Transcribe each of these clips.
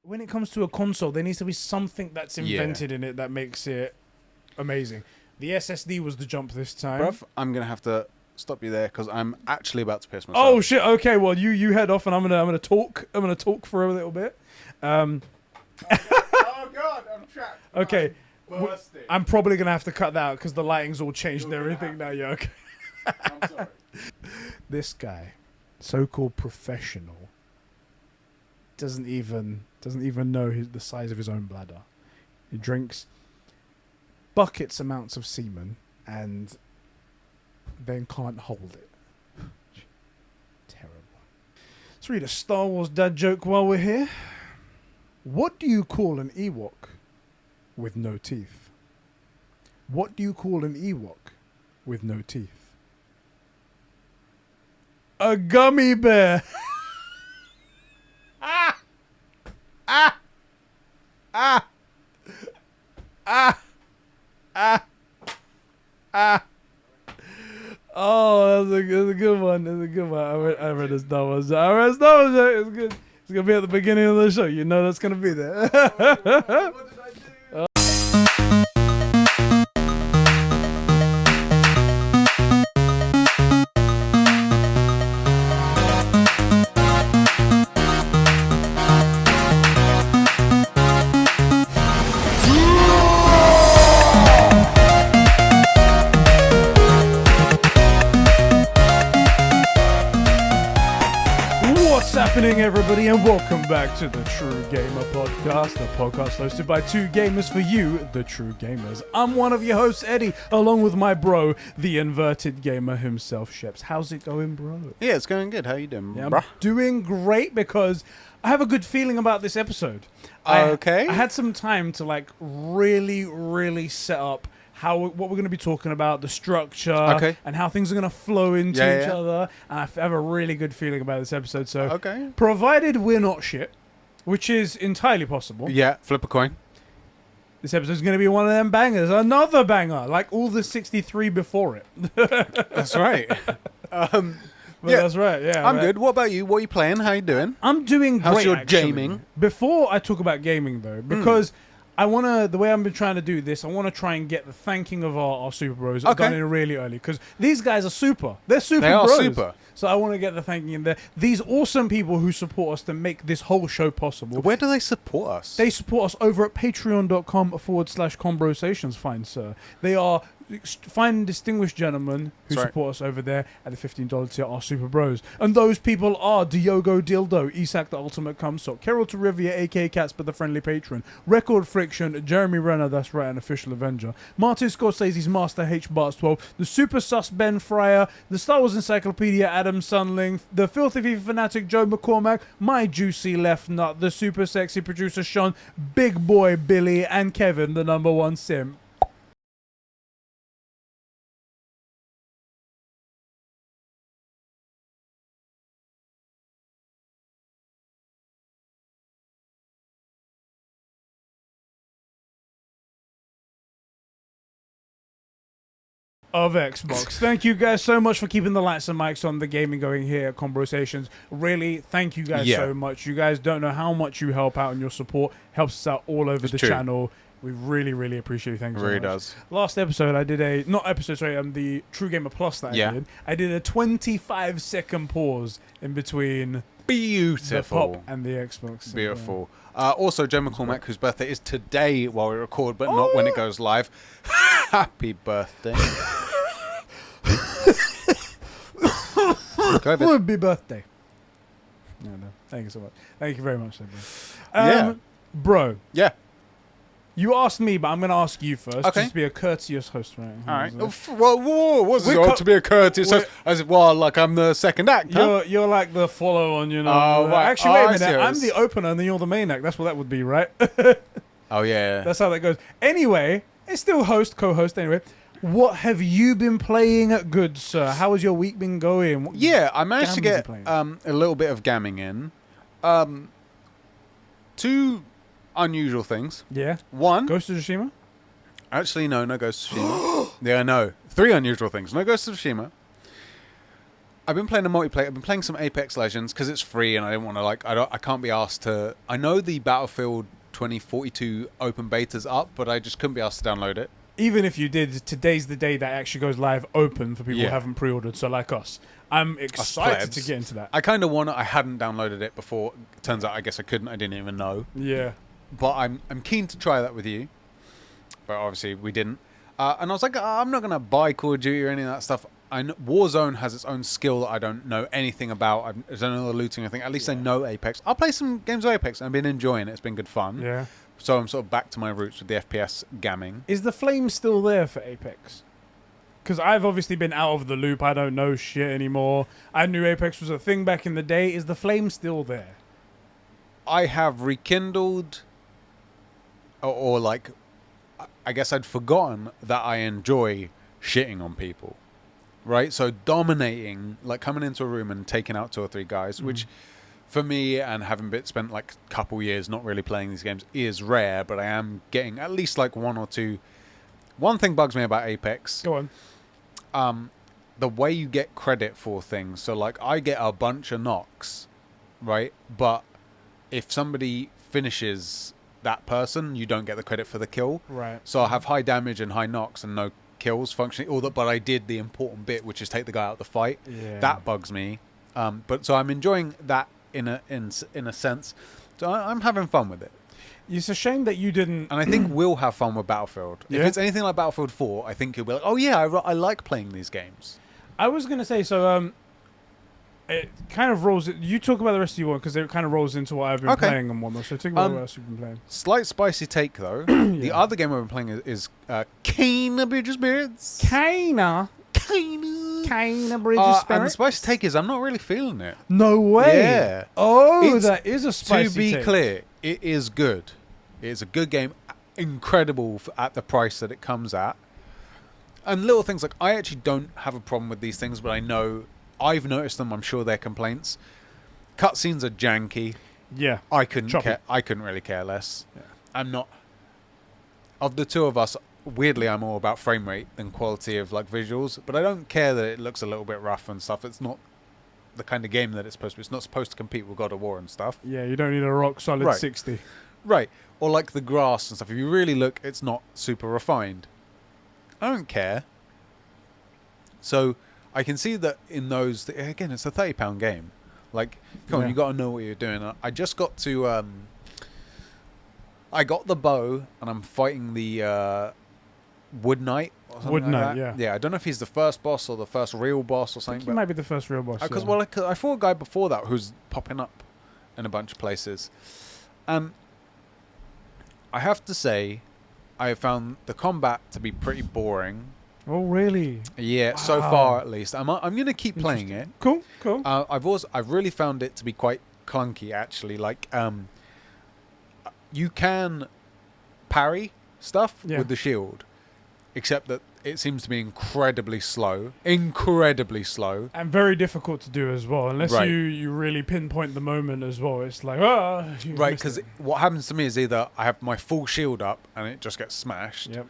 when it comes to a console, there needs to be something that's invented in it that makes it amazing. The SSD was the jump this time. Bruv, I'm going to have to stop you there because I'm actually about to piss myself. Oh shit! Okay, well you head off and I'm gonna talk. I'm gonna talk for a little bit. Oh god, I'm trapped. Okay, Bursting. I'm probably gonna have to cut that out because the lighting's all changed and everything now. Yeah, okay. I'm sorry. This guy, so-called professional, doesn't even know the size of his own bladder. He drinks buckets amounts of semen and then can't hold it. Terrible. Let's read a Star Wars dad joke while we're here. What do you call an Ewok with no teeth? What do you call an Ewok with no teeth? A gummy bear. Ah! Ah! Ah! Ah! Ah! Ah! Oh, that's a good one. That's a good one. I read a Star Wars. I read a Star Wars. It's good. It's gonna be at the beginning of the show. You know that's gonna be there. What did I do? What's happening, everybody, and welcome back to the True Gamer Podcast, the podcast hosted by two gamers for you, the true gamers. I'm one of your hosts, Eddie, along with my bro, the inverted gamer himself, Sheps. How's it going, bro? Yeah, it's going good. How you doing, Yeah, I'm bruh? doing great because I have a good feeling about this episode. Okay. I had some time to really set up what we're going to be talking about, the structure, and how things are going to flow into each other. And I have a really good feeling about this episode. So, provided we're not shit, which is entirely possible. Yeah, flip a coin. This episode's going to be one of them bangers, another banger, like all the 63 before it. That's right. That's right. Yeah, I'm good. What about you? What are you playing? How you doing? I'm doing great. How's your actually. gaming? Before I talk about gaming, though, because the way I've been trying to do this, I want to try and get the thanking of our super bros done in really early, because these guys are super. They're super bros. They are super. So I want to get the thanking in there. These awesome people who support us to make this whole show possible. Where do they support us? They support us over at patreon.com/Conbrosations, fine sir. They are fine distinguished gentlemen who support us over there at the $15 tier, our super bros. And those people are Diogo Dildo, Isak the Ultimate Cumsock, Carol to Rivia, aka Catsper the Friendly Patron, Record Friction, Jeremy Renner, that's right, an official Avenger, Martin Scorsese's Master H Barts 12, the Super Sus Ben Fryer, the Star Wars Encyclopedia Adam Sunling, the Filthy FIFA Fanatic Joe McCormack, my juicy left nut, the super sexy producer Sean, Big Boy Billy, and Kevin, the #1 simp. Of Xbox. Thank you guys so much for keeping the lights and mics on, the gaming going here at Conbrosations. Really, thank you guys so much. You guys don't know how much you help out, and your support helps us out all over the channel. We really appreciate you. Thank you so much. Does. Last episode, I did the True Gamer Plus that I did. I did a 25-second pause in between the pop and the Xbox. Beautiful. Also, Joe McCormack, whose birthday is today while we record, but not when it goes live. Happy birthday. Happy birthday. No. Thank you so much. Thank you very much, bro. Bro. Yeah. You asked me, but I'm going to ask you first. Just to be a courteous host, right? All right. Well, what's it all to be a courteous host? As if, like I'm the second act, You're like the follow-on, you know. Right. Actually, wait a minute. I'm the opener, and then you're the main act. That's what that would be, right? Oh, yeah. That's how that goes. Anyway, it's still host, co-host, anyway. What have you been playing, good sir? How has your week been going? I managed to get a little bit of gamming in. Two unusual things. Yeah. One. Ghost of Tsushima? Actually, no Ghost of Tsushima. Yeah, no. Three unusual things. No Ghost of Tsushima. I've been playing a multiplayer. I've been playing some Apex Legends because it's free, and I didn't want to I can't be asked to. I know the Battlefield 2042 open beta's up, but I just couldn't be asked to download it. Even if you did, today's the day that actually goes live open for people who haven't pre-ordered. So like us, I'm excited to get into that. I kind of want to. I hadn't downloaded it before. Turns out, I guess I couldn't. I didn't even know. Yeah. But I'm keen to try that with you. But obviously we didn't. And I was like, I'm not gonna buy Call of Duty or any of that stuff. I know Warzone has its own skill that I don't know anything about. I don't know the looting. I think at least I know Apex. I'll play some games of Apex. I've been enjoying it. It's been good fun. Yeah. So I'm sort of back to my roots with the FPS gamming. Is the flame still there for Apex? Because I've obviously been out of the loop. I don't know shit anymore. I knew Apex was a thing back in the day. Is the flame still there? I have rekindled, or like, I guess I'd forgotten that I enjoy shitting on people. Right? So dominating, like coming into a room and taking out 2 or 3 guys, which for me, and having spent like a couple years not really playing these games, is rare, but I am getting at least like 1 or 2. One thing bugs me about Apex. Go on. The way you get credit for things. So like I get a bunch of knocks, right? But if somebody finishes that person, you don't get the credit for the kill. Right. So I have high damage and high knocks and no kills functioning, but I did the important bit, which is take the guy out of the fight. Yeah. That bugs me. But so I'm enjoying that in a sense. So I'm having fun with it. It's a shame that you didn't. And I think we'll have fun with Battlefield. Yeah. If it's anything like Battlefield 4, I think you'll be like, oh yeah, I like playing these games. I was gonna say so. It kind of rolls. You talk about the rest of your one because it kind of rolls into what I've been playing and whatnot. So talk about what else you've been playing. Slight spicy take though. The other game I've been playing is Kena Bridge of Spirits. Kena Bridge of Spirits. And the spicy take is I'm not really feeling it. No way. Yeah. Oh, that is a spicy To be take. clear, it is good. It is a good game. Incredible at the price that it comes at. And little things like I actually don't have a problem with these things, but I know I've noticed them. I'm sure they're complaints. Cutscenes are janky. Yeah. I couldn't Choppy. care. I couldn't really care less. Yeah. I'm not. Of the two of us, weirdly, I'm all about frame rate than quality of like visuals. But I don't care that it looks a little bit rough and stuff. It's not the kind of game that it's supposed to be. It's not supposed to compete with God of War and stuff. Yeah, you don't need a rock solid Right. 60. Right. Or like the grass and stuff. If you really look, it's not super refined. I don't care. So I can see that in those, again, it's a £30 game. Like, come on, you got to know what you're doing. I just got to, I got the bow and I'm fighting the Wood Knight. Or something Wood like Knight, that. yeah. Yeah, I don't know if he's the first boss or the first real boss or I something. think he might be the first real boss. Because, yeah. well, I fought a guy before that who's popping up in a bunch of places. I have to say, I have found the combat to be pretty boring. Oh, really? Yeah, so far at least. I'm going to keep playing it. Cool. I've really found it to be quite clunky actually. Like you can parry stuff with the shield, except that it seems to be incredibly slow, and very difficult to do as well, unless Right. you really pinpoint the moment as well. It's like you've right, missed because it. what happens to me is either I have my full shield up and it just gets smashed, Yep.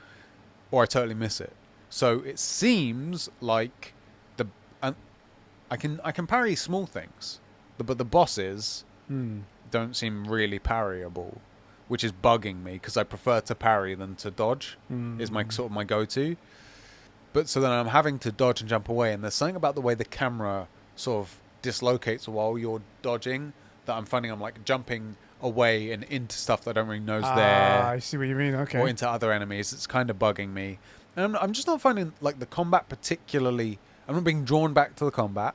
or I totally miss it. So it seems like I can parry small things, but the bosses don't seem really parryable, which is bugging me because I prefer to parry than to dodge. Is my sort of my go-to. But so then I'm having to dodge and jump away, and there's something about the way the camera sort of dislocates while you're dodging that I'm finding I'm like jumping away and into stuff that I don't really know is there. I see what you mean. Okay. Or into other enemies. It's kind of bugging me. And I'm just not finding like the combat particularly. I'm not being drawn back to the combat,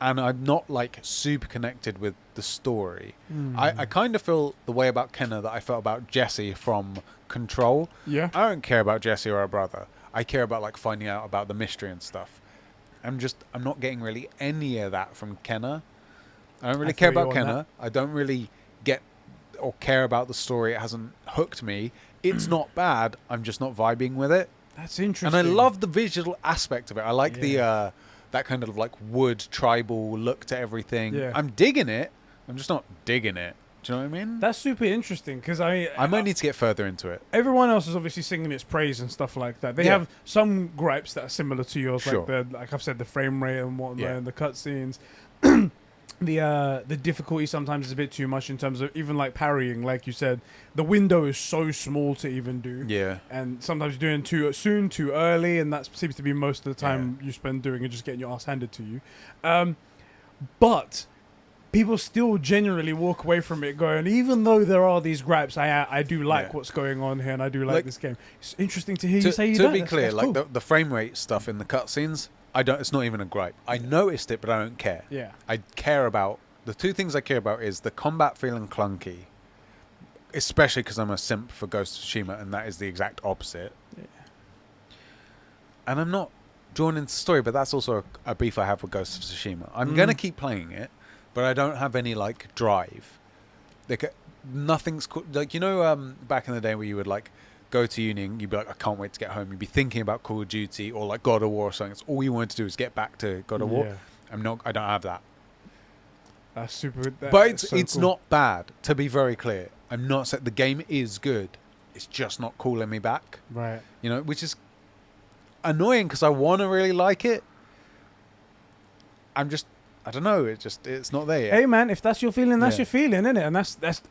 and I'm not like super connected with the story. I kind of feel the way about Kenna that I felt about Jesse from Control. Yeah. I don't care about Jesse or her brother. I care about like finding out about the mystery and stuff. I'm not getting really any of that from Kenna. I don't really care about Kenna. I don't really get or care about the story. It hasn't hooked me. It's not bad. I'm just not vibing with it. That's interesting. And I love the visual aspect of it. I like the that kind of like wood tribal look to everything. Yeah. I'm digging it. I'm just not digging it. Do you know what I mean? That's super interesting because I might need to get further into it. everyone else is obviously singing its praise and stuff like that. They have some gripes that are similar to yours, Sure. like I've said, the frame rate and whatnot, and the cutscenes. The difficulty sometimes is a bit too much in terms of even like parrying. Like you said, the window is so small to even do. Yeah. And sometimes you're doing too soon, too early, and that seems to be most of the time you spend doing it, just getting your ass handed to you. But people still genuinely walk away from it going, even though there are these gripes, I do like what's going on here, and I do like this game. It's interesting to hear you say that. To be clear, like cool. the frame rate stuff in the cutscenes, it's not even a gripe. I noticed it, but I don't care. Yeah. I care about, the two things I care about is the combat feeling clunky, especially because I'm a simp for Ghost of Tsushima, and that is the exact opposite. Yeah. And I'm not drawn into story, but that's also a beef I have with Ghost of Tsushima. I'm going to keep playing it, but I don't have any like drive. Like nothing's like, you know, back in the day where you would like go to uni and you'd be like, I can't wait to get home. You'd be thinking about Call of Duty or like God of War or something. It's all you wanted to do is get back to God of War. I don't have that. That's super. But it's not bad, to be very clear. I'm not saying the game is good. It's just not calling me back. Right. You know, which is annoying because I want to really like it. I don't know. It's not there yet. Hey man, if that's your feeling, that's your feeling, isn't it? And that's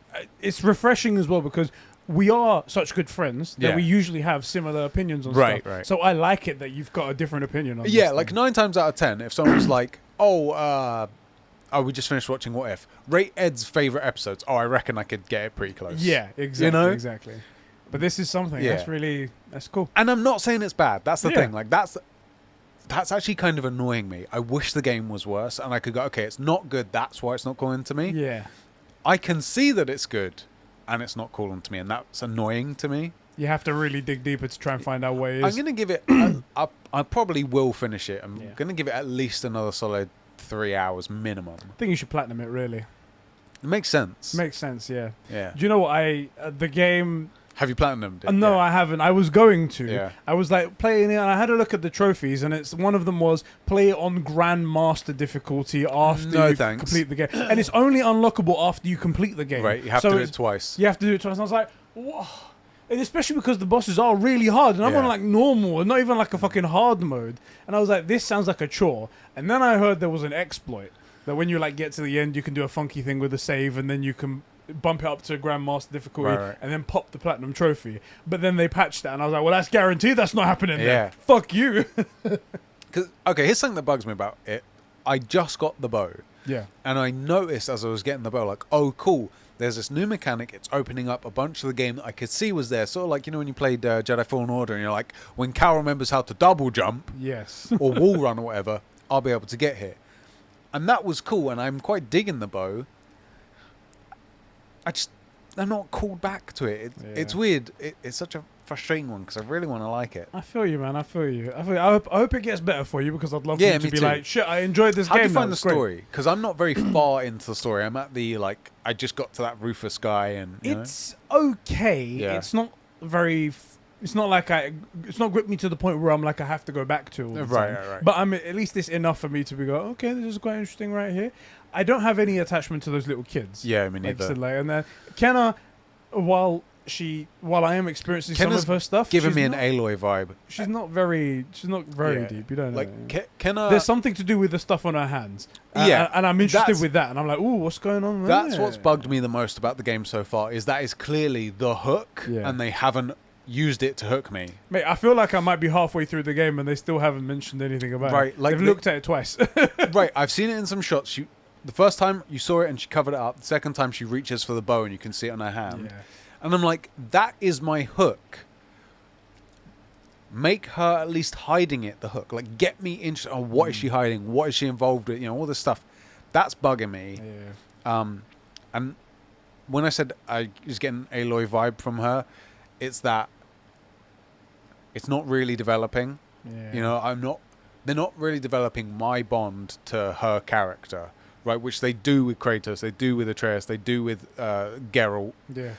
it's refreshing as well because we are such good friends that we usually have similar opinions on stuff. Right. So I like it that you've got a different opinion on. Yeah, like 9 times out of 10, if someone's like, "Oh, we just finished watching What If. Rate Ed's favorite episodes." Oh, I reckon I could get it pretty close. Yeah, exactly. You know? Exactly. But this is something that's cool. And I'm not saying it's bad. That's the thing. Like that's actually kind of annoying me. I wish the game was worse, and I could go, okay, it's not good. That's why it's not calling to me. Yeah. I can see that it's good, and it's not calling to me, and that's annoying to me. You have to really dig deeper to try and find out what it is. I'm going to give it... I probably will finish it. I'm going to give it at least another solid 3 hours minimum. I think you should platinum it, really. It makes sense. Makes sense, yeah. Yeah. Do you know what? The game... Have you platinumed it? No, I haven't. I was going to. Yeah. I was like playing it, and I had a look at the trophies, and one of them was play on Grandmaster difficulty after you complete the game, and it's only unlockable after you complete the game. Right, you have to do it twice. You have to do it twice. And I was like, whoa. And especially because the bosses are really hard, and I'm on like normal, and not even like a fucking hard mode. And I was like, this sounds like a chore. And then I heard there was an exploit that when you like get to the end, you can do a funky thing with the save, and then you can bump it up to Grandmaster difficulty and then pop the platinum trophy. But then they patched that, and I was like, well, that's guaranteed that's not happening there. Fuck you. Okay, here's something that bugs me about it. I just got the bow. Yeah. And I noticed as I was getting the bow, like, oh, cool, there's this new mechanic. It's opening up a bunch of the game that I could see was there. Sort of like, you know, when you played Jedi Fallen Order, and you're like, when Cal remembers how to double jump or wall run or whatever, I'll be able to get here. And that was cool, and I'm quite digging the bow. I'm not called back to it. It's weird. It's such a frustrating one because I really want to like it. I feel you, man. I feel you. I hope it gets better for you because I'd love you to be like, shit, I enjoyed this game. How do you find the story? Because I'm not very far into the story. I'm at the, like, I just got to that Rufus guy and, it's okay. Yeah. It's not very... It's not like it's not gripped me to the point where I'm like, I have to go back to it. Right. But at least it's enough for me to be okay, this is quite interesting right here. I don't have any attachment to those little kids. Yeah, I mean, neither. And then Kenna, while I am experiencing some of her stuff, giving me an Aloy vibe. She's not very deep. You don't know. Like Kenna, there's something to do with the stuff on her hands. And I'm interested with that. And I'm like, ooh, what's going on there? That's what's bugged me the most about the game so far. Is that is clearly the hook, and they haven't used it to hook me. Mate, I feel like I might be halfway through the game and they still haven't mentioned anything about it. Right, like they've looked at it twice. Right, I've seen it in some shots. The first time you saw it and she covered it up. The second time she reaches for the bow and you can see it on her hand. Yeah. And I'm like, that is my hook. Make her at least hiding it, the hook. Like, get me interested. Oh, what is she hiding? What is she involved with? You know, all this stuff. That's bugging me. Yeah. And when I said I was getting Aloy vibe from her, it's that it's not really developing. Yeah. You know, they're not really developing my bond to her character, right? Which they do with Kratos, they do with Atreus, they do with Geralt. Yeah.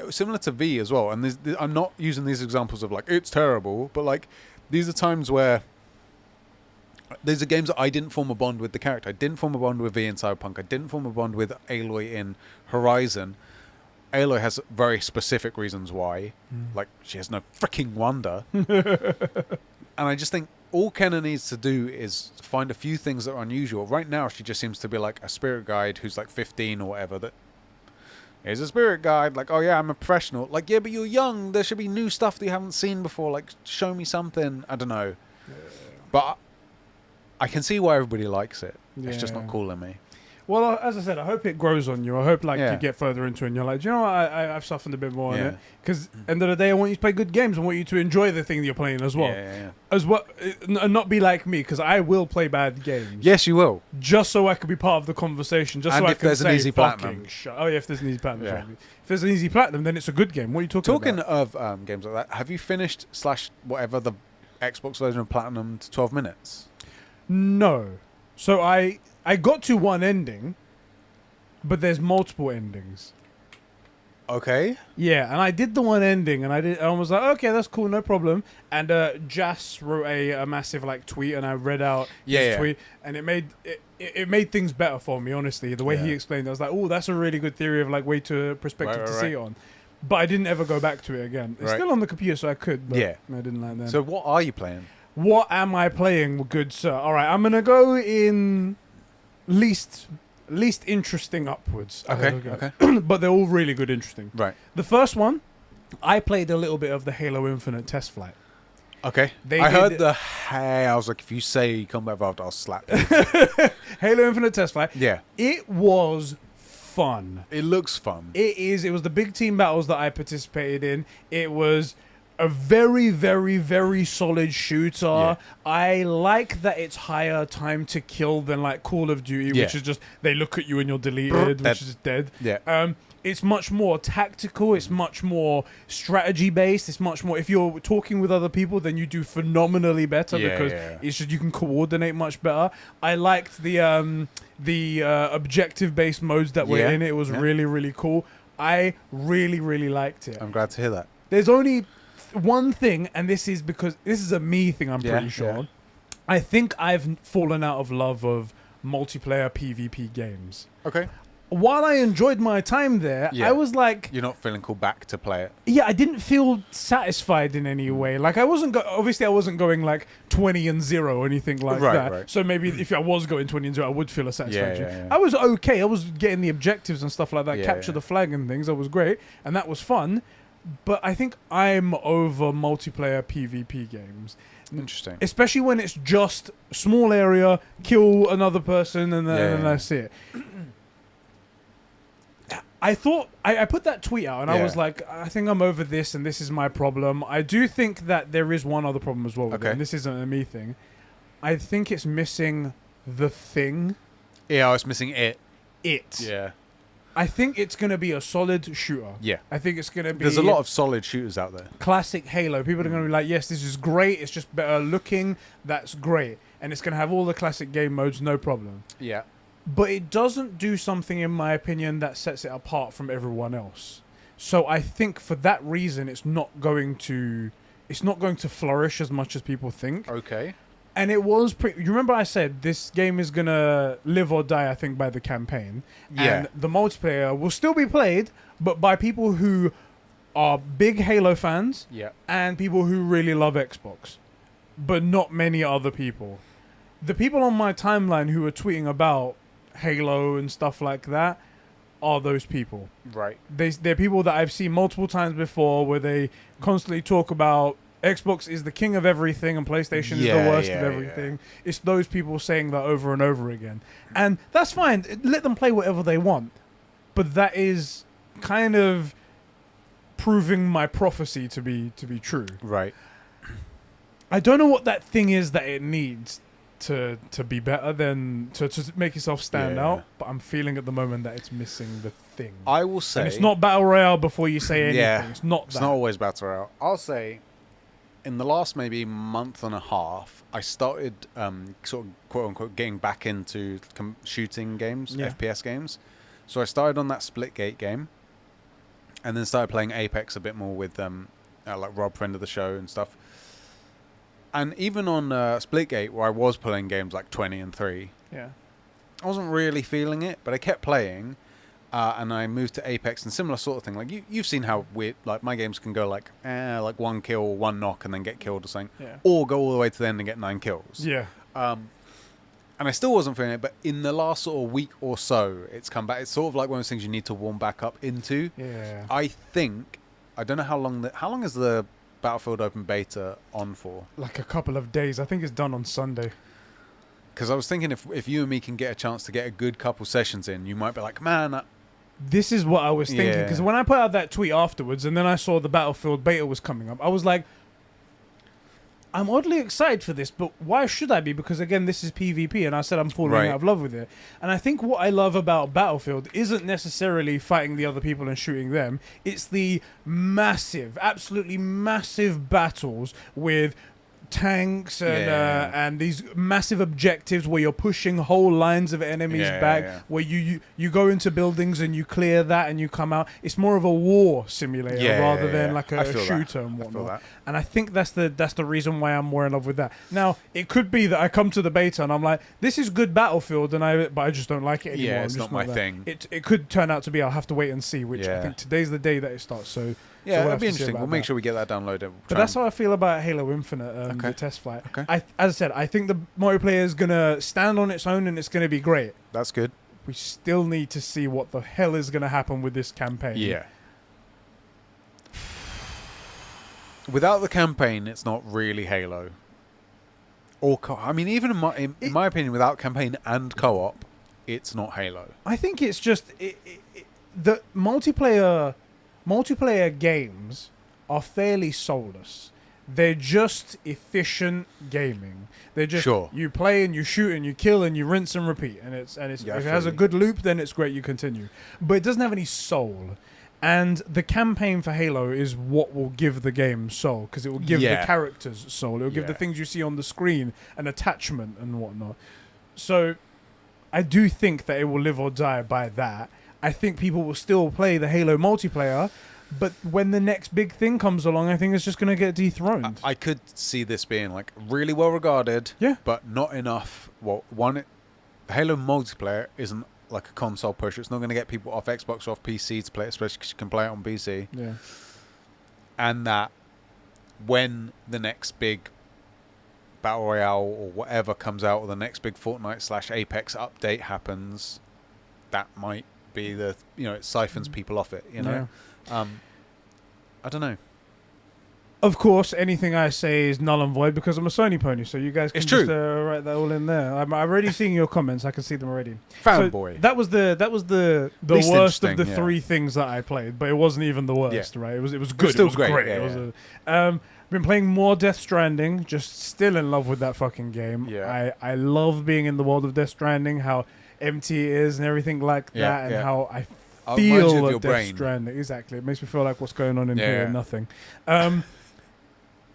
Similar to V as well. And I'm not using these examples of like, it's terrible, but like, these are times where these are games that I didn't form a bond with the character. I didn't form a bond with V in Cyberpunk. I didn't form a bond with Aloy in Horizon. Aloy has very specific reasons why. Like, she has no freaking wonder. And I just think all Kenna needs to do is find a few things that are unusual. Right now, she just seems to be like a spirit guide who's like 15 or whatever. That is a spirit guide. Like, oh yeah, I'm a professional. Like, yeah, but you're young. There should be new stuff that you haven't seen before. Like, show me something. I don't know. Yeah. But I can see why everybody likes it. Yeah. It's just not cool in me. Well, as I said, I hope it grows on you. I hope you get further into it and you're like, do you know what? I've softened a bit more on it. Because end of the day, I want you to play good games. I want you to enjoy the thing that you're playing as well. As well, and not be like me, because I will play bad games. Yes, you will. Just so I can be part of the conversation. Just and so if I can there's say, an easy platinum. Oh yeah, if there's an easy platinum. If there's an easy platinum, then it's a good game. What are you talking about? Talking of games like that, have you finished / whatever the Xbox version of Platinum to 12 minutes? No. So I got to one ending. But there's multiple endings. Okay. Yeah, and I did the one ending, and I was like, okay, that's cool, no problem. And Jas wrote a massive tweet, and I read out his tweet, and it made things better for me. Honestly, the way he explained it, I was like, oh, that's a really good theory of way to perspective to see it on. But I didn't ever go back to it again. It's still on the computer, so I could. But I didn't like that. So what are you playing? What am I playing, good sir? All right, I'm gonna go in least interesting upwards. Okay. But they're all really good interesting. Right. The first one, I played a little bit of the Halo Infinite test flight. Okay. I heard I was like, if you say Combat Evolved, I'll slap you. Halo Infinite test flight. Yeah. It was fun. It looks fun. It is. It was the big team battles that I participated in. It was a very, very, very solid shooter. Yeah. I like that it's higher time to kill than Call of Duty, which is just they look at you and you're deleted, which is dead. Yeah. It's much more tactical. It's much more strategy based. It's much more. If you're talking with other people, then you do phenomenally better because it's just you can coordinate much better. I liked the objective based modes that were in it. It was really, really cool. I really, really liked it. I'm glad to hear that. There's only one thing, and this is because this is a me thing, I'm pretty sure. Yeah. I think I've fallen out of love of multiplayer PvP games. Okay. While I enjoyed my time there, I was like... You're not feeling called back to play it? Yeah, I didn't feel satisfied in any way. I wasn't... obviously, I wasn't going 20-0 or anything like that. Right. So maybe if I was going 20-0, I would feel a satisfaction. Yeah. I was okay. I was getting the objectives and stuff like that. Capture the flag and things. That was great. And that was fun. But I think I'm over multiplayer PvP games. Interesting. Especially when it's just small area, kill another person, and then that's it. I thought... I put that tweet out, and I was like, I think I'm over this, and this is my problem. I do think that there is one other problem as well with it, and this isn't a me thing. I think it's missing the thing. Yeah, it's missing it. Yeah. I think it's going to be a solid shooter. Yeah. I think it's going to be... There's a lot of solid shooters out there. Classic Halo. People are going to be like, yes, this is great. It's just better looking. That's great. And it's going to have all the classic game modes, no problem. Yeah. But it doesn't do something, in my opinion, that sets it apart from everyone else. So I think for that reason, it's not going to flourish as much as people think. Okay. And it was pretty... You remember I said this game is going to live or die, I think, by the campaign. Yeah. And the multiplayer will still be played, but by people who are big Halo fans and people who really love Xbox. But not many other people. The people on my timeline who are tweeting about Halo and stuff like that are those people. Right. They're people that I've seen multiple times before where they constantly talk about Xbox is the king of everything and PlayStation is the worst of everything. It's those people saying that over and over again. And that's fine. Let them play whatever they want. But that is kind of proving my prophecy to be true. Right. I don't know what that thing is that it needs to be better than to make yourself stand out, but I'm feeling at the moment that it's missing the thing. I will say... And it's not Battle Royale before you say anything. Yeah, it's not that. It's not always Battle Royale. I'll say... In the last maybe month and a half, I started sort of quote-unquote getting back into shooting games, FPS games. So I started on that Splitgate game and then started playing Apex a bit more with like Rob, friend of the show and stuff. And even on Splitgate, where I was playing games like 20 and 3, Yeah. I wasn't really feeling it, but I kept playing, and I moved to Apex and similar sort of thing. Like you've seen how weird, like my games can go like one kill, one knock, and then get killed or something, or go all the way to the end and get 9 kills. Yeah. And I still wasn't feeling it, but in the last sort of week or so, it's come back. It's sort of like one of those things you need to warm back up into. Yeah. I don't know how long is the Battlefield Open Beta on for? Like a couple of days. I think it's done on Sunday. Because I was thinking if you and me can get a chance to get a good couple sessions in, you might be like, man. This is what I was thinking. Because when I put out that tweet afterwards, and then I saw the Battlefield Beta was coming up, I was like, I'm oddly excited for this, but why should I be? Because again, this is PvP, and I said I'm falling out of love with it. And I think what I love about Battlefield isn't necessarily fighting the other people and shooting them. It's the massive, absolutely massive battles with tanks and these massive objectives where you're pushing whole lines of enemies back, where you go into buildings and you clear that and you come out. It's more of a war simulator rather than like a shooter and whatnot. And I think that's the reason why I'm more in love with that. Now, it could be that I come to the beta and I'm like, this is good Battlefield, but I just don't like it anymore. Yeah, it's not my thing. It could turn out to be, I'll have to wait and see, which I think today's the day that it starts. So that'd be interesting. We'll make sure we get that downloaded. But that's how I feel about Halo Infinite, the test flight. As I said, I think the multiplayer is going to stand on its own and it's going to be great. That's good. We still need to see what the hell is going to happen with this campaign. Yeah. Without the campaign, it's not really Halo. Or even in my opinion, without campaign and co-op, it's not Halo. I think it's just the multiplayer games are fairly soulless. They're just efficient gaming. They're just you play and you shoot and you kill and you rinse and repeat. And if it has a good loop, then it's great. You continue, but it doesn't have any soul. And the campaign for Halo is what will give the game soul, because it will give the characters soul. It will give the things you see on the screen an attachment and whatnot. So I do think that it will live or die by that. I think people will still play the Halo multiplayer, but when the next big thing comes along, I think it's just going to get dethroned. I could see this being like really well regarded, but not enough. Well, the Halo multiplayer isn't like a console push. It's not going to get people off Xbox or off PC to play it, especially because you can play it on PC. Yeah. And that when the next big Battle Royale or whatever comes out, or the next big Fortnite/Apex update happens, that might be it siphons people off it, I don't know. Of course, anything I say is null and void because I'm a Sony pony, so you guys can just write that all in there. I'm already seeing your comments. I can see them already. Fanboy. So that was the worst of the three things that I played, but it wasn't even the worst, right? It was good. It was great. Been playing more Death Stranding, just still in love with that fucking game. Yeah. I love being in the world of Death Stranding, how empty it is and everything like that, and how I feel of Death Stranding. Exactly. It makes me feel like what's going on in here, nothing.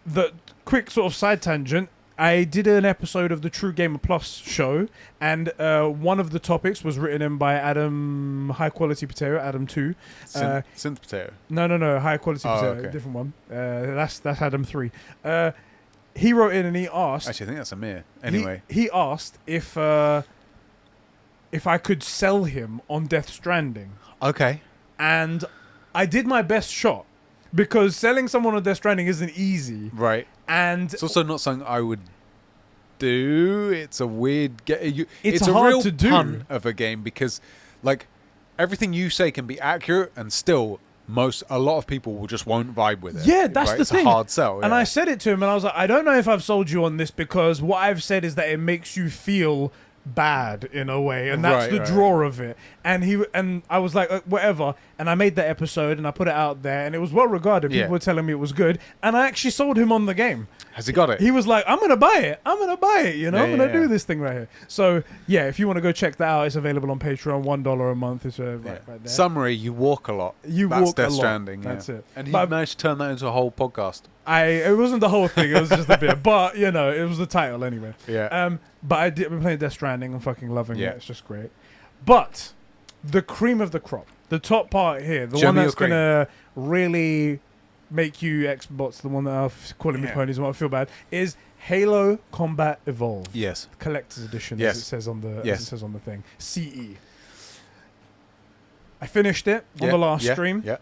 The quick sort of side tangent, I did an episode of the True Gamer Plus show, and one of the topics was written in by Adam High Quality Potato, Adam 2. Synth Potato? No, High Quality Potato, different one. That's Adam 3. He wrote in and he asked... Actually, I think that's Amir. Anyway. He asked if I could sell him on Death Stranding. Okay. And I did my best shot. Because selling someone on Death Stranding isn't easy. Right. And it's also not something I would do. It's a weird... It's a hard real to do. pun of a game because, like, everything you say can be accurate and still a lot of people won't vibe with it. Yeah, that's the thing. It's a hard sell. And I said it to him and I was like, I don't know if I've sold you on this because what I've said is that it makes you feel bad in a way, and that's the draw of it. And I was like, whatever. And I made that episode and I put it out there, and it was well regarded. People were telling me it was good, and I actually sold him on the game. Has he got it? He was like, I'm gonna buy it. I'm gonna do this thing right here. So if you want to go check that out, it's available on Patreon. $1 a month is right there. Summary: you walk a lot. That's Death Stranding. That's it. And he managed to turn that into a whole podcast. It wasn't the whole thing. It was just a bit, but it was the title anyway. Yeah. But I've been playing Death Stranding and fucking loving it. It's just great. But the cream of the crop, the top part here, the one that's gonna really make you Xbox, the one that I'm calling me ponies and I feel bad, is Halo Combat Evolved. Yes. Collector's edition, Yes. as it says on the Yes. as it says on the thing. CE. I finished it on the last stream. Yeah.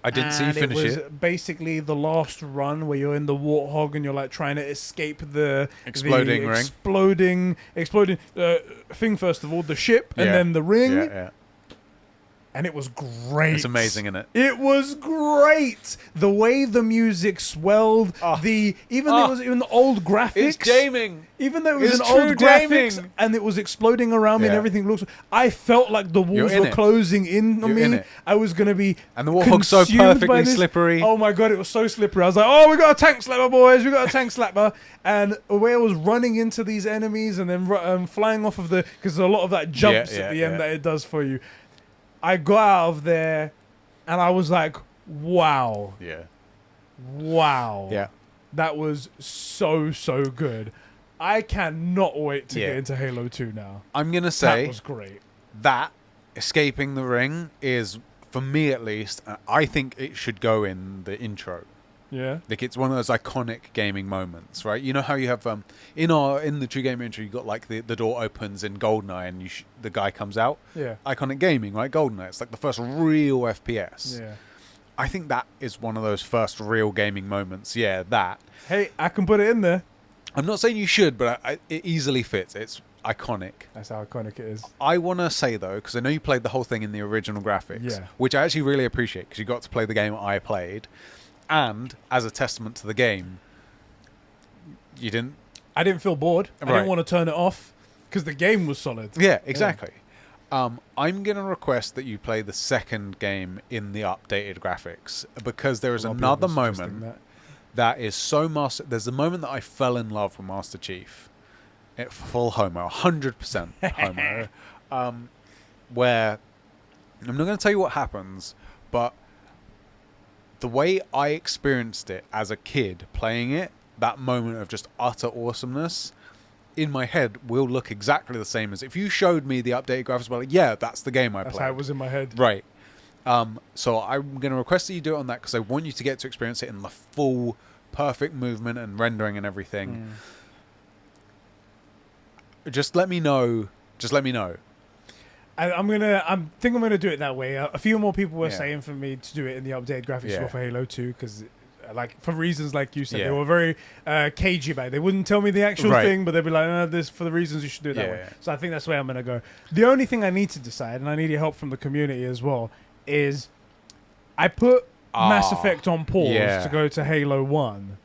I didn't see you and finish it was it. basically the last run where you're in the warthog and you're like trying to escape the Exploding the ring. exploding thing, first of all, the ship, and Yeah. then the ring. Yeah, yeah. And it was great. It's amazing, isn't it? It was great. The way the music swelled, even though it was in the old graphics. It's gaming. Even though it was It's an old true graphics gaming. and it was exploding around me and Yeah. everything looks, I felt like the walls in were it. closing in on You're me. in it. I was gonna be And the warthog's so consumed by perfectly this. slippery. Oh my god, it was so slippery. I was like, oh, we got a tank slapper, boys. We got a tank slapper. And the way I was running into these enemies and then flying off of because there's a lot of that jumps at the end that it does for you. I got out of there and I was like, wow. Yeah. Wow. Yeah. That was so good. I cannot wait to get into Halo 2 now. I'm going to say that was great. that escaping the ring is, for me at least, I think it should go in the intro. Yeah. Like, it's one of those iconic gaming moments, right? You know how you have in the True Gamer intro, you got like the door opens in GoldenEye and the guy comes out. Yeah. Iconic gaming, right? GoldenEye. It's like the first real FPS. Yeah. I think that is one of those first real gaming moments. Yeah, that. Hey, I can put it in there. I'm not saying you should, but it easily fits. It's iconic. That's how iconic it is. I want to say, though, because I know you played the whole thing in the original graphics, Yeah. which I actually really appreciate because you got to play the game I played. And as a testament to the game, you didn't... I didn't feel bored. I Right. didn't want to turn it off because the game was solid. Yeah, exactly. I'm going to request that you play the second game in the updated graphics because there is A lot of another people suggesting moment that is so master... There's a moment that I fell in love with Master Chief. Full homo, 100% homo. Where... I'm not going to tell you what happens, but... The way I experienced it as a kid playing it, that moment of just utter awesomeness, in my head will look exactly the same as if you showed me the updated graphics. Like, yeah, that's the game I played. That's how it was in my head. Right. So I'm going to request that you do it on that because I want you to get to experience it in the full, perfect movement and rendering and everything. Just let me know. Just let me know. I think I'm gonna do it that way. A few more people were saying for me to do it in the updated graphics for Halo 2 because, like, for reasons like you said, they were very cagey about it. They wouldn't tell me the actual thing, but they'd be like, "No, this for the reasons you should do it that way." So I think that's the way I'm gonna go. The only thing I need to decide, and I need your help from the community as well, is I put Mass Effect on pause to go to Halo 1.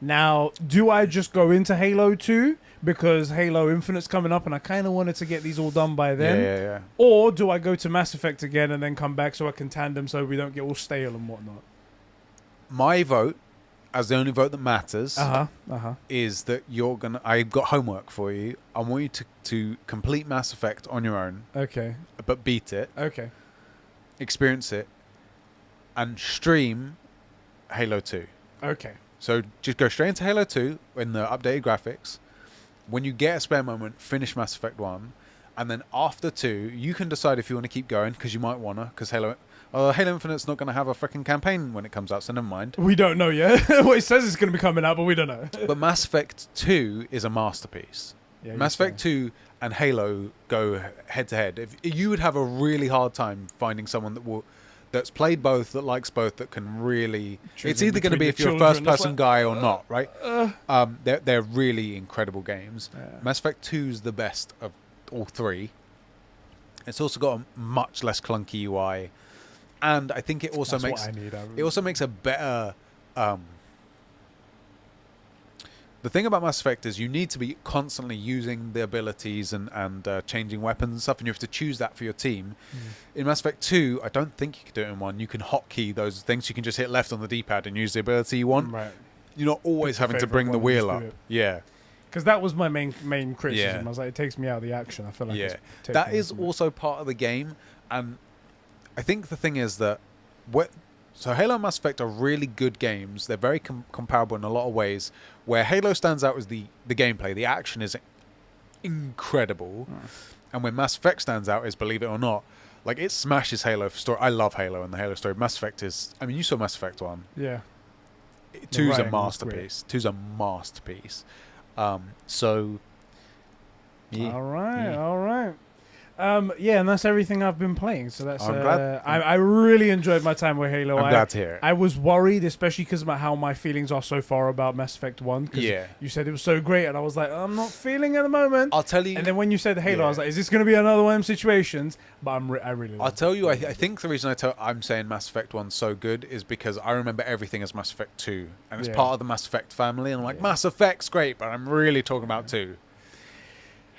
Now, do I just go into Halo 2 because Halo Infinite's coming up and I kind of wanted to get these all done by then? Yeah. Or do I go to Mass Effect again and then come back so I can tandem so we don't get all stale and whatnot? My vote, as the only vote that matters, is that I've got homework for you. I want you to complete Mass Effect on your own. Okay. But beat it. Okay. Experience it. And stream Halo 2. Okay. So just go straight into Halo 2 in the updated graphics. When you get a spare moment, finish Mass Effect 1. And then after 2, you can decide if you want to keep going, because you might want to, because Halo Infinite's not going to have a freaking campaign when it comes out, so never mind. We don't know yet. Well, it says it's going to be coming out, but we don't know. But Mass Effect 2 is a masterpiece. Yeah, Mass Effect 2 and Halo go head-to-head. You would have a really hard time finding someone that's played both, that likes both, that can really... It's either going to be if you're a first-person guy or not, right? They're really incredible games. Yeah. Mass Effect 2's the best of all three. It's also got a much less clunky UI. And I think it also it also makes a better... the thing about Mass Effect is you need to be constantly using the abilities and changing weapons and stuff, and you have to choose that for your team. In Mass Effect 2, I don't think you can do it in 1. You can hotkey those things. You can just hit left on the D-pad and use the ability you want. Right. You're not always having to bring the wheel up. Yeah. Because that was my main criticism. Yeah. I was like, it takes me out of the action. I feel like that is also part of the game. And I think the thing is that... So Halo and Mass Effect are really good games. They're very comparable in a lot of ways. Where Halo stands out is the gameplay. The action is incredible. And when Mass Effect stands out is, believe it or not, like, it smashes Halo for story. I love Halo and the Halo story. Mass Effect is... I mean, you saw Mass Effect 1. Yeah. Two's a writing was great. masterpiece. Two's a masterpiece. So, yeah. All right, Yeah. all right. Yeah, and that's everything I've been playing. So that's. I'm glad. I really enjoyed my time with Halo. I'm glad to hear it. I was worried, especially because of how my feelings are so far about Mass Effect 1. 'Cause Yeah. you said it was so great, and I was like, I'm not feeling it at the moment. I'll tell you. And then when you said Halo, Yeah. I was like, is this going to be another one of them situations? But I really I'll love tell you, I it. think the reason I'm saying Mass Effect 1's so good is because I remember everything as Mass Effect 2. And it's Yeah. part of the Mass Effect family. And I'm like, Yeah. Mass Effect's great, but I'm really talking about 2.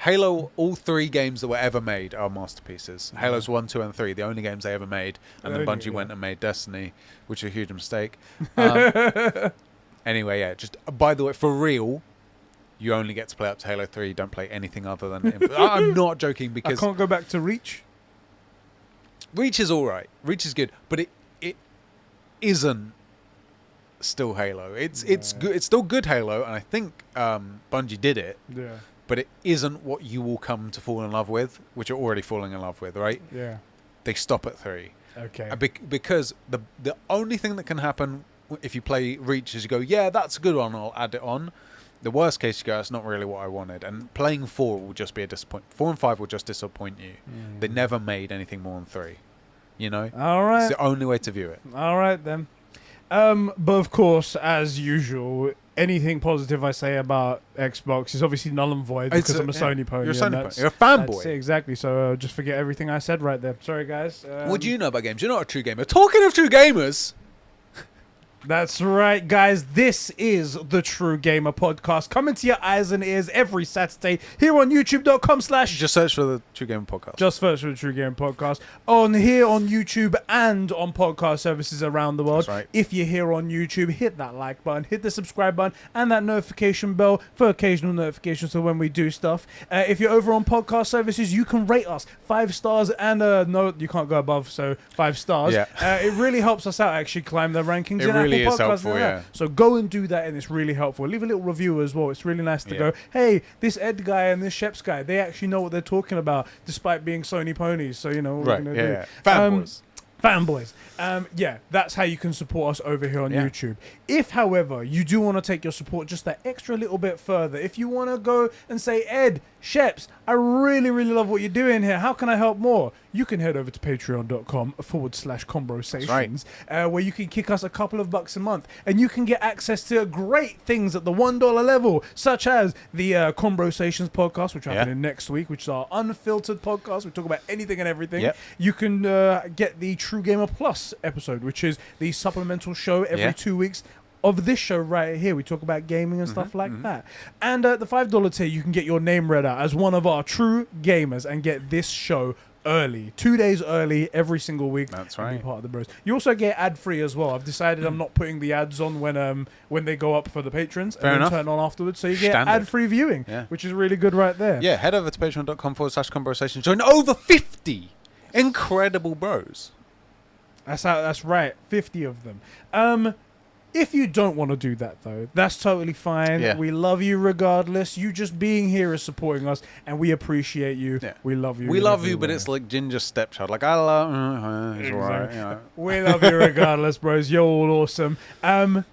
Halo, all 3 games that were ever made are masterpieces. Halo's 1, 2, and 3, the only games they ever made. And then Bungie went and made Destiny, which is a huge mistake. Anyway, yeah, just by the way, for real, you only get to play up to Halo 3. Don't play anything other than... I'm not joking I because... can't go back to Reach. Reach is all right. Reach is good, but it isn't still Halo. It's good. It's still good Halo, and I think Bungie did it. Yeah. But it isn't what you will come to fall in love with, which you're already falling in love with, right? Yeah. They stop at 3. Okay. And because the only thing that can happen if you play Reach is you go, yeah, that's a good one, I'll add it on. The worst case you go, that's not really what I wanted. And playing 4 will just be a disappointment. 4 and 5 will just disappoint you. They never made anything more than 3. You know? All right. It's the only way to view it. All right, then. But of course, as usual, anything positive I say about Xbox is obviously null and void because I'm a Sony pony. You're a and Sony that's- pony. You're a fanboy. that's it, exactly. So just forget everything I said right there. Sorry, guys. What do you know about games? You're not a true gamer. Talking of true gamers... That's right, guys. This is the True Gamer Podcast, coming to your eyes and ears every Saturday here on YouTube.com/ Just search for the True Gamer Podcast. Just search for the True Gamer Podcast on here on YouTube and on podcast services around the world. That's right. If you're here on YouTube, hit that like button, hit the subscribe button, and that notification bell for occasional notifications for when we do stuff. If you're over on podcast services, you can rate us 5 stars and no, you can't go above, so 5 stars. Yeah. It really helps us out actually climb the rankings. It in really Apple is Podcasts helpful, and that. yeah. So go and do that, and it's really helpful. Leave a little review as well. It's really nice to Yeah. go, hey, this Ed guy and this Sheps guy, they actually know what they're talking about, despite being Sony ponies. So, you know, what Right, we're yeah, gonna yeah. do. Fanboys. Fanboys. Yeah, that's how you can support us over here on Yeah. YouTube. If, however, you do want to take your support just that extra little bit further, if you want to go and say, Ed, Sheps, I really, really love what you're doing here. How can I help more? You can head over to patreon.com/Conbrosations, where you can kick us a couple of bucks a month, and you can get access to great things at the $1 level, such as the Conbrosations podcast, which will happen in next week, which is our unfiltered podcast. We talk about anything and everything. Yep. You can get the True Gamer Plus episode, which is the supplemental show every 2 weeks of this show right here. We talk about gaming and stuff like that. And the $5 tier, you can get your name read out as one of our true gamers and get this show early, 2 days early every single week. That's and right. be part of the bros. You also get ad free as well. I've decided I'm not putting the ads on when they go up for the patrons, Fair and enough. then turn on afterwards. So you get Standard. ad free viewing, which is really good right there. Yeah, head over to patreon.com/Conbrosations. Join over 50 incredible bros. That's right, 50 of them. If you don't want to do that, though, that's totally fine. Yeah. We love you regardless. You just being here is supporting us, and we appreciate you. Yeah. We love you. We in love every you, but way. it's like Ginger's stepchild. Like, I love... it's Exactly. alright, you know. We love you regardless, bros. You're all awesome. And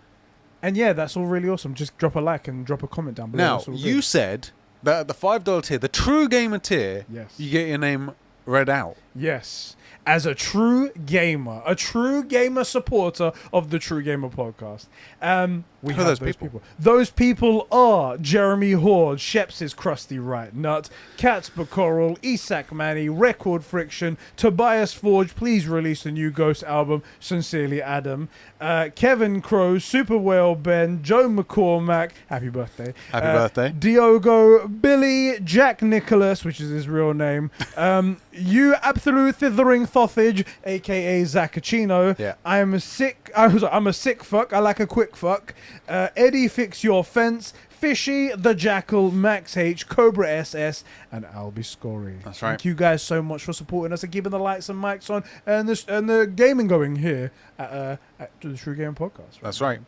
yeah, that's all really awesome. Just drop a like and drop a comment down below. Now, That's all you good. said that at the $5 tier, the true gamer tier, Yes. you get your name read out. Yes. As a true gamer supporter of the True Gamer Podcast. We Who are have those people? Those people are Jeremy Horde, Sheps' Crusty Right Nut, Catsper Coral, Isak Manny, Record Friction, Tobias Forge, please release a new Ghost album, Sincerely Adam, Kevin Crow, Super Whale Ben, Joe McCormack, happy birthday. Happy birthday. Diogo, Billy, Jack Nicholas, which is his real name, you absolute thithering thothage, aka Zacchino. Yeah. I'm a sick fuck. I like a quick fuck. Eddie, fix your fence. Fishy, the Jackal, Max H, Cobra SS, and Albie Scory. That's right. Thank you guys so much for supporting us and keeping the lights and mics on and the gaming going here at the True Game Podcast. That's right.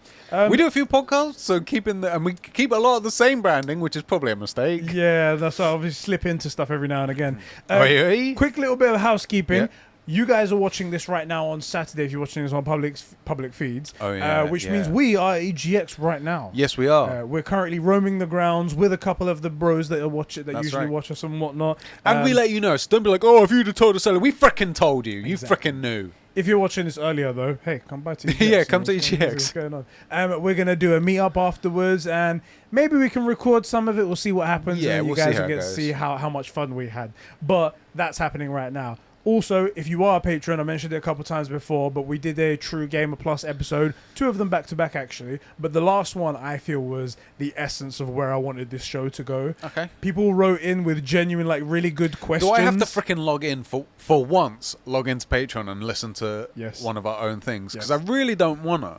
We do a few podcasts, so and we keep a lot of the same branding, which is probably a mistake. Yeah, that's why I obviously slip into stuff every now and again. Oi. Quick little bit of housekeeping. Yeah. You guys are watching this right now on Saturday if you're watching this on public feeds. Oh, yeah, which means we are EGX right now. Yes, we are. We're currently roaming the grounds with a couple of the bros that watch it, that That's usually right. watch us and whatnot. And we let you know. So don't be like, oh, if you'd have told us earlier, we frickin' told you. You Exactly. frickin' knew. If you're watching this earlier, though, hey, come by to EGX. Yeah, come to What's EGX. going on? We're going to do a meet-up afterwards, and maybe we can record some of it. We'll see what happens. Yeah, and we'll you see guys how will it get to goes. see how much fun we had. But that's happening right now. Also, if you are a patron, I mentioned it a couple times before, but we did a True Gamer Plus episode, 2 of them back to back actually. But the last one I feel was the essence of where I wanted this show to go. Okay. People wrote in with genuine, like, really good questions. Do I have to frickin' log in for once? Log into Patreon and listen to one of our own things because I really don't wanna.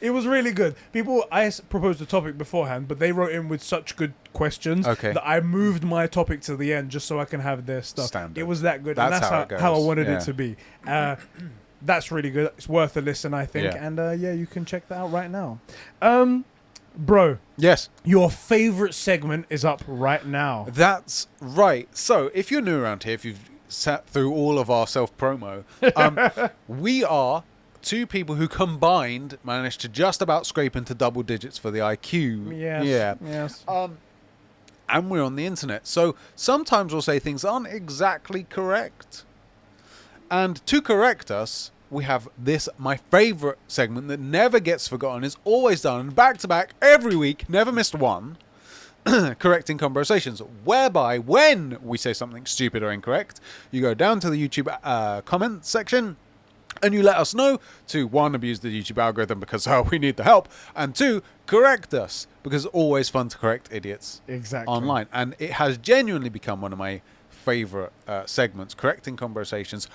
It was really good. I proposed a topic beforehand, but they wrote in with such good questions that I moved my topic to the end just so I can have their stuff. Standard. It was that good. That's and how it goes. how I wanted Yeah. it to be. That's really good. It's worth a listen, I think. Yeah. And you can check that out right now. Bro, Yes. your favorite segment is up right now. That's right. So, if you're new around here, if you've sat through all of our self-promo, we are 2 people who combined managed to just about scrape into double digits for the IQ. Yes. Yeah. Yes. And we're on the internet. So, sometimes we'll say things that aren't exactly correct. And to correct us, we have this, my favorite segment that never gets forgotten, is always done back to back every week, never missed one. Correcting Conbrosations, whereby when we say something stupid or incorrect, you go down to the YouTube comment section and you let us know to 1, abuse the YouTube algorithm because we need the help, and 2, correct us because it's always fun to correct idiots online. And it has genuinely become one of my favorite segments, Correcting Conversations.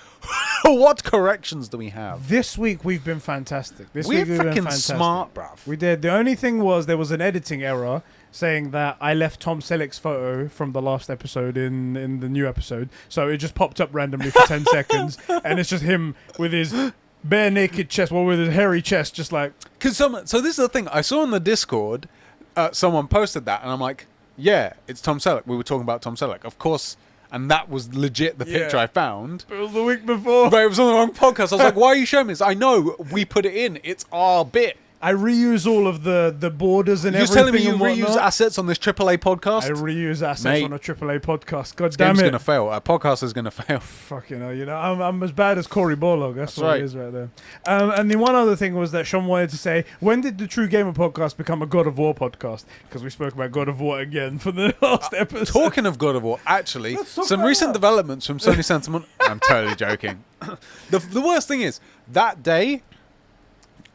What corrections do we have? This week we've been fantastic. We're freaking smart, bruv. We did. The only thing was there was an editing error saying that I left Tom Selleck's photo from the last episode in the new episode. So it just popped up randomly for 10 seconds. And it's just him with his bare naked chest, with his hairy chest, just like... So this is the thing. I saw on the Discord, someone posted that, and I'm like, yeah, it's Tom Selleck. We were talking about Tom Selleck. Of course... And that was legit the picture I found. It was the week before. But it was on the wrong podcast. I was like, why are you showing me this? I know, we put it in. It's our bit. I reuse all of the borders and everything. You're telling me you reuse assets on this AAA podcast? I reuse assets on a AAA podcast. God this damn game's it. going to fail. Our podcast is going to fail. Fucking hell, I'm as bad as Cory Borlog. That's what right. it is right there. And the one other thing was that Shawn wanted to say, when did the True Gamer podcast become a God of War podcast? Because we spoke about God of War again for the last episode. Talking of God of War, actually, some recent developments from Sony Santa Monica. I'm totally joking. The worst thing is, that day,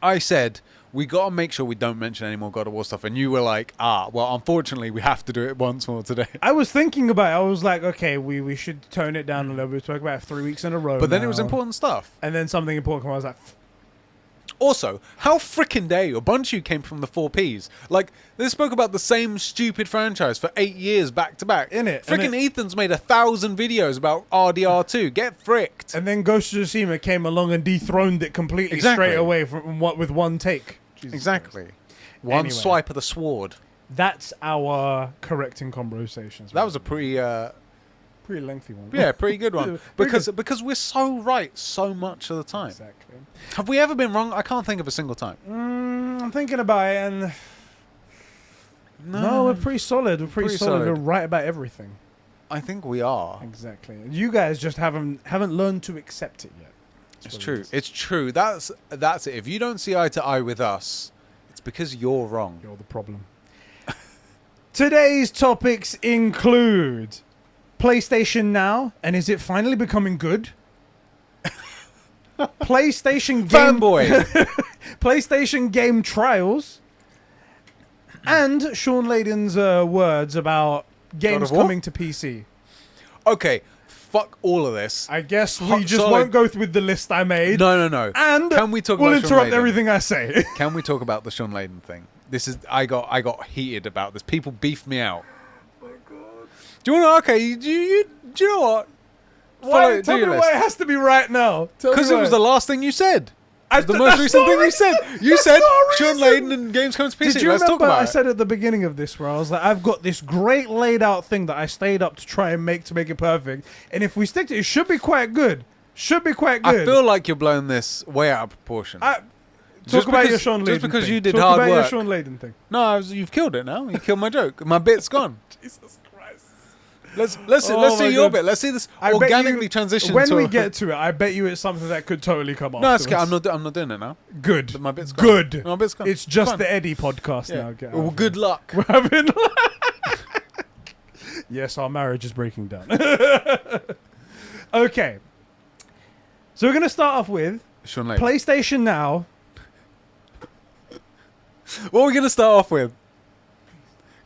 I said... we got to make sure we don't mention any more God of War stuff. And you were like, well, unfortunately, we have to do it once more today. I was thinking about it. I was like, okay, we should tone it down a little bit. We spoke about it 3 weeks in a row. But then it was important stuff. And then something important. I was like... Also, how frickin' dare you? A bunch of you came from the 4Ps. Like, they spoke about the same stupid franchise for 8 years back to back. Innit? Frickin' Ethan's made 1,000 videos about RDR2. Get fricked. And then Ghost of Tsushima came along and dethroned it completely straight away with one take. Jesus exactly. Christ. One swipe of the sword. That's our Correcting Conversations. That was a pretty lengthy one. Yeah, pretty good one. because we're so right so much of the time. Exactly. Have we ever been wrong? I can't think of a single time. I'm thinking about it, and no, we're pretty solid. We're pretty solid. We're right about everything. I think we are. Exactly. You guys just haven't learned to accept it yet. It's true. It's true. That's it. If you don't see eye to eye with us, it's because you're wrong. You're the problem. Today's topics include PlayStation Now, and is it finally becoming good? PlayStation game fanboy. PlayStation game trials, and Shawn Layden's words about games coming to PC. Okay. Fuck all of this. I guess we just won't go through the list I made. No. And can we talk we'll about interrupt Shawn Layden? everything I say. Can we talk about the Shawn Layden thing? This is I got heated about this. People beefed me out. Oh my god. Do you want to? Okay. Do you know what? Why? Tell me why it has to be right now. Because it was the last thing you said. The most recent thing you said. You said Shawn Layden and games coming to PC. Did you Let's talk remember about I it. said at the beginning of this where I was like, I've got this great laid out thing that I stayed up to try and make it perfect. And if we stick to it, it should be quite good. Should be quite good. I feel like you're blowing this way out of proportion. Talk about your Shawn Layden just because thing. you did Talk hard about work. your Shawn Layden thing. No, you've killed it now. You killed my joke. My bit's gone. Jesus Christ. Let's see your God. bit. Let's see this I bet organically you, transition. when to we get to it, I bet you it's something that could totally come No, it's afterwards. okay. I'm not doing it now. Good. My bit's gone. Good. My bit's gone. It's just Fine. the Eddie podcast Yeah. now. Get out Well, of good here. luck. We're having. Yes, our marriage is breaking down. Okay. So we're going to start off with Shawn Layden. PlayStation Now. What are we going to start off with?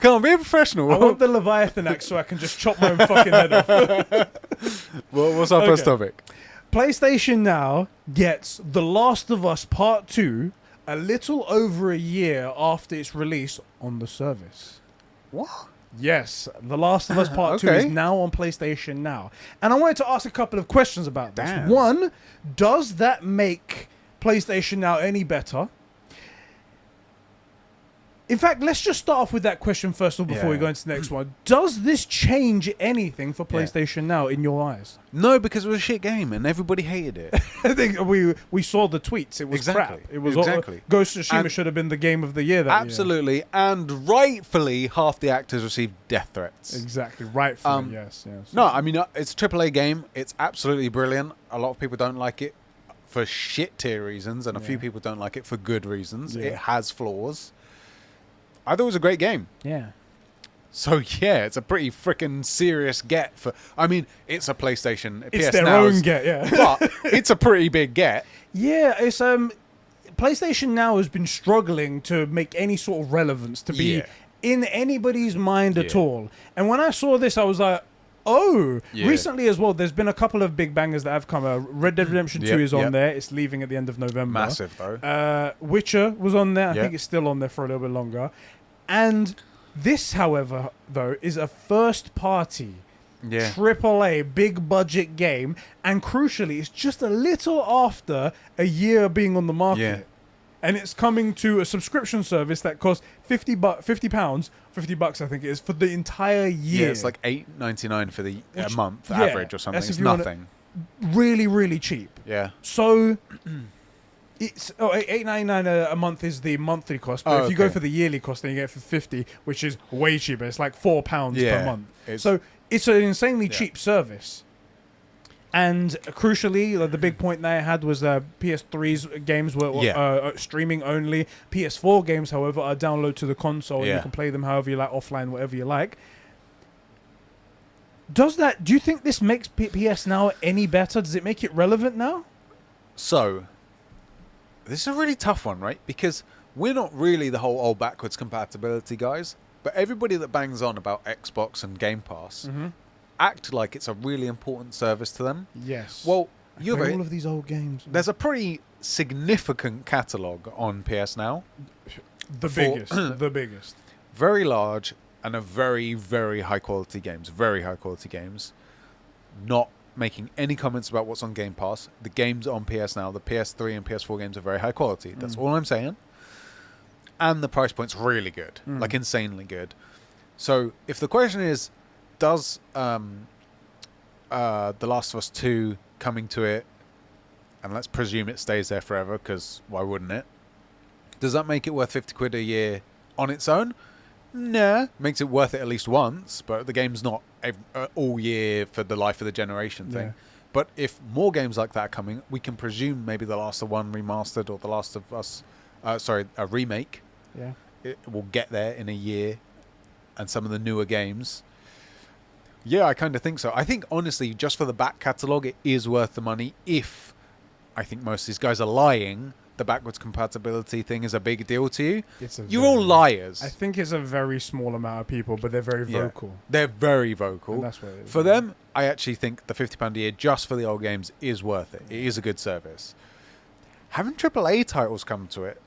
Come on, be a professional. I want the Leviathan axe so I can just chop my own fucking head off. What's our first topic? PlayStation Now gets The Last of Us Part 2 a little over a year after its release on the service. What? Yes, The Last of Us Part 2 is Okay. now on PlayStation Now. And I wanted to ask a couple of questions about this. Damn. One, does that make PlayStation Now any better? In fact, let's just start off with that question first of all before we Yeah. go into the next one. Does this change anything for Yeah. PlayStation Now in your eyes? No, because it was a shit game and everybody hated it. I think we saw the tweets. It was Exactly. crap. It was Exactly. Ghost of Tsushima And- should have been the game of the year that year. Absolutely. And rightfully, half the actors received death threats. Exactly. Rightfully, yes. No, I mean, it's a AAA game. It's absolutely brilliant. A lot of people don't like it for shit tier reasons, and a few Yeah. people don't like it for good reasons. Yeah. It has flaws. I thought it was a great game. Yeah. So, yeah, it's a pretty freaking serious get for... I mean, it's a PlayStation. It's PS their Now's- own get, yeah. But it's a pretty big get. Yeah, it's PlayStation Now has been struggling to make any sort of relevance to be Yeah. in anybody's mind at Yeah. all. And when I saw this, I was like, oh, Yeah. recently as well, there's been a couple of big bangers that have come out. Red Dead Redemption 2 Yep, is on yep. there. It's leaving at the end of November. Massive, though. Witcher was on there. I Yeah. think it's still on there for a little bit longer. And this, however, though, is a first-party Yeah. AAA big budget game, and crucially, it's just a little after a year being on the market. Yeah. And it's coming to a subscription service that costs £50, $50 I think it is, for the entire year. Yeah, it's like $8.99 for the a Which- month yeah, average or something. that's if It's you wanna- nothing. really, really cheap. Yeah. So it's $8.99 a month is the monthly cost, but Oh, if you go okay. for the yearly cost, then you get it for $50, which is way cheaper. It's like £4 per Yeah, month. it's- So it's an insanely Yeah. cheap service. And crucially, the big point that I had was PS3's games were Yeah. streaming only. PS4 games, however, are download to the console and you Yeah. can play them however you like, offline, whatever you like. Do you think this makes PS Now any better? Does it make it relevant now? So, this is a really tough one, right? Because we're not really the whole old backwards compatibility guys, but everybody that bangs on about Xbox and Game Pass act like it's a really important service to them. Yes. Well, you have all of these old games. there's a pretty significant catalogue on PS Now. The biggest. Very large and a very, very high quality games. Very high quality games. Not making any comments about what's on Game Pass. The games on PS Now, the PS3 and PS4 games are very high quality. That's all I'm saying. And the price point's really good. Like insanely good. So if the question is, does The Last of Us 2 coming to it, and let's presume it stays there forever, because why wouldn't it? Does that make it worth 50 quid a year on its own? Nah. Makes it worth it at least once, but the game's not all year for the life of the generation thing. Yeah. But if more games like that are coming, we can presume maybe The Last of One remastered or The Last of Us, a remake. Yeah. It will get there in a year, and some of the newer games. Yeah, I kind of think so. I think, honestly, just for the back catalogue, it is worth the money. If I think most of these guys are lying, the backwards compatibility thing is a big deal to you. You're all liars. I think it's a very small amount of people, but they're very Yeah. vocal. They're very vocal. And that's what it is. For them, I actually think the £50 a year just for the old games is worth it. It is a good service. Having AAA titles come to it.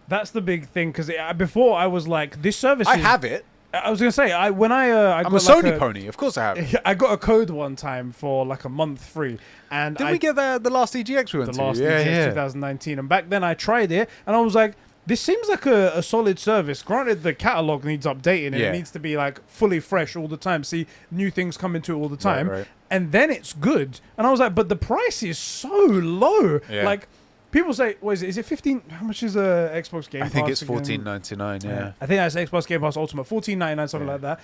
That's the big thing, because before I was like, this service I is... have it. I was going to say, I got I'm a like Sony pony. Of course I have it. I got a code one time for like a month free. And Didn't we get the last EGX we went the to? last Yeah, EGX yeah. 2019. And back then I tried it, and I was like, This seems like a solid service. Granted, the catalog needs updating and it needs to be like fully fresh all the time. See new things come into it all the time. Right. And then it's good. And I was like, but the price is so low. Yeah. Like, people say, what is it? Is it 15? How much is a Xbox Game Pass? I think it's again? $14.99, yeah. I think that's Xbox Game Pass Ultimate. $14.99, something like that.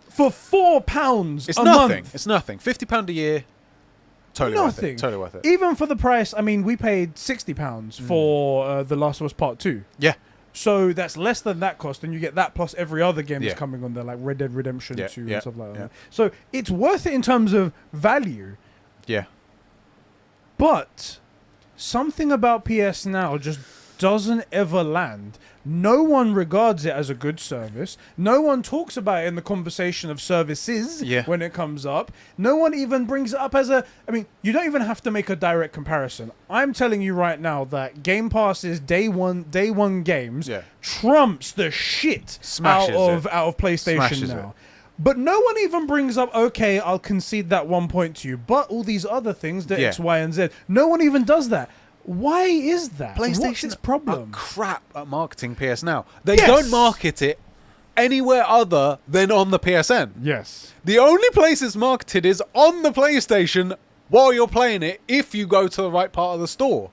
For £4 it's a nothing. month. It's nothing. £50 a year. Totally worth it. Totally worth it. Even for the price, I mean, we paid £60 for The Last of Us Part 2. Yeah. So that's less than that cost, and you get that plus every other game that's coming on there, like Red Dead Redemption 2 and stuff like that. So it's worth it in terms of value. Yeah. But something about PS Now just doesn't ever land. No one regards it as a good service. No one talks about it in the conversation of services when it comes up. No one even brings it up as a... I mean, you don't even have to make a direct comparison. I'm telling you right now that Game Pass's day one games trumps the shit out of PlayStation now. But no one even brings up, okay, I'll concede that 1 point to you, but all these other things, the X, Y, and Z, no one even does that. Why is that? PlayStation What's its problem? are crap at marketing PS Now. They don't market it anywhere other than on the PSN. Yes. The only place it's marketed is on the PlayStation while you're playing it if you go to the right part of the store.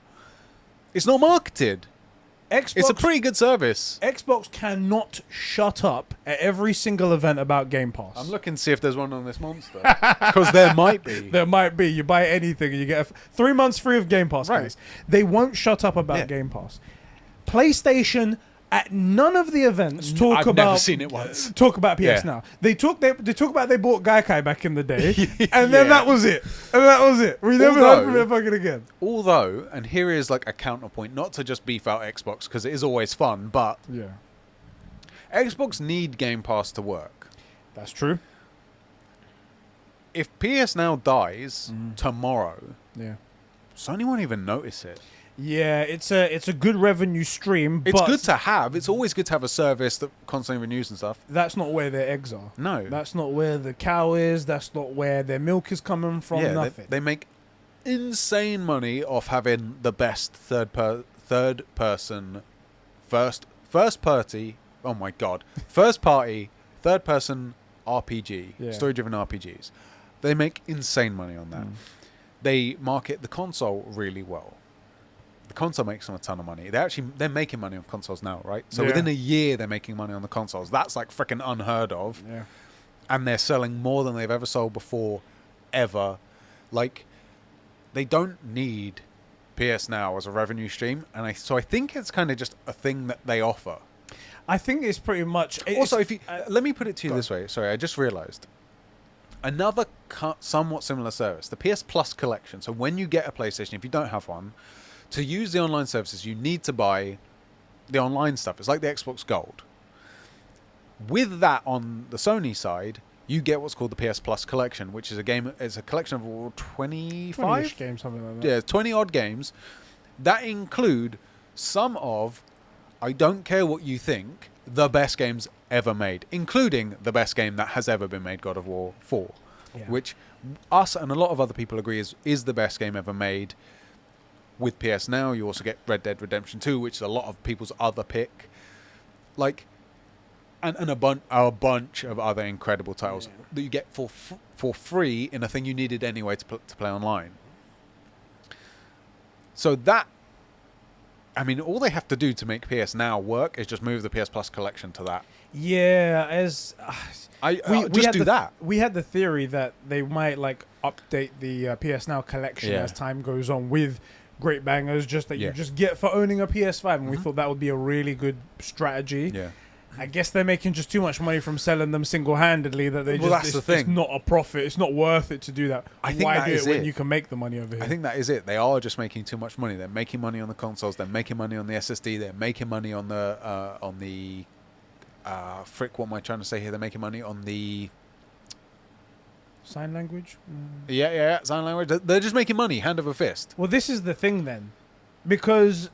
It's not marketed. It's a pretty good service. Xbox cannot shut up at every single event about Game Pass. I'm looking to see if there's one on this monster. Because there might be. There might be. You buy anything and you get 3 months free of Game Pass. Guys. They won't shut up about Game Pass. PlayStation... At none of the events I've never seen it once. Talk about PS Now. They talk about they bought Gaikai back in the day, and then that was it. And that was it. We never heard from it fucking again. Although, and here is like a counterpoint, not to just beef out Xbox because it is always fun, but Xbox need Game Pass to work. That's true. If PS Now dies tomorrow, Sony won't even notice it. Yeah, it's a good revenue stream. It's but good to have. It's always good to have a service that constantly renews and stuff. That's not where their eggs are. No. That's not where the cow is. That's not where their milk is coming from. Yeah, nothing. They make insane money off having the best first party. Oh my god, first party, third person RPG, story driven RPGs. They make insane money on that. They market the console really well. The console makes them a ton of money. They're making money on consoles now, right? So within a year, they're making money on the consoles. That's like freaking unheard of. Yeah. And they're selling more than they've ever sold before, ever. Like, they don't need PS Now as a revenue stream, and so I think it's kind of just a thing that they offer. I think it's pretty much. Also, if you let me put it to you this way. Sorry, I just realized. Another somewhat similar service, the PS Plus collection. So when you get a PlayStation, if you don't have one, to use the online services, you need to buy the online stuff. It's like the Xbox Gold. With that on the Sony side, you get what's called the PS Plus collection, which is it's a collection of 25 games, something like that. Yeah, 20 odd games that include some of, I don't care what you think, the best games ever made, including the best game that has ever been made, God of War 4, which us and a lot of other people agree is the best game ever made. With PS Now, you also get Red Dead Redemption 2, which is a lot of people's other pick. Like, and a bunch of other incredible titles that you get for free in a thing you needed anyway to play online. So that, I mean, all they have to do to make PS Now work is just move the PS Plus collection to that. Yeah, that. We had the theory that they might like update the PS Now collection as time goes on with great bangers, just that you just get for owning a PS5, and we thought that would be a really good strategy. Yeah. I guess they're making just too much money from selling them single-handedly that they that's the thing. It's not a profit. It's not worth it to do that. I think Why that do is it when you can make the money over here? I think that is it. They are just making too much money. They're making money on the consoles. They're making money on the SSD. They're making money on the frick. What am I trying to say here? They're making money on the sign language. Yeah, sign language. They're just making money, hand over fist. Well, this is the thing then, because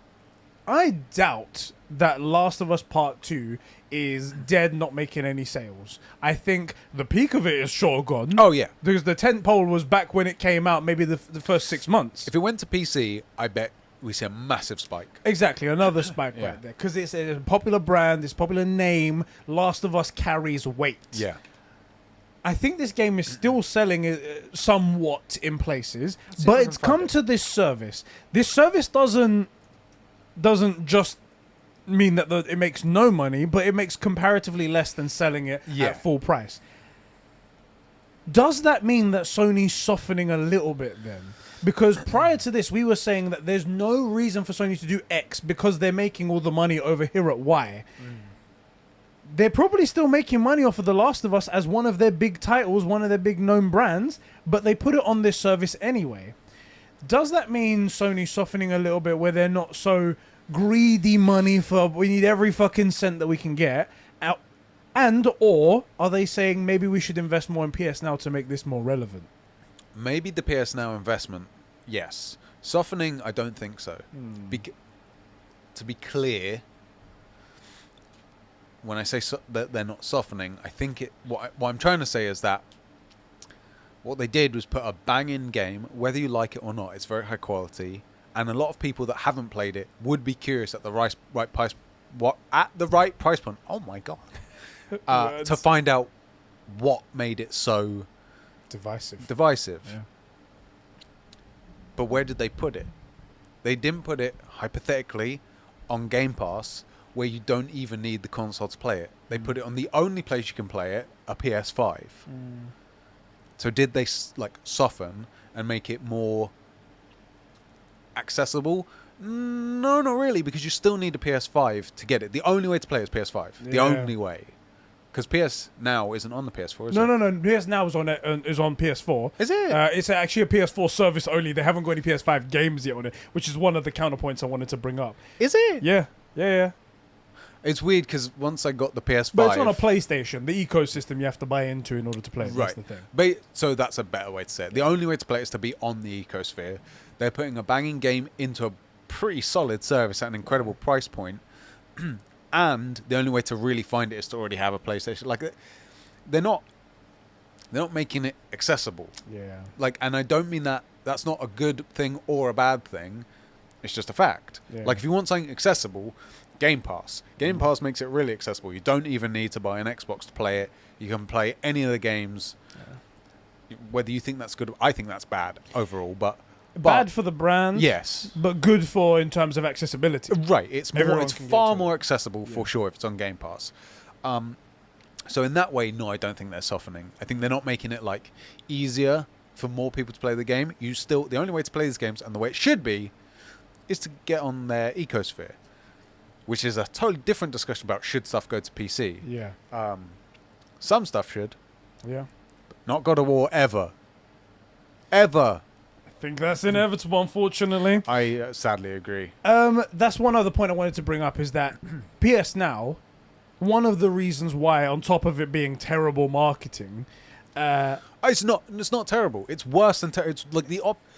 I doubt that Last of Us Part 2 is dead, not making any sales. I think the peak of it is sure gone. Oh, yeah. Because the tentpole was back when it came out, maybe the first 6 months. If it went to PC, I bet we see a massive spike. Exactly, another spike Yeah. right there. Because it's a popular brand, it's a popular name. Last of Us carries weight. Yeah. I think this game is still selling somewhat in places, See if but I can it's find come it. to this service. This service doesn't just mean that it makes no money, but it makes comparatively less than selling it Yeah. at full price. Does that mean that Sony's softening a little bit then? Because prior to this, we were saying that there's no reason for Sony to do X because they're making all the money over here at Y. They're probably still making money off of The Last of Us as one of their big titles, one of their big known brands, but they put it on this service anyway. Does that mean Sony's softening a little bit where they're not so greedy money for we need every fucking cent that we can get out? And or are they saying maybe we should invest more in PS Now to make this more relevant? Maybe the PS Now investment, yes. Softening, I don't think so. To be clear, when I say that they're not softening, I think what I'm trying to say is that what they did was put a banging game, whether you like it or not, it's very high quality, and a lot of people that haven't played it would be curious at the right price, point. Oh my god! To find out what made it so divisive. Yeah. But where did they put it? They didn't put it, hypothetically, on Game Pass, where you don't even need the console to play it. They put it on the only place you can play it, a PS5. So did they soften and make it more accessible? No, not really, because you still need a PS5 to get it. The only way to play is PS5. The only way. Because PS Now isn't on the PS4, is it? No. PS Now is on PS4. Is it? It's actually a PS4 service only. They haven't got any PS5 games yet on it, which is one of the counterpoints I wanted to bring up. Is it? Yeah. It's weird because once I got the PS5... But it's on a PlayStation. The ecosystem you have to buy into in order to play it. Right. That's the thing. So that's a better way to say it. The only way to play it is to be on the ecosphere. They're putting a banging game into a pretty solid service at an incredible price point. And the only way to really find it is to already have a PlayStation. They're not making it accessible. Yeah. And I don't mean that that's not a good thing or a bad thing. It's just a fact. Yeah. If you want something accessible, Game Pass. Game Pass makes it really accessible. You don't even need to buy an Xbox to play it. You can play any of the games. Yeah. Whether you think that's good, I think that's bad overall. But bad for the brand. Yes. But good for in terms of accessibility. Right. It's far more accessible for Yeah. sure if it's on Game Pass. So in that way, no, I don't think they're softening. I think they're not making it easier for more people to play the game. The only way to play these games and the way it should be is to get on their ecosphere, which is a totally different discussion about should stuff go to PC. Yeah. Some stuff should. Yeah. Not God of War ever. Ever. I think that's inevitable, unfortunately. I sadly agree. That's one other point I wanted to bring up is that PS Now, one of the reasons why, on top of it being terrible marketing, it's not terrible. It's worse than terrible. It's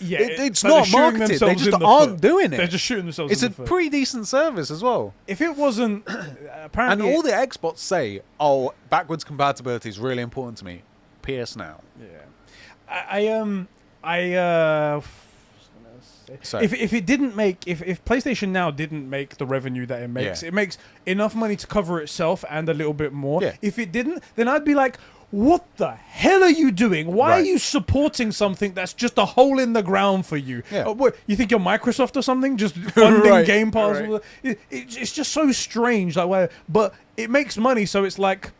it's but not they're shooting marketed. They themselves just in the aren't foot. doing it. They're just shooting themselves It's in a the foot. pretty decent service as well. If it wasn't, And apparently, all the Xbots say, "Oh, backwards compatibility is really important to me." PS Now. Sorry. If it didn't make if PlayStation Now didn't make the revenue that it makes, Yeah. it makes enough money to cover itself and a little bit more. Yeah. If it didn't, then I'd be like, what the hell are you doing? Why are Right. you supporting something that's just a hole in the ground for you? Yeah. What, you think you're Microsoft or something? Just funding Right, Game Pass? right. It's just so strange. But it makes money, so it's like,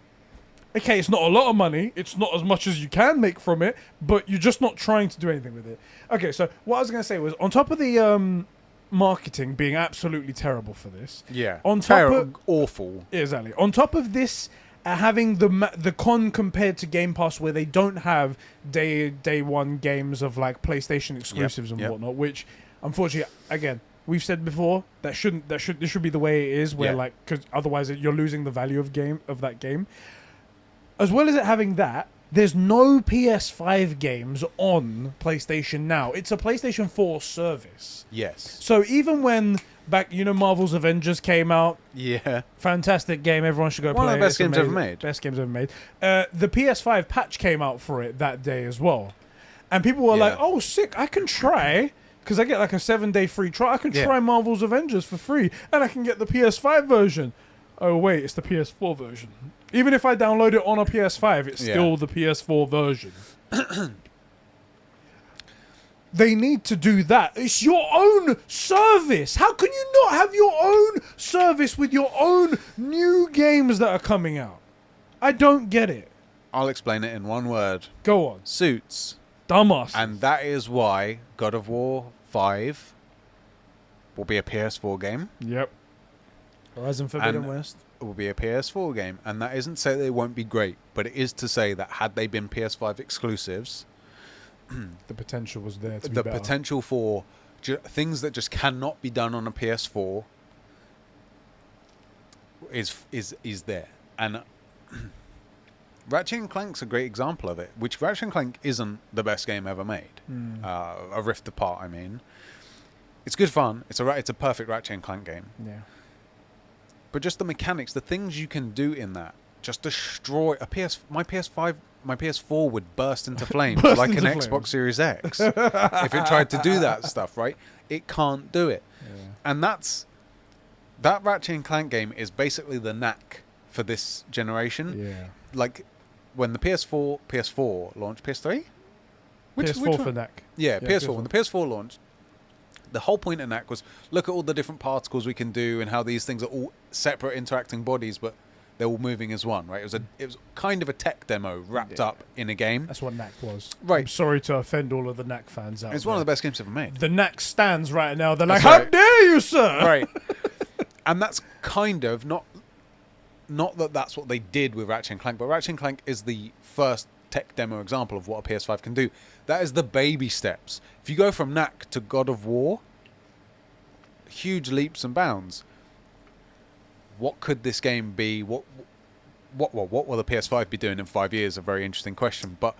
okay, it's not a lot of money. It's not as much as you can make from it, but you're just not trying to do anything with it. Okay, so what I was going to say was, on top of the marketing being absolutely terrible for this, Yeah. on top of awful. exactly, on top of this, having the con compared to Game Pass, where they don't have day one games of PlayStation exclusives and whatnot, which unfortunately, again, we've said before this should be the way it is, where because otherwise you're losing the value of that game. As well as it having that, there's no PS5 games on PlayStation Now. It's a PlayStation 4 service. Yes. So even when Marvel's Avengers came out, Yeah. fantastic game, everyone should go play it. One of the best It's games ever amazing. made. Best games ever made. The PS5 patch came out for it that day as well. And people were like, oh, sick, I can try Because I get like a 7-day free trial. I can try Marvel's Avengers for free, and I can get the PS5 version. Oh wait, it's the PS4 version. Even if I download it on a PS5, it's still the PS4 version. They need to do that. It's your own service. How can you not have your own service with your own new games that are coming out? I don't get it. I'll explain it in one word. Go on. Suits. Dumbass. And that is why God of War 5 will be a PS4 game. Yep. Horizon Forbidden West. It will be a PS4 game. And that isn't to say they won't be great, but it is to say that had they been PS5 exclusives, the potential was there to be the better. potential for things that just cannot be done on a PS4 is there. And Ratchet and Clank's a great example of it, which Ratchet and Clank isn't the best game ever made. A Rift Apart, I mean. It's good fun. It's a perfect Ratchet and Clank game. Yeah. But just the mechanics, the things you can do in that, just destroy my PS4 would burst into flames like an Xbox Series X if it tried to do that stuff, right? It can't do it. Yeah. And that Ratchet and Clank game is basically the knack for this generation. Yeah. Like when the PS4 launched, PS3? PS4 for NAC. Yeah, PS4. When the PS4 launched, the whole point of NAC was look at all the different particles we can do and how these things are all separate interacting bodies, but they're all moving as one, right? It was kind of a tech demo wrapped up in a game. That's what NAC was. Right. I'm sorry to offend all of the NAC fans out It's there. one of the best games ever made. The NAC stands right now. They're like, That's how dare you, sir? Right. And that's kind of not that that's what they did with Ratchet and Clank, but Ratchet and Clank is the first tech demo example of what a PS5 can do. That is the baby steps. If you go from NAC to God of War, huge leaps and bounds. What could this game be? What will the PS5 be doing in 5 years? A very interesting question, but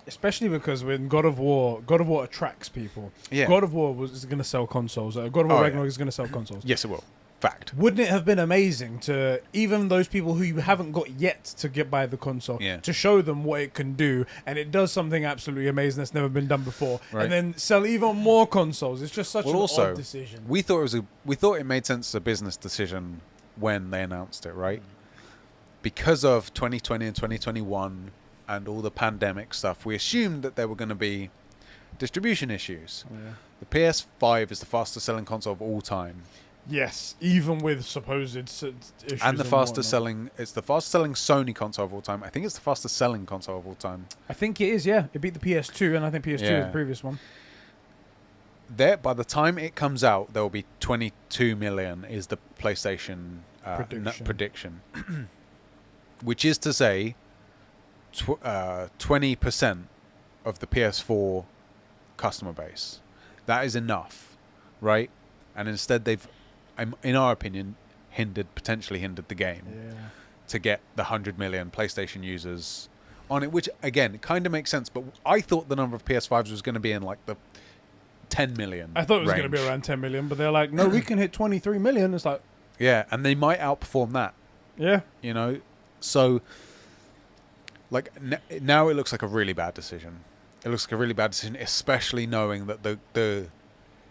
especially because when God of War attracts people. Yeah. God of War is going to sell consoles. God of War Ragnarok is going to sell consoles. Yes, it will. Fact. Wouldn't it have been amazing to even those people who you haven't got yet to get by the console to show them what it can do, and it does something absolutely amazing that's never been done before, and then sell even more consoles? It's just such an odd decision. We thought it made sense as a business decision when they announced it, right? Because of 2020 and 2021 and all the pandemic stuff, we assumed that there were going to be distribution issues. Yeah. The PS5 is the fastest selling console of all time. Yes, even with supposed issues. And the fastest selling, it's the fastest selling Sony console of all time. I think it's the fastest selling console of all time. I think it is, yeah. It beat the PS2, and I think PS2 was the previous one. By the time it comes out, there will be 22 million is the PlayStation prediction. Which is to say, 20% of the PS4 customer base. That is enough, right? And instead they've, in our opinion, potentially hindered the game to get the 100 million PlayStation users on it, which again kind of makes sense. But I thought the number of PS5s was going to be in like the 10 million. I thought it was going to be around 10 million, but they're like, no, we can hit 23 million. It's like, yeah, and they might outperform that. Yeah, you know, so like now it looks like a really bad decision. It looks like a really bad decision, especially knowing that the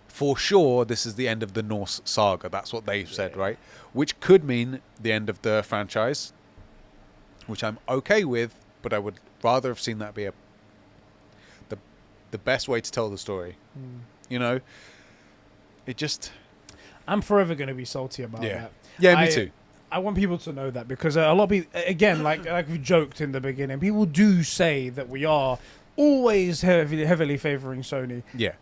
for sure, this is the end of the Norse saga. That's what they've said, right? Which could mean the end of the franchise, which I'm okay with, but I would rather have seen that be the best way to tell the story. You know? It just... I'm forever going to be salty about that. Yeah, me too. I want people to know that because a lot of people, again, like we joked in the beginning, people do say that we are always heavily favoring Sony. Yeah.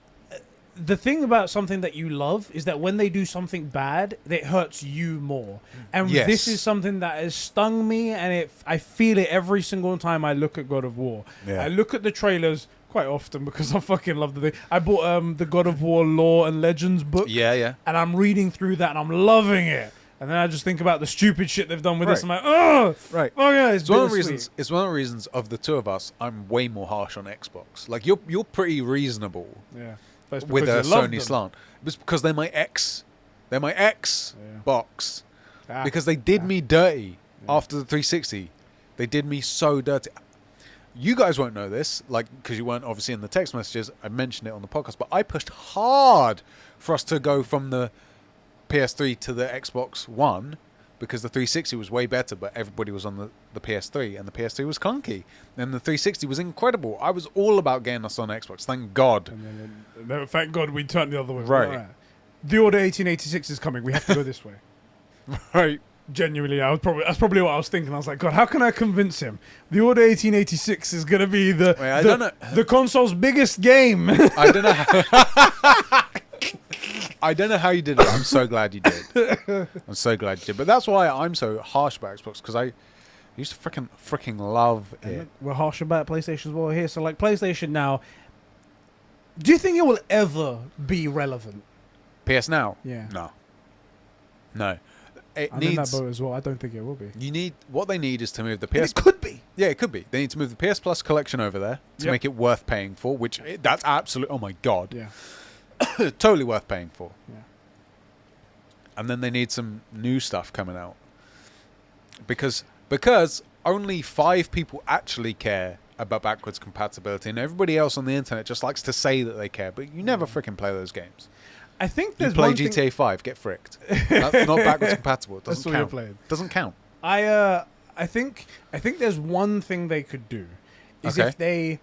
The thing about something that you love is that when they do something bad, it hurts you more. And this is something that has stung me, and I feel it every single time I look at God of War. Yeah. I look at the trailers quite often because I fucking love the thing. I bought the God of War Lore and Legends book. Yeah. And I'm reading through that, and I'm loving it. And then I just think about the stupid shit they've done with this. I'm like, oh, right. Oh yeah, it's one of the reasons. It's one of the reasons of the two of us. I'm way more harsh on Xbox. Like you're pretty reasonable. Yeah. With a Sony slant. It's because they're my ex box. Because they did me dirty after the 360. They did me so dirty. you guys won't know this, like, because you weren't obviously in the text messages. I mentioned it on the podcast, but I pushed hard for us to go from the PS3 to the Xbox One because the 360 was way better, but everybody was on the PS3, and the PS3 was clunky, and the 360 was incredible. I was all about getting us on Xbox. Thank God. And then, thank God we turned the other way. Right. The Order 1886 is coming. We have to go this way. Right. Genuinely, that's probably what I was thinking. I was like, God, how can I convince him? The Order 1886 is going to be the console's biggest game. I don't know. I don't know how you did it. I'm so glad you did. I'm so glad you did. But that's why I'm so harsh about Xbox, because I used to freaking love it. We're harsh about PlayStation as well here. So, like, PlayStation Now, do you think it will ever be relevant? PS Now? Yeah. No. I'm in that boat as well. I don't think it will be. What they need is to move the PS. And it could be. Yeah, it could be. They need to move the PS Plus collection over there to make it worth paying for. That's absolute. Oh my God. Yeah. Totally worth paying for. Yeah. And then they need some new stuff coming out. Because only 5 people actually care about backwards compatibility, and everybody else on the internet just likes to say that they care, but you never freaking play those games. I think there's you play one GTA 5, get fricked. That's not backwards compatible. It doesn't That's count. what you're playing. Doesn't count. I think there's one thing they could do is if they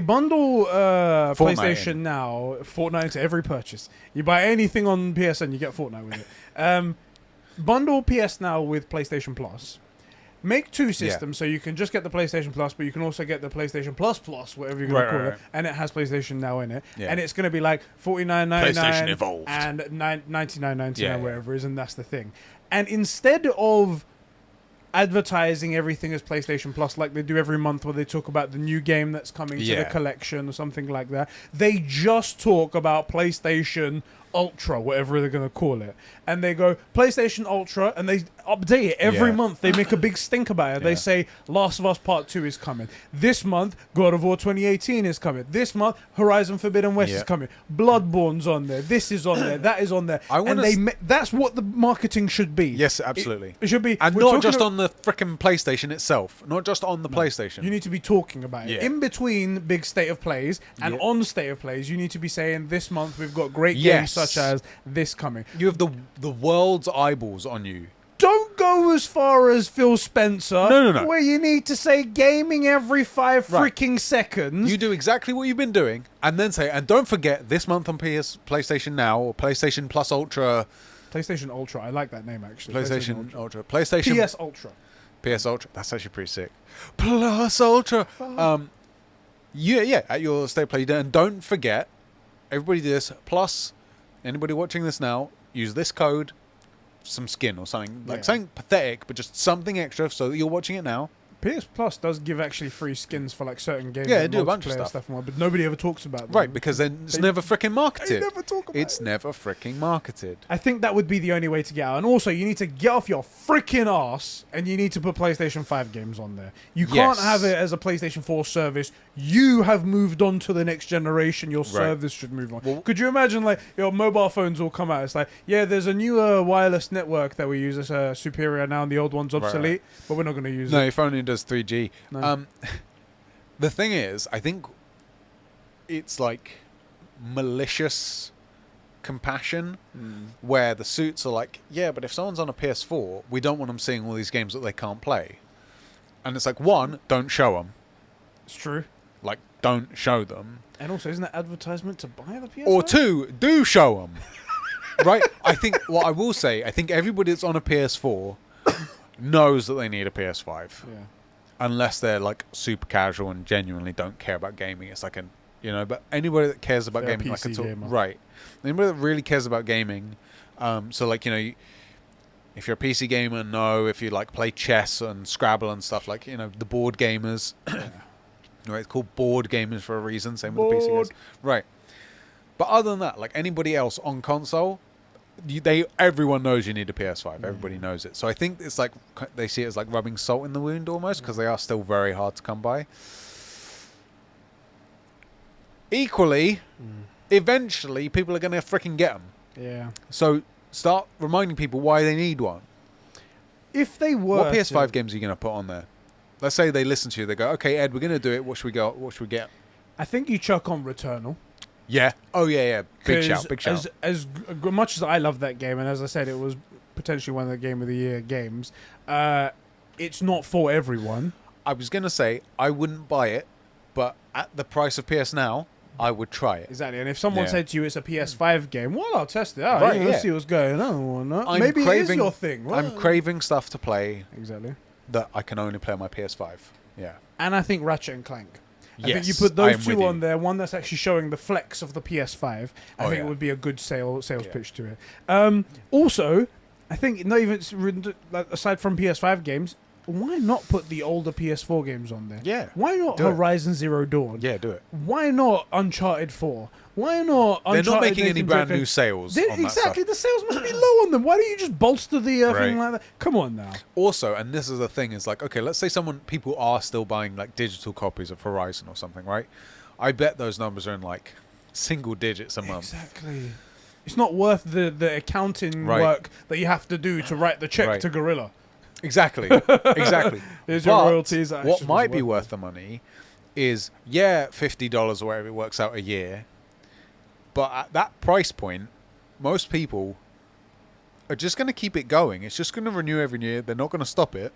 bundle PlayStation Now, Fortnite to every purchase. You buy anything on PSN, you get Fortnite with it. Bundle PS Now with PlayStation Plus. Make 2 systems, so you can just get the PlayStation Plus, but you can also get the PlayStation Plus, whatever you're going to call it, and it has PlayStation Now in it. Yeah. And it's going to be like $49.99 and $99.99, whatever it is, and that's the thing. And instead of advertising everything as PlayStation Plus like they do every month where they talk about the new game that's coming to the collection or something like that, they just talk about PlayStation Ultra, whatever they're going to call it, and they go PlayStation Ultra, and they update it every month. They make a big stink about it. They say Last of Us Part 2 is coming this month, God of War 2018 is coming this month, Horizon Forbidden West is coming, Bloodborne's on there, this is on there, that is on there, and that's what the marketing should be. Yes, absolutely. It should be, and not just on the freaking PlayStation itself, not just on the PlayStation. You need to be talking about it in between big state of plays and on state of plays. You need to be saying this month we've got great games such as this coming. You have the world's eyeballs on you. Don't go as far as Phil Spencer. No. Where you need to say gaming every 5 freaking seconds. You do exactly what you've been doing, and then say, and don't forget this month on PlayStation Now or PlayStation Plus Ultra. PlayStation Ultra. I like that name actually. PlayStation Ultra. PlayStation PS Ultra. PS Ultra. That's actually pretty sick. Plus Ultra. At your state play, and don't forget, everybody do this. Plus, anybody watching this now, use this code, some skin or something, like something pathetic, but just something extra so that you're watching it now. PS Plus does give actually free skins for like certain games. Yeah, they do a bunch of stuff. But nobody ever talks about them. Right, because then it's never freaking marketed. They never talk about it. It's never freaking marketed. I think that would be the only way to get out. And also, you need to get off your freaking ass and you need to put PlayStation 5 games on there. You can't have it as a PlayStation 4 service. You have moved on to the next generation. Your service should move on. Well, could you imagine, like, your mobile phones all come out? It's like, there's a newer wireless network that we use as superior now, and the old one's obsolete, but we're not going to use it. No, your phone only does 3G. No. The thing is, I think it's like malicious compassion where the suits are like, but if someone's on a PS4, we don't want them seeing all these games that they can't play. And it's like, one, don't show them. It's true. Like, don't show them. And also, isn't that advertisement to buy the PS5? Or two, do show them. Right? I think, what I will say, I think everybody that's on a PS4 knows that they need a PS5. Yeah. Unless they're like super casual and genuinely don't care about gaming. It's like but anybody that cares about gaming, like it's right. Anybody that really cares about gaming, so like, if you're a PC gamer, no. If you like play chess and Scrabble and stuff, like, the board gamers, right? It's called board gamers for a reason. Same with the PC guys, right? But other than that, like anybody else on console, everyone knows you need a PS5. Everybody knows it. So I think it's like they see it as like rubbing salt in the wound almost, because they are still very hard to come by. Equally, eventually people are going to freaking get them. Yeah. So start reminding people why they need one. If they were what PS5 games are you going to put on there? let's say they listen to you. They go, okay, Ed, we're going to do it. What should we go? What should we get? I think you chuck on Returnal. Yeah. Oh, yeah. Big shout. As much as I love that game, and as I said, it was potentially one of the Game of the Year games, it's not for everyone. I was going to say, I wouldn't buy it, but at the price of PS Now, I would try it. Exactly. And if someone said to you it's a PS5 game, well, I'll test it out. Right, Let's see what's going on. Maybe it is your thing. Well, I'm craving stuff to play exactly that I can only play on my PS5. Yeah. And I think Ratchet and Clank. I think you Yes, put I am those two with on you. there, one that's actually showing the flex of the PS5. I think it would be a good sales pitch to it. Also, I think not even aside from PS5 games, why not put the older PS4 games on there? Yeah. Why not do it. Horizon Zero Dawn? Yeah, do it. Why not Uncharted 4? Why not Uncharted? They're not making any Nathan brand Drake? new sales on that Exactly. stuff. The sales must be low on them. Why don't you just bolster the thing Right. like that? Come on now. Also, and this is the thing, is like, okay, let's say people are still buying like digital copies of Horizon or something, right? I bet those numbers are in like single digits a month. Exactly. It's not worth the accounting work that you have to do to write the check to Gorilla. Exactly. There's your royalties. What might be worth the money is, $50 or whatever it works out a year. But at that price point, most people are just going to keep it going. It's just going to renew every year. They're not going to stop it,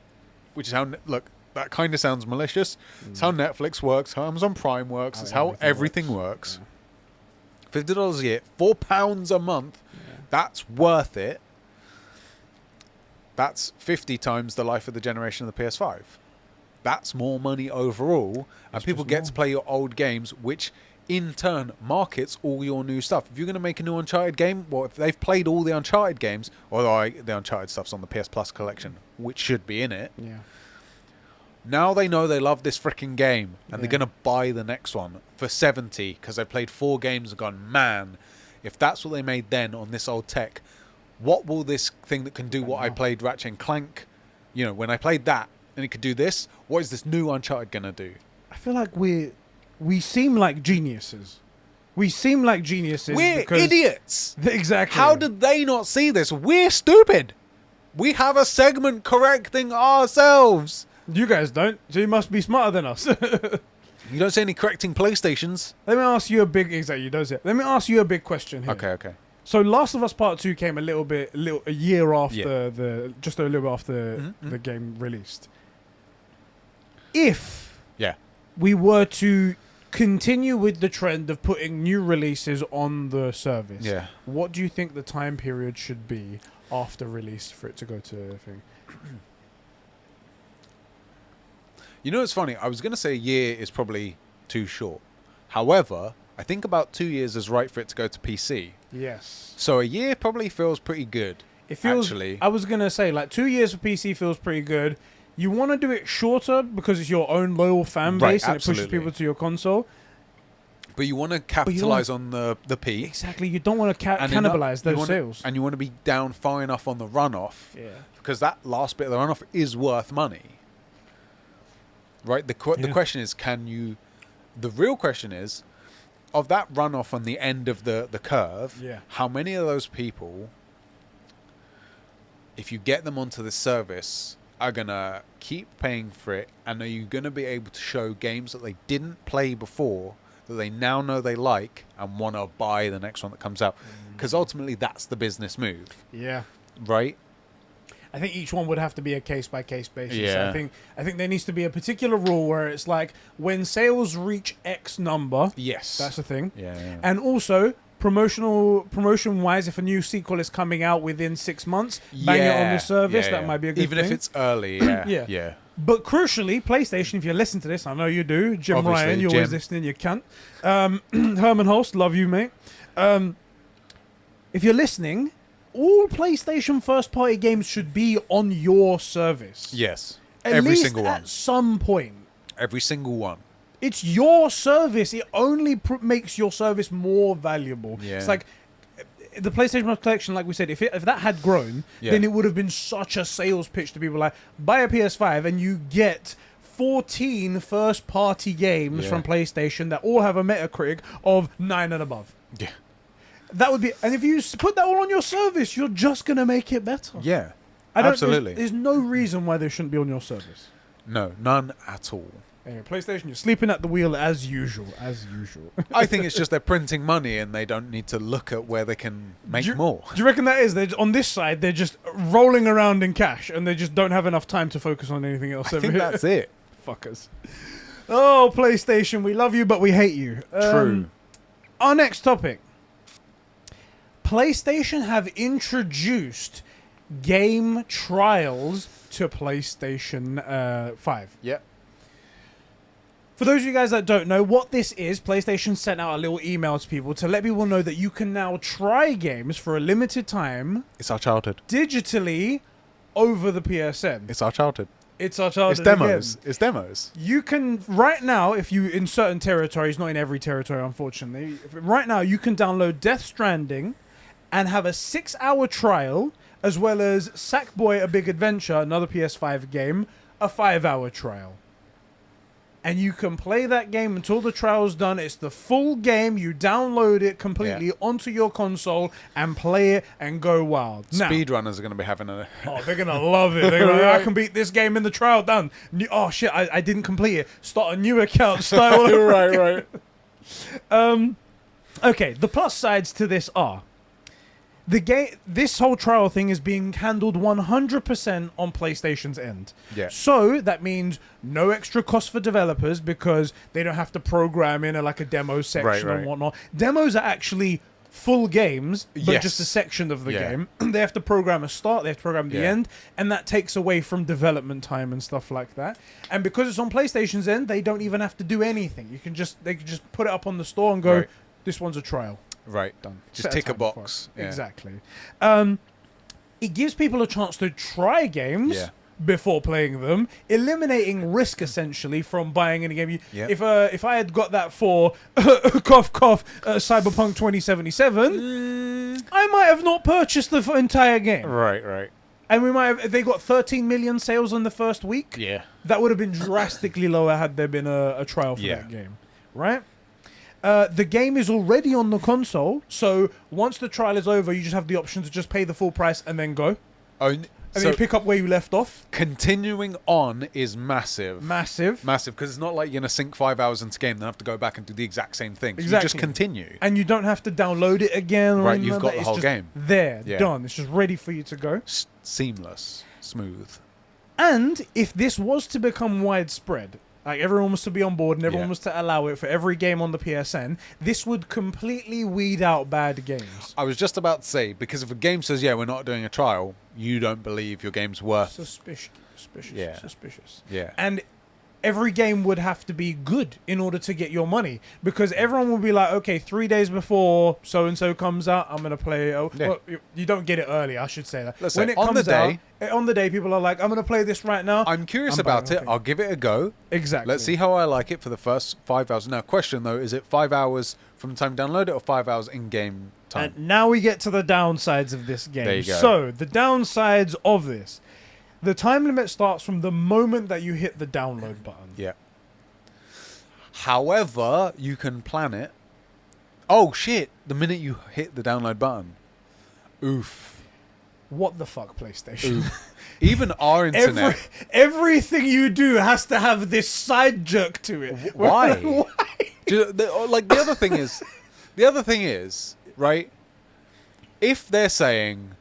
which is how, look, that kind of sounds malicious. It's how Netflix works, how Amazon Prime works. It's how everything works. Yeah. $50 a year, £4 a month. Yeah. That's worth it. That's 50 times the life of the generation of the PS5. That's more money overall, and people get to play your old games, which in turn markets all your new stuff. If you're going to make a new Uncharted game, well, if they've played all the Uncharted games, although the Uncharted stuff's on the PS Plus collection, which should be in it, now they know they love this freaking game, and they're going to buy the next one for 70 because they played 4 games and gone, man, if that's what they made then on this old tech, what will this thing that can do what I played Ratchet and Clank, when I played that and it could do this, what is this new Uncharted going to do? I feel like we seem like geniuses. We seem like geniuses. We're idiots. Exactly. How did they not see this? We're stupid. We have a segment correcting ourselves. You guys don't, so you must be smarter than us. You don't see any correcting PlayStations. Let me ask you a big... Exactly, you don't say it. Let me ask you a big question here. Okay. So Last of Us Part 2 came a year after just a little bit after the game released. If we were to continue with the trend of putting new releases on the service, what do you think the time period should be after release for it to go to a thing? It's funny. I was going to say a year is probably too short. However, I think about 2 years is right for it to go to PC. Yes. So a year probably feels pretty good. It feels, actually. I was going to say, 2 years for PC feels pretty good. You want to do it shorter because it's your own loyal fan base and it pushes people to your console. But you want to capitalize on the peak. Exactly. You don't want to cannibalize those sales. And you want to be down far enough on the runoff. Yeah. Because that last bit of the runoff is worth money. Right? The question is, the real question is, of that runoff on the end of the curve, how many of those people, if you get them onto the service, are going to keep paying for it, and are you going to be able to show games that they didn't play before, that they now know they like, and want to buy the next one that comes out? Because ultimately that's the business move. Yeah. Right? I think each one would have to be a case-by-case basis. Yeah. I think there needs to be a particular rule where it's like, when sales reach X number, that's the thing. Yeah. And also, promotion-wise, if a new sequel is coming out within 6 months, bang it on the service, that might be a good thing. Even if it's early, yeah. But crucially, PlayStation, if you listen to this, I know you do, Jim Obviously, Ryan, you're always listening, you cunt. Herman Holst, love you, mate. If you're listening, all PlayStation first-party games should be on your service. Yes. Every single one. At some point. Every single one. It's your service. It only makes your service more valuable. Yeah. It's like the PlayStation Plus collection, like we said, if that had grown, then it would have been such a sales pitch to people like, buy a PS5 and you get 14 first-party games from PlayStation that all have a Metacritic of 9 and above. Yeah. That would be, and if you put that all on your service, you're just going to make it better. Yeah, absolutely. There's no reason why they shouldn't be on your service. No, none at all. Anyway, PlayStation, you're sleeping at the wheel as usual. As usual. I think it's just they're printing money and they don't need to look at where they can make more. Do you reckon that is? On this side, they're just rolling around in cash and they just don't have enough time to focus on anything else I over think here. that's it. Fuckers. Oh, PlayStation, we love you, but we hate you. True. Our next topic. PlayStation have introduced game trials to PlayStation 5. Yep. For those of you guys that don't know what this is, PlayStation sent out a little email to people to let people know that you can now try games for a limited time It's our childhood. digitally over the PSN. It's our childhood. It's our childhood. It's demos. Again. It's demos. You can, right now, if you, in certain territories, not in every territory, unfortunately, right now you can download Death Stranding and have a 6-hour trial, as well as Sackboy: A Big Adventure, another PS5 game, a 5-hour trial. And you can play that game until the trial's done. It's the full game. You download it completely onto your console and play it and go wild. Now, Speedrunners are going to be having a... oh, they're going to love it. They're gonna, I can beat this game in the trial. Done. Oh, shit, I didn't complete it. Start a new account. Start all over right. Okay, the plus sides to this are... The game, this whole trial thing is being handled 100% on PlayStation's end. Yeah. So that means no extra cost for developers because they don't have to program in a demo section and whatnot. Demos are actually full games, but just a section of the game. They have to program a start, they have to program the end, and that takes away from development time and stuff like that. And because it's on PlayStation's end, they don't even have to do anything. They can just put it up on the store and go, this one's a trial. Right. Done. Just tick a box. Yeah. Exactly. It gives people a chance to try games before playing them, eliminating risk essentially from buying any game. If I had got that for cough cough Cyberpunk 2077, I might have not purchased the entire game. Right. And we might have, they got 13 million sales in the first week. Yeah. That would have been drastically lower had there been a trial for that game. Right? The game is already on the console, so once the trial is over, you just have the option to just pay the full price and then go. And then you pick up where you left off. Continuing on is massive. Massive, because it's not like you're going to sink 5 hours into game and then have to go back and do the exact same thing. So you just continue. And you don't have to download it again. Or You've got the whole game. There, done. It's just ready for you to go. Seamless. Smooth. And if this was to become widespread, like everyone was to be on board and everyone was to allow it for every game on the PSN, this would completely weed out bad games. I was just about to say, because if a game says, we're not doing a trial, you don't believe your game's worth. Suspicious. Yeah. And every game would have to be good in order to get your money, because everyone will be like, okay, 3 days before so-and-so comes out, I'm going to play. Well, you don't get it early, I should say that. When it comes out, on the day, people are like, I'm going to play this right now. I'm curious about it. I'll give it a go. Exactly. Let's see how I like it for the first 5 hours. Now, question though, is it 5 hours from the time you download it or 5 hours in-game time? And now we get to the downsides of this game. There you go. So, the downsides of this. The time limit starts from the moment that you hit the download button. Yeah. However, you can plan it. Oh, shit. The minute you hit the download button. Oof. What the fuck, PlayStation? Oof. Even our internet. Everything you do has to have this side jerk to it. Why? Why? The other thing is, right? If they're saying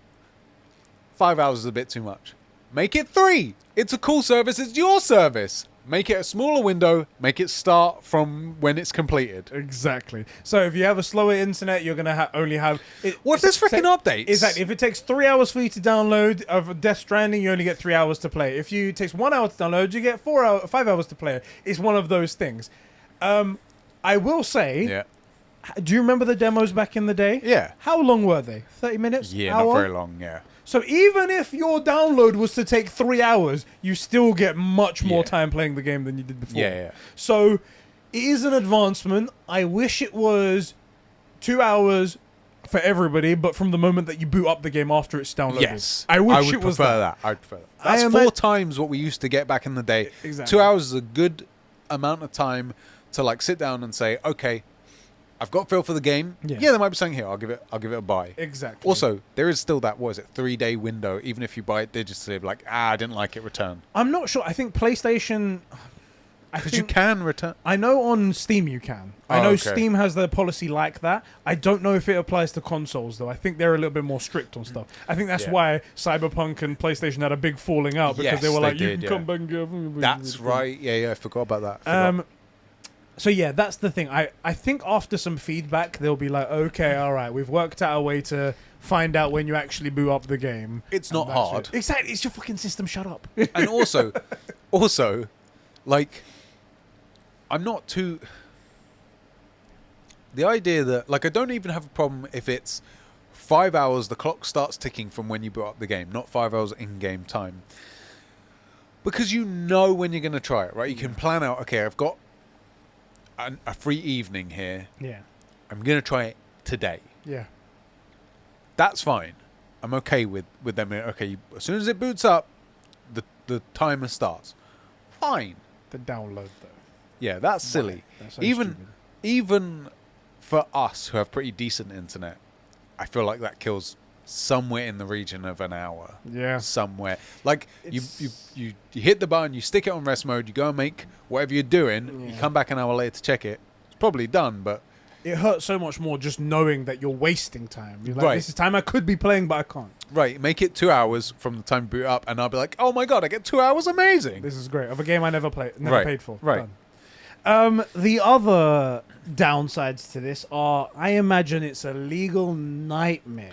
5 hours is a bit too much, make it 3. It's a cool service. It's your service. Make it a smaller window. Make it start from when it's completed. Exactly. So if you have a slower internet, you're going to only have... What if there's freaking updates? Exactly. If it takes 3 hours for you to download of Death Stranding, you only get 3 hours to play. If it takes 1 hour to download, you get 5 hours to play. It's one of those things. I will say... Yeah. Do you remember the demos back in the day? Yeah. How long were they? 30 minutes? Yeah, hour? not very long, yeah. So even if your download was to take 3 hours, you still get much more time playing the game than you did before. Yeah. So it is an advancement. I wish it was 2 hours for everybody, but from the moment that you boot up the game after it's downloaded. Yes. I would it was prefer that. I'd prefer that. That's 4 times what we used to get back in the day. Exactly. 2 hours is a good amount of time to sit down and say, okay, I've got a feel for the game. Yeah. Yeah, there might be something here. I'll give it a buy. Exactly. Also, there is still that 3-day window. Even if you buy it digitally, like I didn't like it, return. I'm not sure. I think PlayStation. Because you can return. I know on Steam you can. I know Steam has their policy like that. I don't know if it applies to consoles though. I think they're a little bit more strict on stuff. I think that's why Cyberpunk and PlayStation had a big falling out because they were like, you can come back and get. That's right. Yeah. I forgot about that. So yeah, that's the thing. I think after some feedback, they'll be like, okay, all right, we've worked out a way to find out when you actually boot up the game. It's not hard. Exactly. It's your fucking system. Shut up. And also, like, I'm not too. The idea that, like, I don't even have a problem if it's 5 hours, the clock starts ticking from when you boot up the game, not 5 hours in-game time. Because you know when you're going to try it, right? You can plan out, okay, I've got a free evening here. Yeah. I'm going to try it today. Yeah. That's fine. I'm okay with them. Okay, as soon as it boots up, the timer starts. Fine. The download, though. Yeah, that's silly. That's so even for us who have pretty decent internet, I feel like that kills somewhere in the region of an hour. Yeah. Somewhere. Like, you hit the button, you stick it on rest mode, you go and make whatever you're doing, you come back an hour later to check it. It's probably done, but... It hurts so much more just knowing that you're wasting time. You're like, this is time I could be playing, but I can't. Right, make it 2 hours from the time you boot up, and I'll be like, oh my god, I get 2 hours, amazing! This is great. Of a game I never paid for. Right. The other downsides to this are, I imagine it's a legal nightmare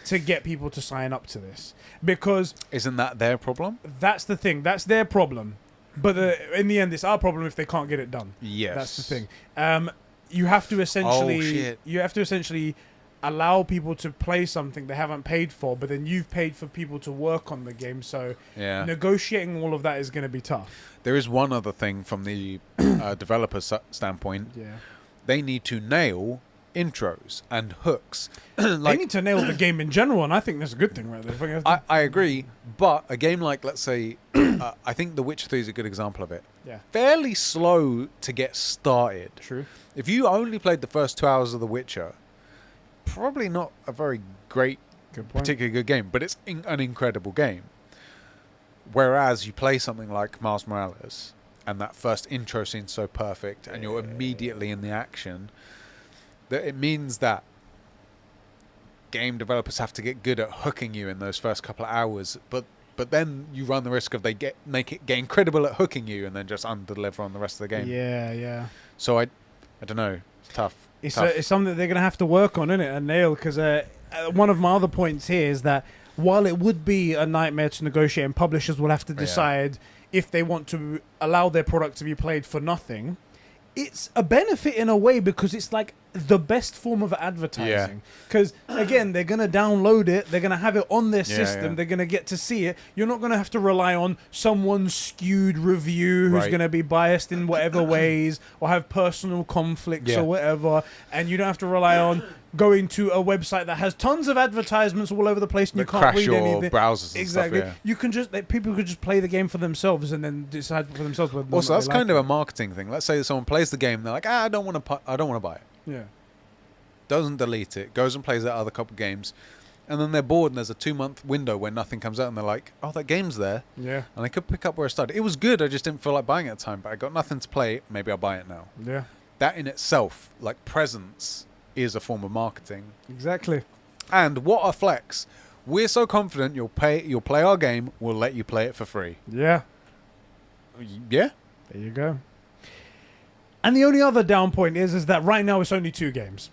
to get people to sign up to this. Because... Isn't that their problem? That's the thing. That's their problem. But in the end, it's our problem if they can't get it done. Yes. That's the thing. You have to essentially allow people to play something they haven't paid for, but then you've paid for people to work on the game, so negotiating all of that is going to be tough. There is one other thing from the developer's standpoint. Yeah. They need to nail intros and hooks. They need to nail the game in general, and I think that's a good thing right there. I agree, but a game like, let's say, I think The Witcher 3 is a good example of it. Yeah. Fairly slow to get started. True. If you only played the first 2 hours of The Witcher, probably not a very great, particularly good game, but it's an incredible game. Whereas you play something like Miles Morales, and that first intro scene's so perfect, and you're immediately in the action, that it means that game developers have to get good at hooking you in those first couple of hours, but then you run the risk of they get incredible at hooking you and then just under-deliver on the rest of the game. Yeah. So I don't know. It's tough. It's something that they're going to have to work on, isn't it, and nail, because one of my other points here is that while it would be a nightmare to negotiate and publishers will have to decide if they want to allow their product to be played for nothing, it's a benefit in a way because it's like the best form of advertising. Because, again, they're going to download it. They're going to have it on their system. They're going to get to see it. You're not going to have to rely on someone's skewed review who's going to be biased in whatever ways or have personal conflicts or whatever. And you don't have to rely on going to a website that has tons of advertisements all over the place and you can't read anything. Browsers and exactly. Stuff, You can just people could just play the game for themselves and then decide for themselves whether. Also, that's kind of a marketing thing. Let's say someone plays the game, and they're like, I don't want to buy it. Yeah. Doesn't delete it. Goes and plays that other couple games, and then they're bored. And there's a 2-month window where nothing comes out, and they're like, oh, that game's there. Yeah. And I could pick up where I started. It was good. I just didn't feel like buying it at the time, but I got nothing to play. Maybe I'll buy it now. Yeah. That in itself, like presence, is a form of marketing. Exactly. And what a flex. We're so confident you'll play our game, we'll let you play it for free. Yeah. Yeah? There you go. And the only other down point is that right now it's only 2 games.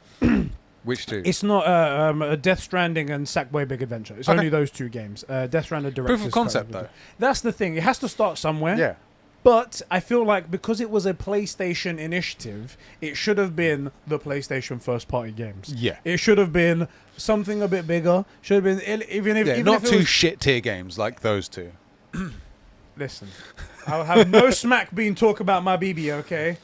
Which 2? It's not Death Stranding and Sackboy Big Adventure. It's only those 2 games. Death Stranding Director's Proof of concept, though. That's the thing. It has to start somewhere. Yeah. But I feel like because it was a PlayStation initiative, it should have been the PlayStation first-party games. Yeah. It should have been something a bit bigger. Should have been even not if 2 shit-tier games like those 2. Listen, I'll have no smack being talk about my BB, okay?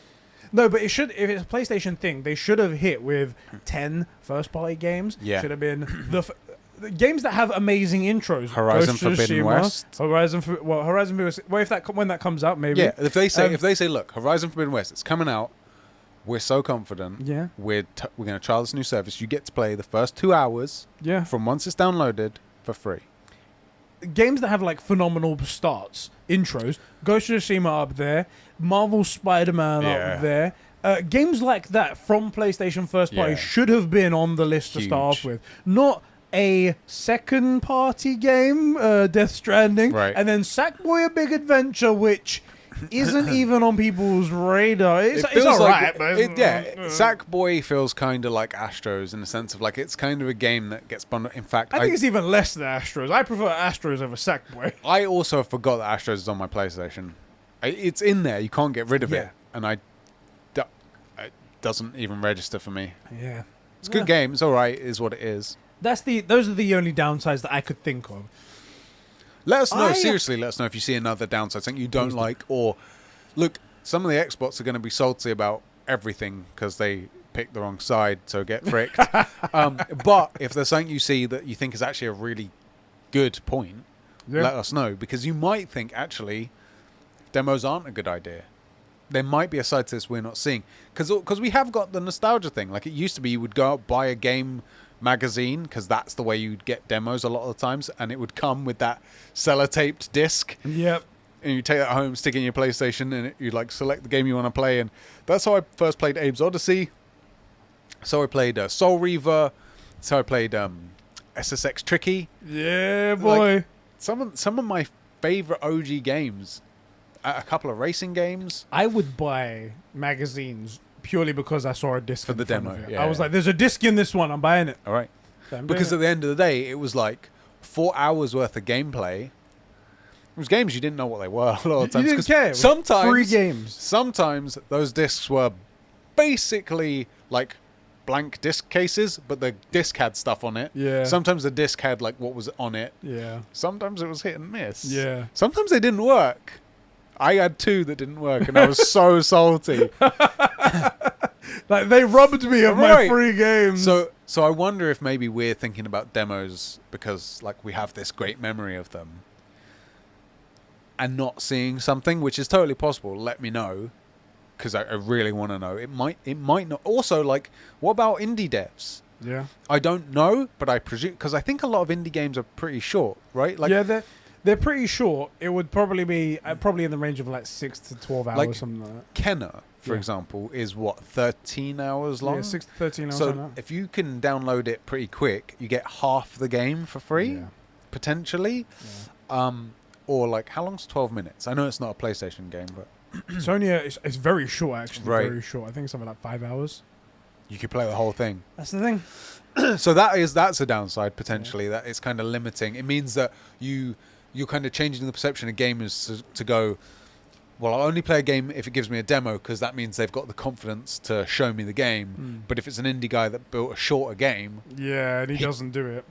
No, but if it's a PlayStation thing, they should have hit with 10 first-party games. Yeah. Should have been the games that have amazing intros. Horizon Forbidden West. Horizon Forbidden West. Well, when that comes out, maybe. Yeah, if they say, look, Horizon Forbidden West, it's coming out. we're so confident. Yeah. We're going to trial this new service. You get to play the first 2 hours Yeah. from once it's downloaded for free. Games that have like phenomenal starts, intros, Ghost of Tsushima up there, Marvel Spider-Man up there. Games like that from PlayStation first party should have been on the list to start off with. Not a second party game, Death Stranding, and then Sackboy: A Big Adventure, which isn't even on people's radar. It's alright, but Sackboy feels kind of like Astros in the sense of like it's kind of a game that gets bundled. In fact, I think it's even less than Astros. I prefer Astros over Sackboy. I also forgot that Astros is on my PlayStation. It's in there. You can't get rid of it, and it doesn't even register for me. Yeah, it's a good game. It's alright. It is what it is. Those are the only downsides that I could think of. Let us know, seriously, let us know if you see another downside, something you don't like, or look, some of the Xbox are going to be salty about everything because they picked the wrong side, so get fricked. But if there's something you see that you think is actually a really good point, let us know, because you might think, actually, demos aren't a good idea. There might be a side to this we're not seeing, because we have got the nostalgia thing. Like, it used to be you would go out, buy a game magazine, because that's the way you'd get demos a lot of the times, and it would come with that sellotaped disc. Yep. And you take that home, stick it in your PlayStation, and you'd like select the game you want to play. And that's how I first played Abe's Odyssey. So I played Soul Reaver. So I played SSX Tricky. Yeah, boy. Like, some of my favorite OG games. A couple of racing games. I would buy magazines purely because I saw a disc for the demo. I was like, "There's a disc in this one. I'm buying it." All right. Because at the end of the day, it was like 4 hours worth of gameplay. It was games you didn't know what they were a lot of times. You didn't care. Sometimes free games. Sometimes those discs were basically like blank disc cases, but the disc had stuff on it. Yeah. Sometimes the disc had like what was on it. Yeah. Sometimes it was hit and miss. Yeah. Sometimes they didn't work. I had 2 that didn't work, and I was so salty. Like, they robbed me of my free games. So I wonder if maybe we're thinking about demos because like we have this great memory of them and not seeing something, which is totally possible. Let me know, because I really want to know. It might not. Also, like, what about indie devs? Yeah. I don't know, but I presume, because I think a lot of indie games are pretty short, right? Like, yeah, they're pretty short. It would probably be in the range of like 6 to 12 hours, like something like that. Kenner, for example, is what, 13 hours long? Yeah, 6 to 13 hours. So if you can download it pretty quick, you get half the game for free, potentially. Yeah. Or like, how long's 12 minutes? I know it's not a PlayStation game, but it's only it's very short, actually. Right. Very short. I think it's something like 5 hours. You could play the whole thing. That's the thing. So that's a downside potentially. That it's kind of limiting. It means that you're kind of changing the perception of gamers to go, well, I'll only play a game if it gives me a demo, because that means they've got the confidence to show me the game. But if it's an indie guy that built a shorter game, and he doesn't do it.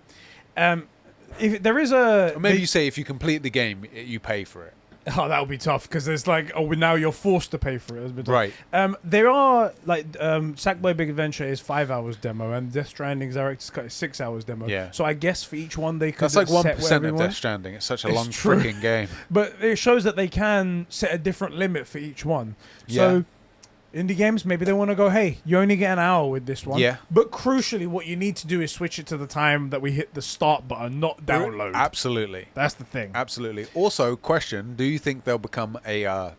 If there is a, or maybe you say if you complete the game, you pay for it. Oh, that would be tough, because there's like, now you're forced to pay for it. Right. There are like Sackboy Big Adventure is 5 hours demo, and Death Stranding's Director's Cut is 6 hours demo. Yeah. So I guess for each one they could. That's like 1% of Death Stranding. It's such a long freaking game. But it shows that they can set a different limit for each one. So indie games, maybe they want to go, hey, you only get an hour with this one. Yeah. But crucially, what you need to do is switch it to the time that we hit the start button, not download. Absolutely. That's the thing. Absolutely. Also, question, do you think they'll become a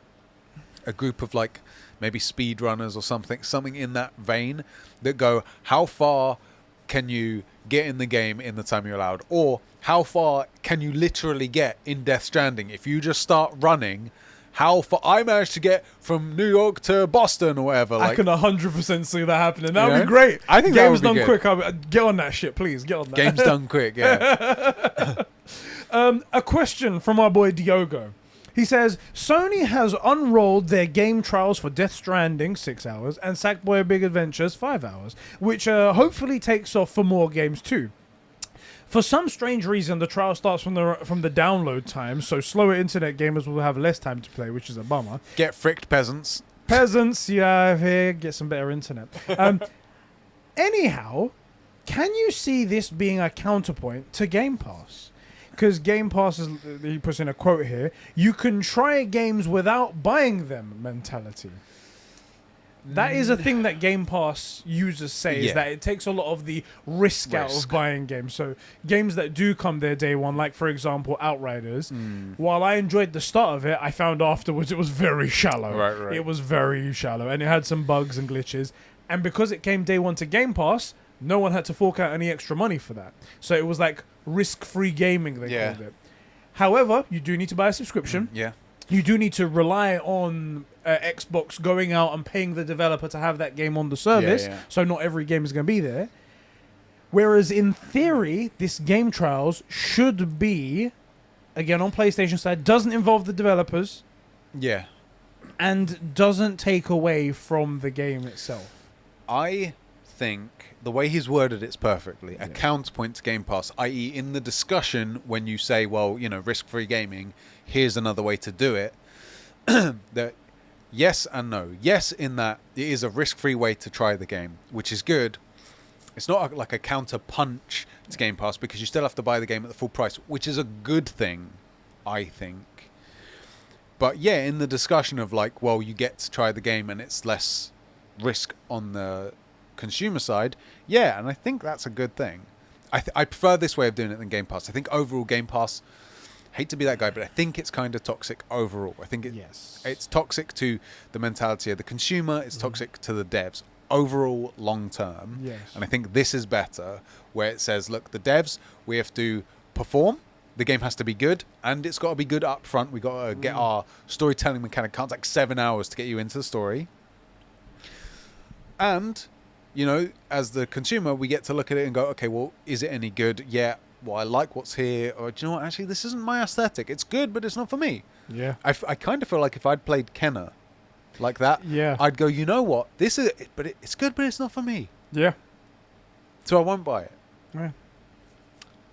group of like maybe speedrunners or something in that vein that go, how far can you get in the game in the time you're allowed? Or how far can you literally get in Death Stranding? If you just start running, how far I managed to get from New York to Boston or whatever. I can 100% see that happening. That would be great. I think Games that would be done good. quick. Get on that shit, please. Get on that. Games done quick, yeah. A question from our boy Diogo. He says, Sony has unrolled their game trials for Death Stranding, 6 hours, and Sackboy Big Adventures, 5 hours, which hopefully takes off for more games too. For some strange reason, the trial starts from the download time, so slower internet gamers will have less time to play, which is a bummer. Get fricked, peasants. Peasants, here, get some better internet. Anyhow, can you see this being a counterpoint to Game Pass? Because Game Pass, he puts in a quote here, you can try games without buying them mentality. That is a thing that Game Pass users say, is that it takes a lot of the risk out of buying games. So games that do come there day one, like for example Outriders, while I enjoyed the start of it, I found afterwards it was very shallow. Right. It was very shallow, and it had some bugs and glitches. And because it came day one to Game Pass, no one had to fork out any extra money for that. So it was like risk-free gaming, they called it. However, you do need to buy a subscription. You do need to rely on Xbox going out and paying the developer to have that game on the service. So not every game is going to be there. Whereas in theory, this game trials should be, again, on PlayStation side, doesn't involve the developers. And doesn't take away from the game itself. I think the way he's worded it's perfectly. A counterpoint to Game Pass, i.e. in the discussion when you say, well, you know, risk-free gaming, here's another way to do it. That yes and no. Yes, in that it is a risk-free way to try the game, which is good. It's not like a counter-punch to Game Pass because you still have to buy the game at the full price, which is a good thing, I think. But yeah, in the discussion of like, well, you get to try the game and it's less risk on the consumer side, and I think that's a good thing. I prefer this way of doing it than Game Pass. I think overall Game Pass, hate to be that guy, but I think it's kind of toxic overall. I think it's toxic to the mentality of the consumer, it's toxic to the devs overall long term. And I think this is better, where it says, look, the devs, we have to perform, the game has to be good, and it's got to be good up front. We got to get our storytelling mechanic, counts like 7 hours to get you into the story. And, you know, as the consumer, we get to look at it and go, okay, well, is it any good? Yeah, well, I like what's here. Or, do you know what? Actually, this isn't my aesthetic. It's good, but it's not for me. I kind of feel like if I'd played Kenner like that, I'd go, you know what? This is, but it's good, but it's not for me. So I won't buy it.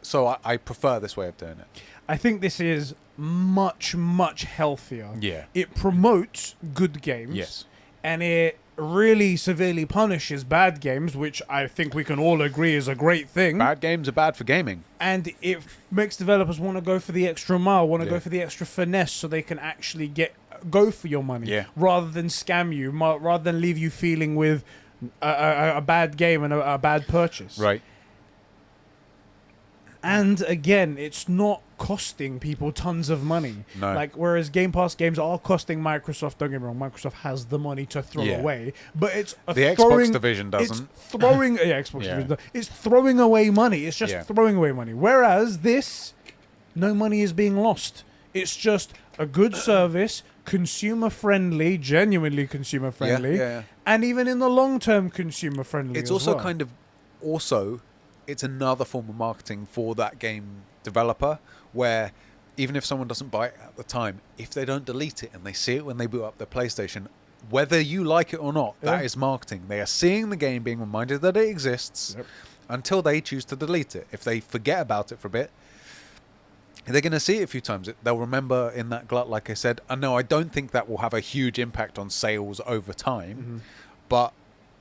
So I prefer this way of doing it. I think this is much, much healthier. It promotes good games. And it really severely punishes bad games, which I think we can all agree is a great thing. Bad games are bad for gaming. And it makes developers want to go for the extra mile, want to go for the extra finesse so they can actually go for your money rather than scam you, rather than leave you feeling with a bad game and a bad purchase. And again, it's not costing people tons of money. Like, whereas Game Pass games are costing Microsoft, don't get me wrong, Microsoft has the money to throw away, but it's the Xbox division doesn't. It's throwing Xbox division. It's throwing away money. It's just throwing away money. Whereas this, no money is being lost. It's just a good service, consumer friendly, genuinely consumer friendly, and even in the long term consumer friendly. It's also kind of it's another form of marketing for that game developer, where even if someone doesn't buy it at the time, if they don't delete it and they see it when they boot up their PlayStation, whether you like it or not, that is marketing. They are seeing the game, being reminded that it exists until they choose to delete it. If they forget about it for a bit, they're going to see it a few times. They'll remember in that glut, like I said. And no, I don't think that will have a huge impact on sales over time, but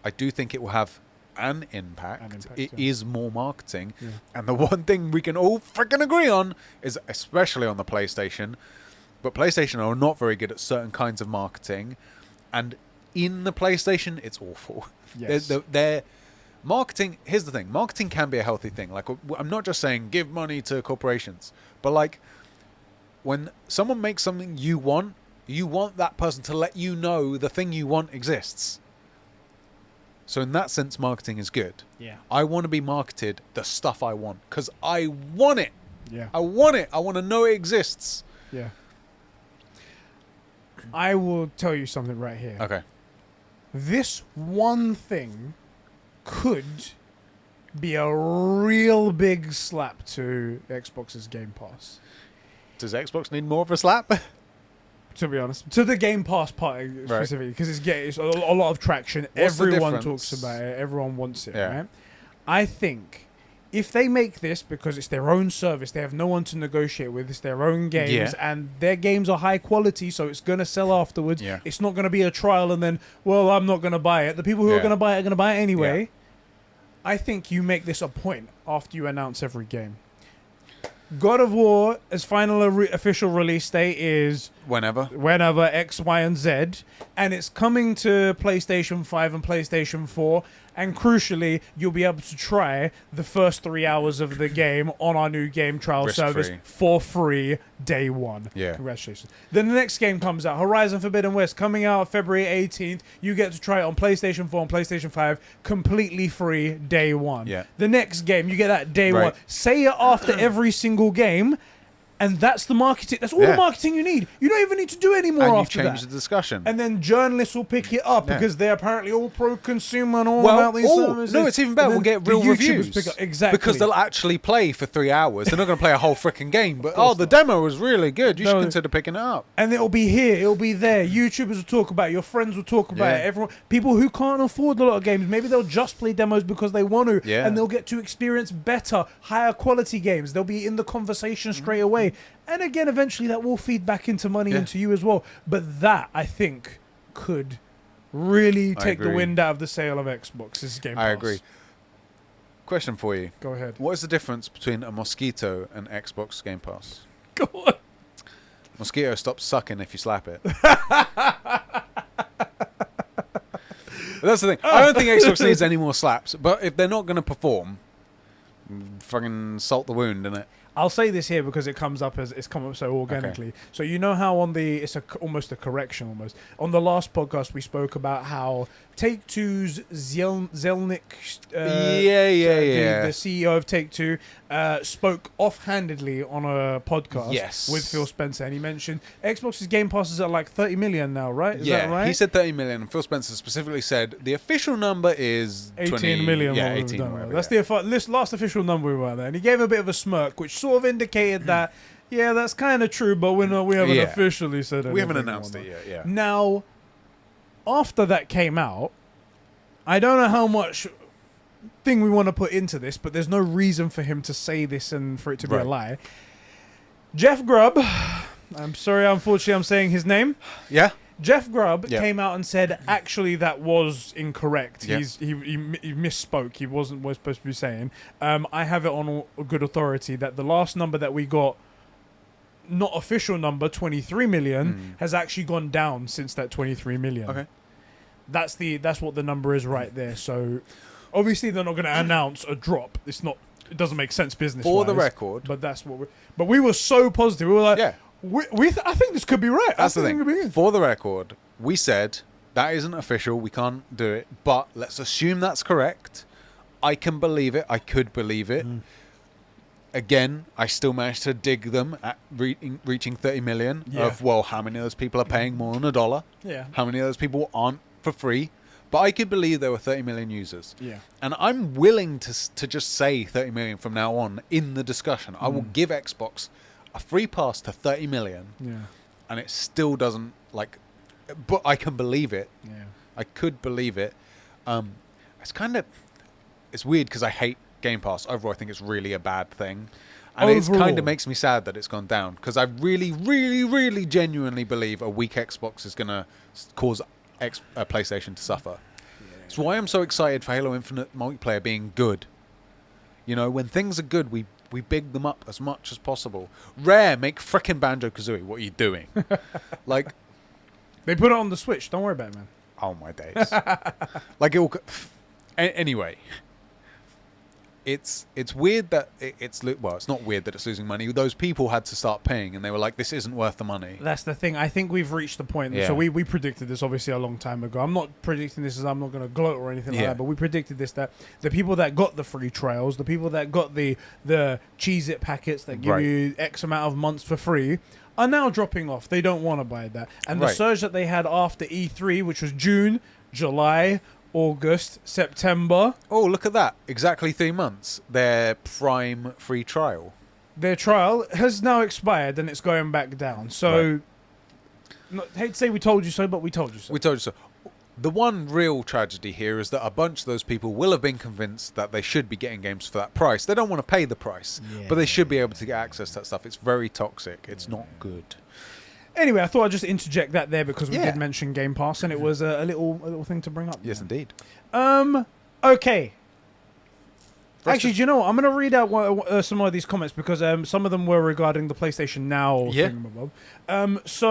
I do think it will have an impact. It is more marketing. And the one thing we can all freaking agree on is, especially on the PlayStation, but PlayStation are not very good at certain kinds of marketing, and in the PlayStation it's awful. Their marketing, here's the thing, marketing can be a healthy thing. Like, I'm not just saying give money to corporations, but like when someone makes something you want that person to let you know the thing you want exists. So in that sense, marketing is good. I want to be marketed the stuff I want because I want it. I want it. I want to know it exists. I will tell you something right here. Okay. This one thing could be a real big slap to Xbox's Game Pass. Does Xbox need more of a slap? To be honest, to the Game Pass part specifically, because it's a lot of traction. Everyone talks about it. Everyone wants it, right? I think if they make this because it's their own service, they have no one to negotiate with, it's their own games, and their games are high quality, so it's going to sell afterwards. It's not going to be a trial and then, well, I'm not going to buy it. The people who are going to buy it are going to buy it anyway. I think you make this a point after you announce every game. God of War, as final official release date is Whenever X, Y, and Z, and it's coming to PlayStation 5 and PlayStation 4. And crucially, you'll be able to try the first 3 hours of the game on our new game trial service for free day one. Yeah. Congratulations. Then the next game comes out, Horizon Forbidden West, coming out February 18th. You get to try it on PlayStation 4 and PlayStation 5 completely free day one. Yeah. The next game, you get that day one. Say it after every single game. And that's the marketing. That's all the marketing you need. You don't even need to do any more after that. And you change the discussion. And then journalists will pick it up because they're apparently all pro-consumer and all about these services. No, it's even better. We'll get real reviews. Exactly. Because they'll actually play for 3 hours. They're not going to play a whole freaking game. But, the demo was really good. You should consider picking it up. And it'll be here. It'll be there. YouTubers will talk about it. Your friends will talk about it. Everyone, people who can't afford a lot of games, maybe they'll just play demos because they want to. Yeah. And they'll get to experience better, higher quality games. They'll be in the conversation straight away. And again, eventually that will feed back into money into you as well. But that, I think, could really take the wind out of the sail of Xbox's Game Pass. I agree. Question for you. Go ahead. What is the difference between a mosquito and Xbox Game Pass? Go on. Mosquito stops sucking if you slap it. That's the thing. I don't think Xbox needs any more slaps. But if they're not going to perform, fucking salt the wound, innit? I'll say this here because it comes up as it's come up so organically. Okay. So you know how on the almost a correction almost on the last podcast we spoke about how Take-Two's Zelnick, the CEO of Take-Two, spoke offhandedly on a podcast with Phil Spencer, and he mentioned Xbox's Game Pass is at like 30 million now, right? Is that right? He said 30 million, and Phil Spencer specifically said the official number is 18 million. Yeah, 18 whatever, that's the last official number we were there, and he gave a bit of a smirk, which sort of indicated that that's kind of true, but we haven't officially said anything. We haven't announced it yet. Yeah. Now, after that came out, I don't know how much thing we want to put into this, but there's no reason for him to say this and for it to be a lie. Jeff Grubb, I'm sorry, unfortunately I'm saying his name. Yeah. Jeff Grubb came out and said, actually, that was incorrect. He misspoke. He wasn't what he was supposed to be saying. I have it on good authority that the last number that we got, not official number, 23 million, has actually gone down since that 23 million. Okay. That's what the number is right there. So, obviously, they're not going to announce a drop. It doesn't make sense business-wise. For the record. But that's what but we were so positive. We were like, I think this could be right. That's the thing. For the record, we said that isn't official. We can't do it. But let's assume that's correct. I can believe it. I could believe it. Again, I still managed to dig them at reaching 30 million of, how many of those people are paying more than $1? Yeah. How many of those people aren't for free? But I could believe there were 30 million users. Yeah. And I'm willing to just say 30 million from now on in the discussion. I will give Xbox a free pass to 30 million. Yeah. And it still doesn't, but I can believe it. Yeah. I could believe it. It's weird because I hate Game Pass. Overall, I think it's really a bad thing. And it kind of makes me sad that it's gone down because I really, really, really genuinely believe a weak Xbox is going to cause PlayStation to suffer. It's why I'm so excited for Halo Infinite multiplayer being good. You know, when things are good, we big them up as much as possible. Rare, make frickin' Banjo-Kazooie. What are you doing? They put it on the Switch. Don't worry about it, man. Oh, my days. Anyway. It's weird that it's not weird that it's losing money. Those people had to start paying, and they were like, "This isn't worth the money." That's the thing. I think we've reached the point. Yeah. So we predicted this obviously a long time ago. I'm not predicting this as I'm not going to gloat or anything like that. But we predicted this that the people that got the free trials, the people that got the Cheez-It packets that give you X amount of months for free, are now dropping off. They don't want to buy that, and the surge that they had after E3, which was June, July, August, September. Oh, look at that. Exactly 3 months. Their Prime free trial. Their trial has now expired and it's going back down. So, hate to say we told you so, but we told you so. We told you so. The one real tragedy here is that a bunch of those people will have been convinced that they should be getting games for that price. They don't want to pay the price, but they should be able to get access to that stuff. It's very toxic. It's not good. Anyway, I thought I'd just interject that there because we did mention Game Pass, and it was a little thing to bring up. Yes, indeed. Okay. Actually, do you know what? I'm going to read out some of these comments because some of them were regarding the PlayStation Now thingamabob. I'm just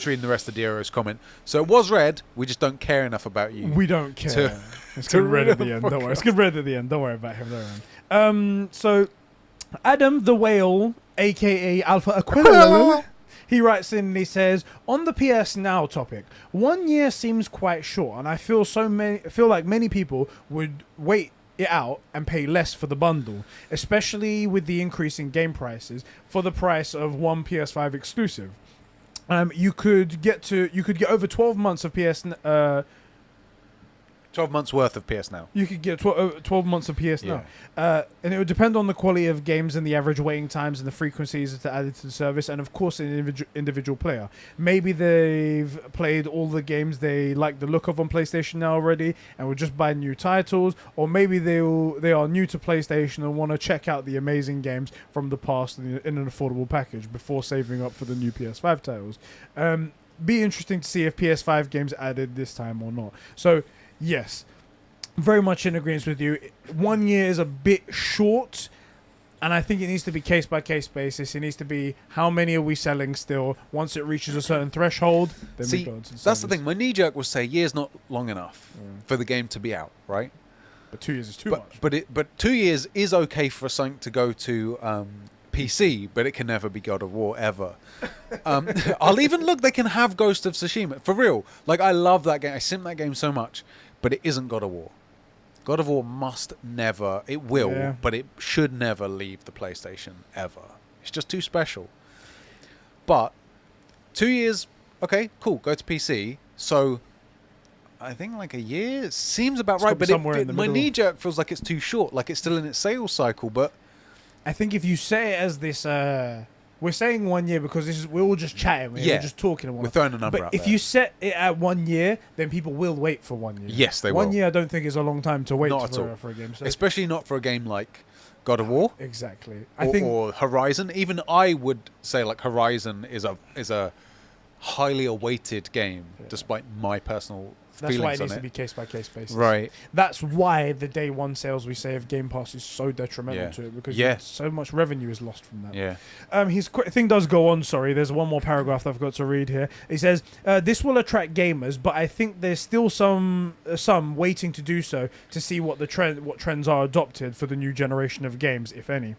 reading the rest of Diero's comment. So it was read. We just don't care enough about you. We don't care. It's going to read at the end. Don't worry. It's going to read at the end. Don't worry about him. So Adam the Whale, a.k.a. Alpha Aquila, he writes in and he says, on the PS Now topic, 1 year seems quite short, and I feel like many people would wait it out and pay less for the bundle, especially with the increase in game prices for the price of one PS5 exclusive. You could get over 12 months of 12 months worth of PS Now. You could get 12 months of PS Now. And it would depend on the quality of games and the average waiting times and the frequencies that are added to the service, and of course an individual player. Maybe they've played all the games they like the look of on PlayStation Now already and will just buy new titles, or maybe they are new to PlayStation and want to check out the amazing games from the past in an affordable package before saving up for the new PS5 titles. Be interesting to see if PS5 games added this time or not. So yes, very much in agreement with you. 1 year is a bit short, and I think it needs to be case-by-case basis. It needs to be how many are we selling still. Once it reaches a certain threshold, then we go into the that's the thing. My knee-jerk was say year's not long enough for the game to be out, right? But 2 years is too much. But 2 years is okay for something to go to PC, but it can never be God of War ever. I'll even look. They can have Ghost of Tsushima for real. Like, I love that game. I simp that game so much. But it isn't God of War. God of War must never... It will, but it should never leave the PlayStation, ever. It's just too special. But 2 years, okay, cool, go to PC. So, I think like a year seems about right. But my knee-jerk feels like it's too short. Like it's still in its sales cycle, but... I think if you say it as this... we're saying 1 year because we're all just chatting. We're just talking. We're throwing a number out But if you set it at 1 year, then people will wait for 1 year. Yes, they will. 1 year I don't think is a long time to wait for a game. So. Especially not for a game like God of War. Exactly. Or Horizon. Even I would say like Horizon is a highly awaited game, despite my personal That's why it needs to be case-by-case basis. Right. That's why the day one sales we say of Game Pass is so detrimental to it, because so much revenue is lost from that. Yeah. His thing does go on, sorry. There's one more paragraph that I've got to read here. He says, this will attract gamers, but I think there's still some waiting to do so to see what trends are adopted for the new generation of games, if any.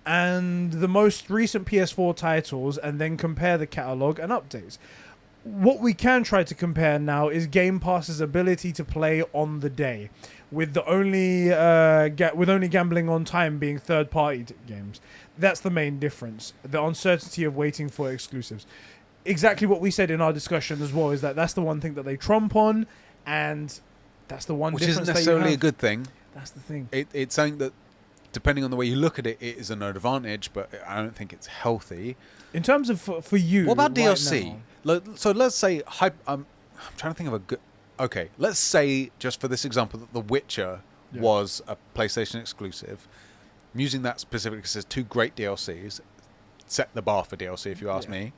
And the most recent PS4 titles, and then compare the catalogue and updates. What we can try to compare now is Game Pass's ability to play on the day, with only gambling on time being third-party games. That's the main difference. The uncertainty of waiting for exclusives. Exactly what we said in our discussion as well is that's the one thing that they trump on, and that's the one difference. Which isn't necessarily a good thing. That's the thing. It's something that, depending on the way you look at it, it is an advantage, but I don't think it's healthy. In terms of for you, what about right DLC? Now? So let's say I'm trying to think of a good. Okay, let's say just for this example that The Witcher was a PlayStation exclusive. I'm using that specifically because there's two great DLCs. Set the bar for DLC, if you ask me.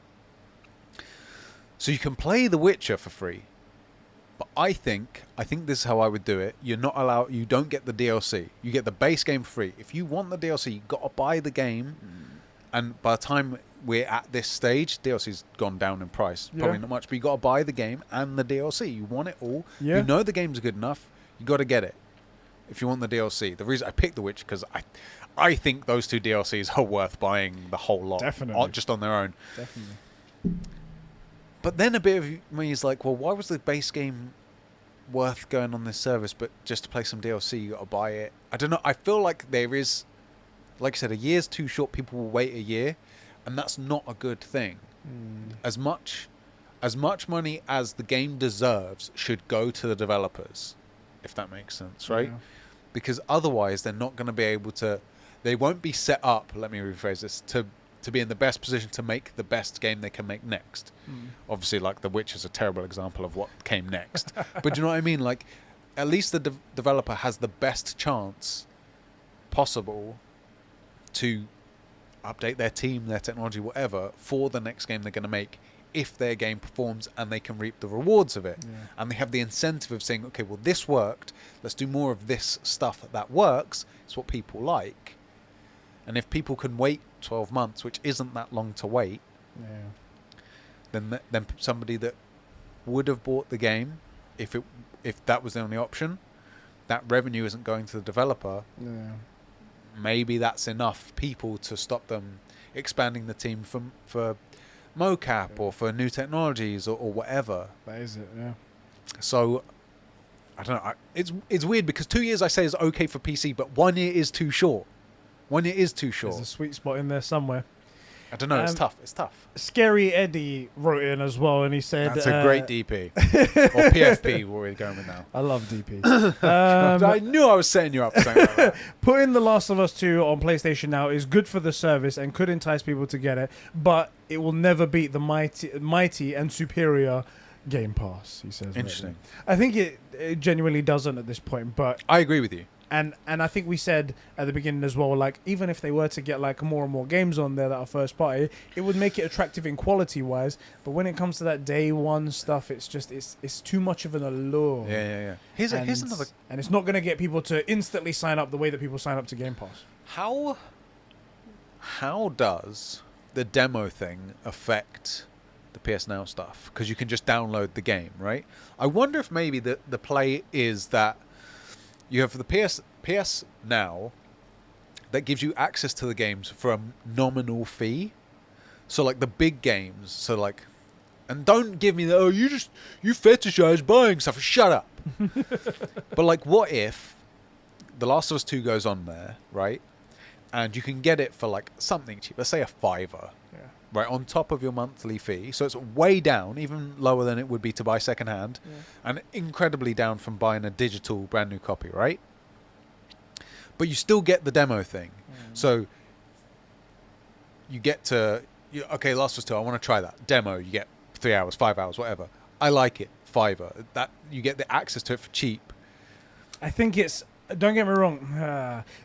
So you can play The Witcher for free, but I think this is how I would do it. You're not allowed. You don't get the DLC. You get the base game free. If you want the DLC, you got to buy the game, and by the time we're at this stage, DLC's gone down in price. Probably not much, but you got to buy the game and the DLC. You want it all. Yeah. You know the game's good enough. You got to get it if you want the DLC. The reason I picked The Witcher because I think those two DLCs are worth buying the whole lot. Definitely. Just on their own. Definitely. But then a bit of me is like, well, why was the base game worth going on this service, but just to play some DLC, you got to buy it? I don't know. I feel like there is, like I said, a year's too short. People will wait a year. And that's not a good thing. As much money as the game deserves should go to the developers, if that makes sense, right? Yeah. Because otherwise they're not going to be able to... They won't be set up, let me rephrase this, to be in the best position to make the best game they can make next. Obviously, like The Witcher is a terrible example of what came next. But do you know what I mean? Like, at least the developer has the best chance possible to update their team, their technology, whatever, for the next game they're going to make if their game performs and they can reap the rewards of it. Yeah. And they have the incentive of saying, okay, well, this worked. Let's do more of this stuff that works. It's what people like. And if people can wait 12 months, which isn't that long to wait, then somebody that would have bought the game, if that was the only option, that revenue isn't going to the developer. Yeah. Maybe that's enough people to stop them expanding the team for mocap or for new technologies or whatever. That is it, yeah. So, I don't know. It's weird because 2 years I say is okay for PC, but 1 year is too short. 1 year is too short. There's a sweet spot in there somewhere. I don't know. It's tough. It's tough. Scary Eddie wrote in as well, and he said... That's a great DP. Or PFP, what we're going with now. I love DP. I knew I was setting you up for something like that. Putting The Last of Us 2 on PlayStation Now is good for the service and could entice people to get it, but it will never beat the mighty and superior Game Pass, he says. Interesting. I think it genuinely doesn't at this point, but... I agree with you. And I think we said at the beginning as well, like, even if they were to get like more and more games on there that are first party, it would make it attractive in quality wise. But when it comes to that day one stuff, it's just it's too much of an allure. Yeah. Here's another. And it's not going to get people to instantly sign up the way that people sign up to Game Pass. How does the demo thing affect the PS Now stuff? Because you can just download the game, right? I wonder if maybe the play is that you have the PS Now that gives you access to the games for a nominal fee. So like the big games, so like, and don't give me the, you fetishize buying stuff. Shut up. But like, what if The Last of Us 2 goes on there, right? And you can get it for like something cheap. Let's say a $5. Right, on top of your monthly fee. So it's way down, even lower than it would be to buy secondhand, and incredibly down from buying a digital brand new copy, right? But you still get the demo thing. So you get to, okay, Last of Us 2, I want to try that. Demo, you get 3 hours, 5 hours, whatever. I like it, $5. That you get the access to it for cheap. I think it's... Don't get me wrong.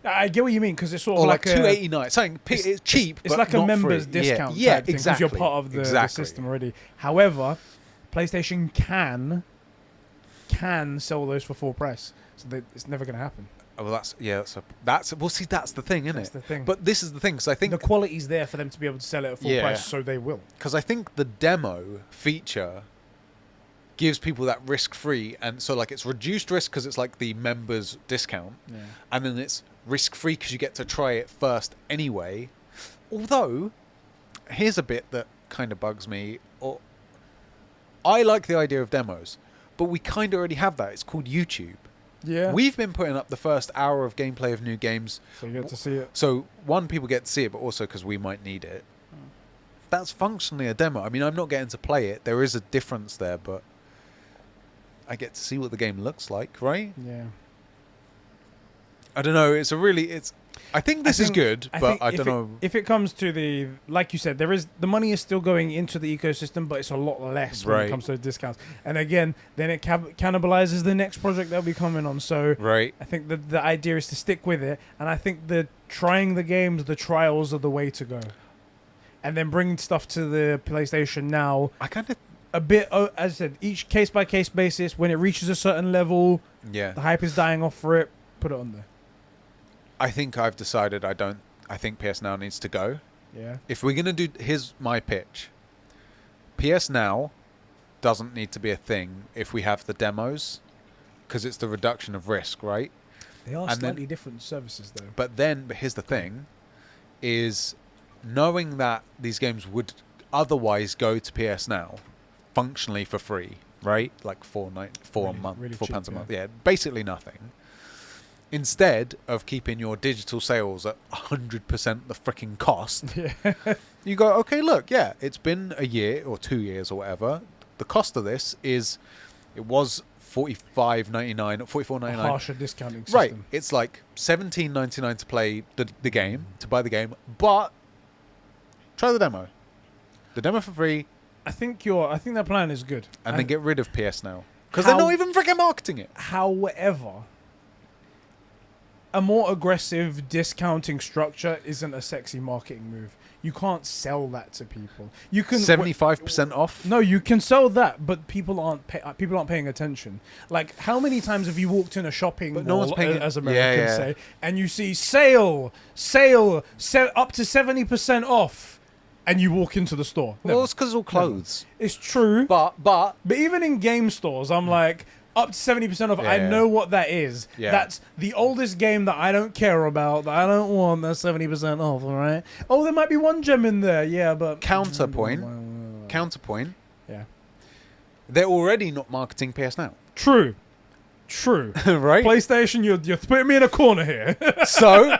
I get what you mean because it's sort of like $2.89. Something it's cheap. It's but like a not members free. discount. Yeah, type thing, exactly. Because you're part of the system already. However, PlayStation can sell those for full price, so it's never going to happen. Well, that's well. See, that's the thing, isn't it? That's the thing. But this is the thing, because I think the quality's there for them to be able to sell it at full price, so they will. Because I think the demo feature gives people that risk-free, and so like it's reduced risk because it's like the members discount, and then it's risk-free because you get to try it first anyway. Although, here's a bit that kind of bugs me. I like the idea of demos, but we kind of already have that. It's called YouTube. Yeah. We've been putting up the first hour of gameplay of new games. So you get to see it. So, one, people get to see it, but also because we might need it. That's functionally a demo. I mean, I'm not getting to play it. There is a difference there, but I get to see what the game looks like, right? Yeah. I don't know. I think this is good, but I don't know. If it comes to like you said, the money is still going into the ecosystem, but it's a lot less when it comes to the discounts. And again, then it cannibalizes the next project that'll be coming on. So I think the idea is to stick with it. And I think trying the games, the trials are the way to go. And then bringing stuff to the PlayStation Now. I kind of... A bit, as I said, each case-by-case basis. When it reaches a certain level, the hype is dying off for it, put it on there. I think I've decided I think PS Now needs to go. Yeah. If we're going to do... Here's my pitch. PS Now doesn't need to be a thing if we have the demos, because it's the reduction of risk, right? They are slightly different services, though. But here's the thing, is knowing that these games would otherwise go to PS Now functionally for free, right? Like £4 a month, really £4 a month. Yeah, basically nothing. Instead of keeping your digital sales at 100% the freaking cost, you go, okay, look, it's been a year or 2 years or whatever. The cost of this it was $45.99 or $44.99. A harsher discounting system. Right. It's like $17.99 to play the game, to buy the game, but try the demo. The demo for free. I think that plan is good. And then get rid of PS Now. Because they're not even freaking marketing it. However, a more aggressive discounting structure isn't a sexy marketing move. You can't sell that to people. You can 75% off. No, you can sell that, but people aren't paying attention. Like, how many times have you walked in a shopping But mall, no one's paying as Americans yeah. say, and you see sale up to 70% off, and you walk into the store? Well, it's because it's all clothes. It's true, But even in game stores, I'm like, up to 70% off. I know what that is. Yeah. That's the oldest game that I don't care about, that I don't want. That's 70% off, all right? Oh, there might be one gem in there. Yeah, but... Counterpoint. Yeah. They're already not marketing PS Now. True. Right? PlayStation, you're putting me in a corner here. So,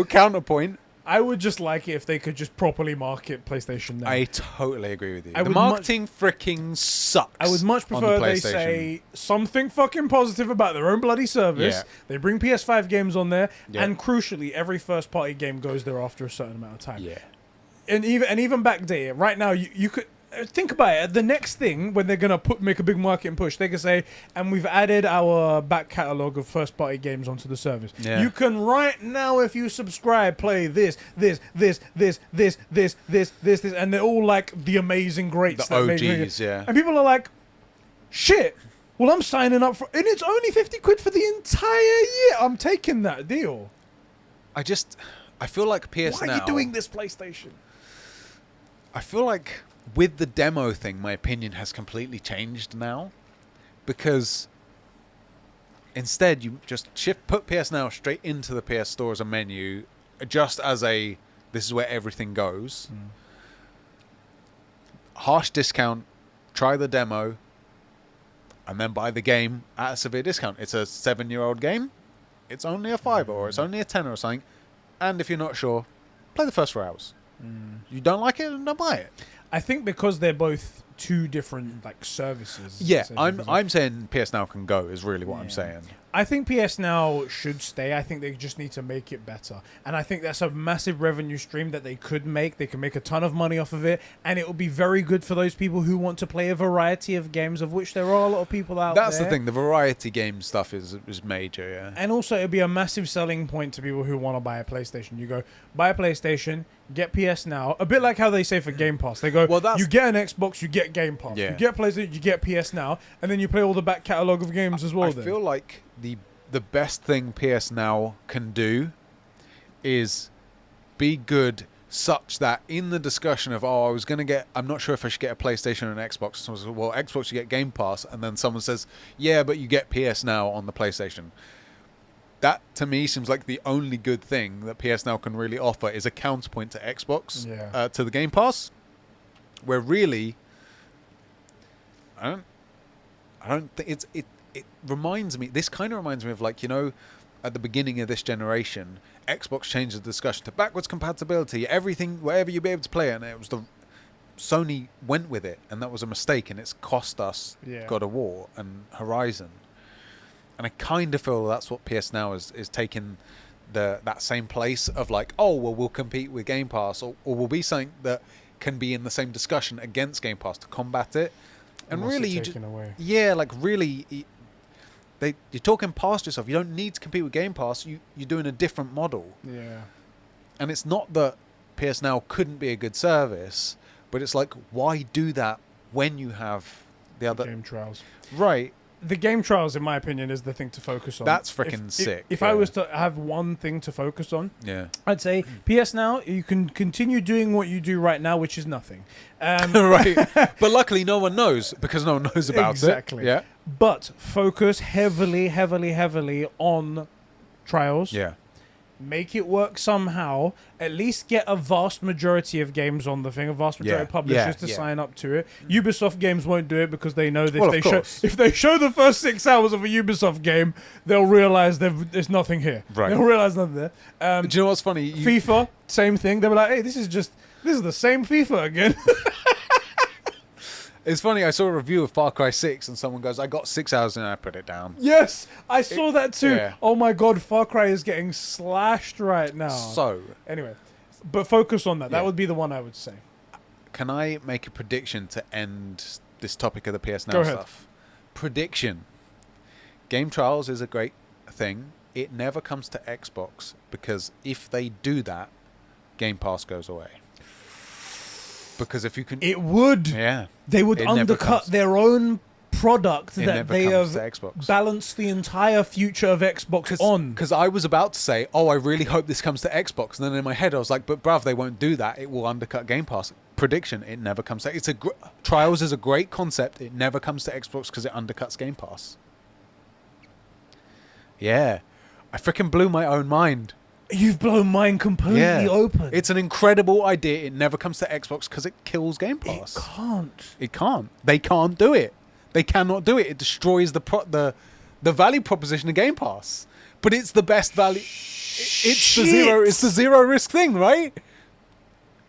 counterpoint. I would just like it if they could just properly market PlayStation Now. I totally agree with you. I The would marketing freaking sucks. I would much prefer they say something fucking positive about their own bloody service. Yeah. They bring PS5 games on there, Yeah. and crucially, every first-party game goes there after a certain amount of time. Yeah. And even backdate it. Right now, you could... Think about it. The next thing, when they're going to make a big marketing push, they can say, and we've added our back catalogue of first-party games onto the service. Yeah. You can right now, if you subscribe, play this, and they're all like the amazing greats. The OGs, yeah. And people are like, shit, well, I'm signing up for... And it's only 50 quid for the entire year. I'm taking that deal. I feel like PS Why Now... are you doing this, PlayStation? I feel like... With the demo thing, my opinion has completely changed now, because instead you just put PS Now straight into the PS Store as a menu, just as this is where everything goes. Harsh discount, try the demo, and then buy the game at a severe discount. It's a 7-year-old game. It's only a $5 or it's only a $10 or something. And if you're not sure, play the first 4 hours. You don't like it, don't buy it. I think because they're both two different like services. Yeah, I'm saying PS Now can go is really what I'm saying. I think PS Now should stay. I think they just need to make it better. And I think that's a massive revenue stream that they could make. They can make a ton of money off of it. And it will be very good for those people who want to play a variety of games, of which there are a lot of people out there. That's the thing. The variety game stuff is major, yeah. And also, it'll be a massive selling point to people who want to buy a PlayStation. You go, buy a PlayStation, get PS Now. A bit like how they say for Game Pass. They go, well, you get an Xbox, you get Game Pass. Yeah. You get PlayStation, you get PS Now. And then you play all the back catalogue of games as well. I feel like the best thing PS Now can do is be good such that in the discussion of, I'm not sure if I should get a PlayStation or an Xbox. Someone says, well, Xbox, you get Game Pass. And then someone says, yeah, but you get PS Now on the PlayStation. That, to me, seems like the only good thing that PS Now can really offer is a counterpoint to Xbox, to the Game Pass, where really, I don't think it reminds me, this kind of reminds me of, like, at the beginning of this generation, Xbox changed the discussion to backwards compatibility, everything, wherever you'll be able to play it, and it was Sony went with it, and that was a mistake, and it's cost us God of War and Horizon. And I kind of feel that's what PS Now is taking that same place of like, we'll compete with Game Pass, or we'll be something that can be in the same discussion against Game Pass to combat it. And really, you're talking past yourself. You don't need to compete with Game Pass. You're doing a different model. Yeah. And it's not that PS Now couldn't be a good service, but it's like, why do that when you have the other game trials? Right. The game trials, in my opinion, is the thing to focus on. That's freaking sick. If I was to have one thing to focus on, I'd say PS Now, you can continue doing what you do right now, which is nothing. Right. But luckily no one knows, because no one knows about it. Exactly. Yeah. But focus heavily on trials. Yeah. Make it work somehow. At least get a vast majority of games on the thing, a vast majority of publishers to sign up to it. Ubisoft games won't do it because they know that if they show the first 6 hours of a Ubisoft game, they'll realize there's nothing here. Right. They'll realize nothing there. Do you know what's funny? FIFA, same thing. They'll be like, hey, this is the same FIFA again. It's funny, I saw a review of Far Cry 6 and someone goes, I got 6 hours and I put it down. Yes, I saw that too. Yeah. Oh my God, Far Cry is getting slashed right now. So. Anyway, but focus on that. That would be the one I would say. Can I make a prediction to end this topic of the PS Now stuff? Prediction. Game trials is a great thing. it never comes to Xbox because if they do that, Game Pass goes away. Because if you can... It would. Yeah. They would undercut their own product that they have balanced the entire future of Xbox on. Because I was about to say, oh, I really hope this comes to Xbox. And then in my head, I was like, but bruv, they won't do that. It will undercut Game Pass. Prediction, it never comes to... Trials is a great concept. It never comes to Xbox because it undercuts Game Pass. Yeah. I freaking blew my own mind. You've blown mine completely open. It's an incredible idea. It never comes to Xbox because it kills Game Pass. It can't. It can't. They can't do it. They cannot do it. It destroys the value proposition of Game Pass. But it's the best value. It's the zero risk thing, right?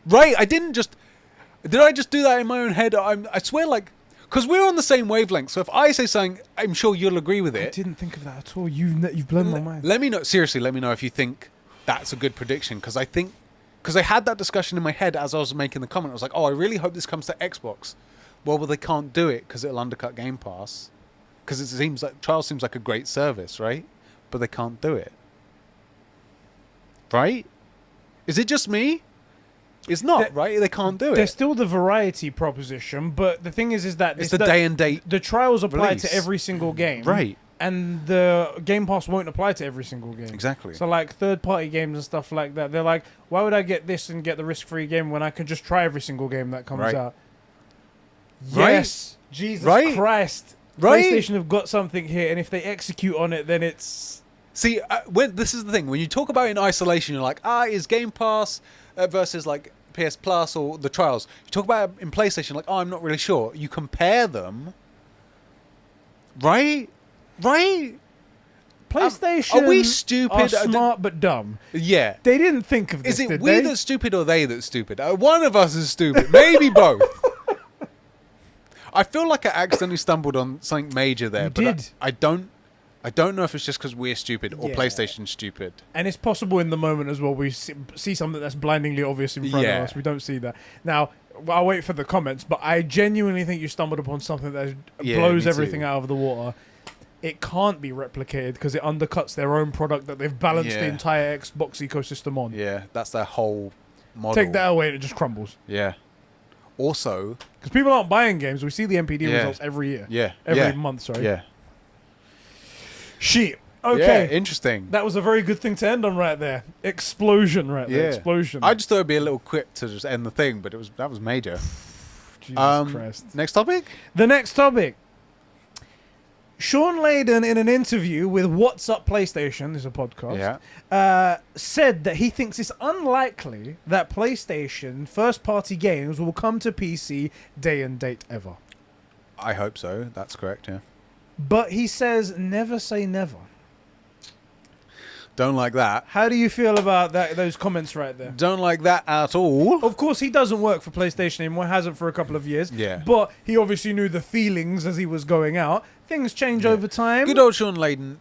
Right. Did I just do that in my own head? I swear, like, because we're on the same wavelength. So if I say something, I'm sure you'll agree with it. I didn't think of that at all. You've blown my mind. Let me know. Seriously, let me know if you think that's a good prediction. Because I had that discussion in my head as I was making the comment. I was like, oh, I really hope this comes to Xbox. Well, they can't do it because it'll undercut Game Pass. Because it seems like Trials seems like a great service, right? But they can't do it. Right? Is it just me? It's not, right? They can't do it. There's still the variety proposition, but the thing is that... It's the day and date the Trials apply release. to every single game. Right. And the Game Pass won't apply to every single game. Exactly. So, like, third-party games and stuff like that, they're like, why would I get this and get the risk-free game when I can just try every single game that comes out? Right. Yes. Jesus Christ. Right. PlayStation have got something here, and if they execute on it, then it's... See, this is the thing. When you talk about it in isolation, you're like, is Game Pass versus, like, PS Plus or the Trials. You talk about it in PlayStation, like, I'm not really sure. You compare them, right? Right? PlayStation are we stupid? are smart but dumb. Yeah. They didn't think of this, Is it did we they? that's stupid or they that's stupid? One of us is stupid. Maybe both. I feel like I accidentally stumbled on something major there. But I don't know if it's just because we're stupid or PlayStation's stupid. And it's possible in the moment as well. We see something that's blindingly obvious in front of us. We don't see that. Now, I'll wait for the comments, but I genuinely think you stumbled upon something that blows everything out of the water. It can't be replicated because it undercuts their own product that they've balanced the entire Xbox ecosystem on. Yeah, that's their whole model. Take that away and it just crumbles. Yeah. Also... Because people aren't buying games. We see the NPD results every year. Yeah. Every month, sorry. Yeah. Shit. Okay. Yeah, interesting. That was a very good thing to end on right there. Explosion right there. Explosion. I just thought it'd be a little quip to just end the thing, but that was major. Jesus Christ. Next topic? The next topic. Shawn Layden, in an interview with What's Up PlayStation, this is a podcast, said that he thinks it's unlikely that PlayStation first-party games will come to PC day and date ever. I hope so. That's correct, yeah. But he says, never say never. Don't like that. How do you feel about those comments right there? Don't like that at all. Of course, he doesn't work for PlayStation anymore, hasn't for a couple of years. Yeah. But he obviously knew the feelings as he was going out. Things change over time. Good old Shawn Layden.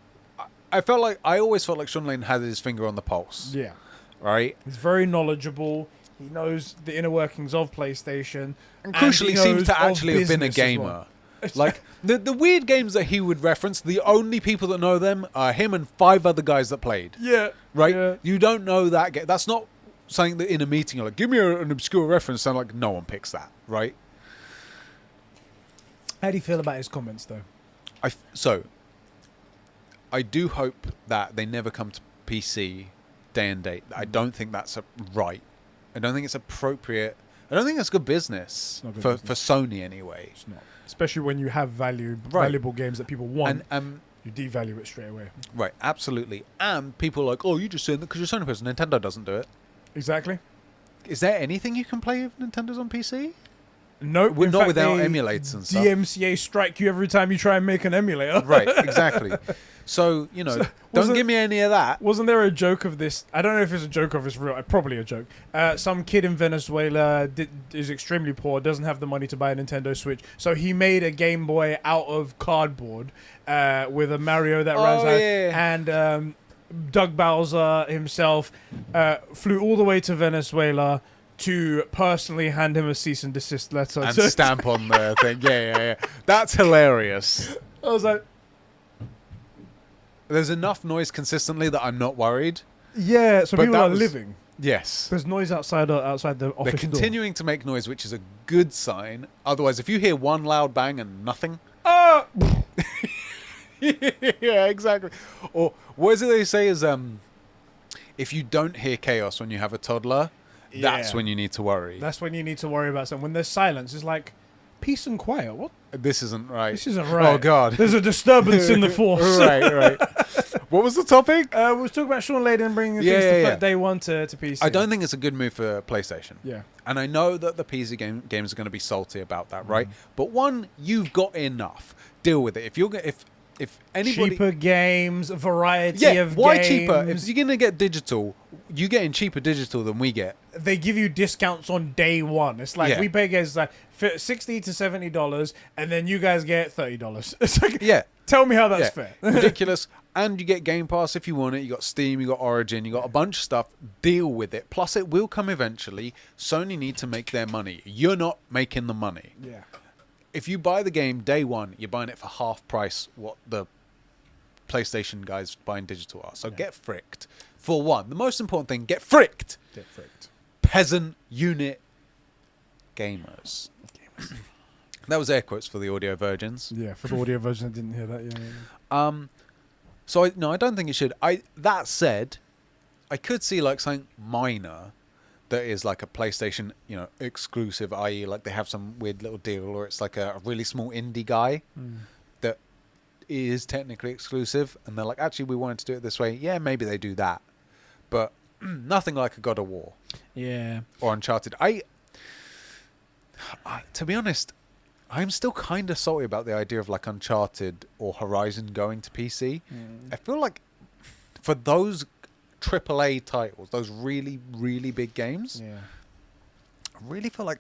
I always felt like Shawn Layden had his finger on the pulse. Yeah. Right? He's very knowledgeable. He knows the inner workings of PlayStation. And crucially seems to actually have been a gamer. Like, the weird games that he would reference, the only people that know them are him and 5 other guys that played. Yeah. Right? Yeah. You don't know that game. That's not something that in a meeting you're like, give me an obscure reference. And like, no one picks that. Right? How do you feel about his comments, though? I do hope that they never come to PC day and date. I don't think that's right. I don't think it's appropriate. I don't think that's good business for Sony anyway. It's not. Especially when you have valuable games that people want, you devalue it straight away. Right, absolutely. And people are like, oh, you just saying that because you're Sony person. Nintendo doesn't do it. Exactly. Is there anything you can play with Nintendo's on PC? No, not without emulators and stuff. DMCA strike you every time you try and make an emulator. Right, exactly. So, don't give me any of that. Wasn't there a joke of this? I don't know if it's a joke or if it's real. Probably a joke. Some kid in Venezuela is extremely poor, doesn't have the money to buy a Nintendo Switch. So he made a Game Boy out of cardboard with a Mario that runs out. And Doug Bowser himself flew all the way to Venezuela to personally hand him a cease and desist letter. And stamp on the thing. Yeah. That's hilarious. I was like... there's enough noise consistently that I'm not worried. Yeah, so But people that are was- living. Yes. There's noise outside the office They're door. continuing to make noise, which is a good sign. Otherwise, if you hear one loud bang and nothing... Ah! yeah, exactly. Or what is it they say is if you don't hear chaos when you have a toddler, that's Yeah. when you need to worry. That's when you need to worry about something. When there's silence, it's like peace and quiet. What? This isn't right. This isn't right. Oh, God. There's a disturbance in the force. right. What was the topic? We was talking about Shawn Layden bringing things to day one to PC. I don't think it's a good move for PlayStation. Yeah. And I know that the PC games are going to be salty about that, right? But one, you've got enough. Deal with it. If anybody... Cheaper games, variety of why games. cheaper? If you're going to get digital, you're getting cheaper digital than we get. They give you discounts on day one. It's like Yeah. we pay guys like $60 to $70, and then you guys get $30. It's like, Yeah. tell me how that's fair. Ridiculous. And you get Game Pass if you want it. You got Steam, you got Origin, you got a bunch of stuff. Deal with it. Plus, it will come eventually. Sony need to make their money. You're not making the money. Yeah. If you buy the game day one, you're buying it for half price what the PlayStation guys buying digital are. So get fricked. For one, the most important thing, get fricked. Get fricked. Peasant unit gamers. That was air quotes for the audio virgins. Yeah, for the audio version, I didn't hear that. Yeah. So I don't think it should. That said, I could see like something minor that is like a PlayStation, exclusive, i.e. like they have some weird little deal, or it's like a really small indie guy that is technically exclusive, and they're like, actually, we wanted to do it this way. Yeah, maybe they do that, but nothing like a God of War Yeah. or Uncharted. I to be honest, I'm still kind of salty about the idea of like Uncharted or Horizon going to PC. I feel like for those AAA titles, those really, really big games, Yeah. I really feel like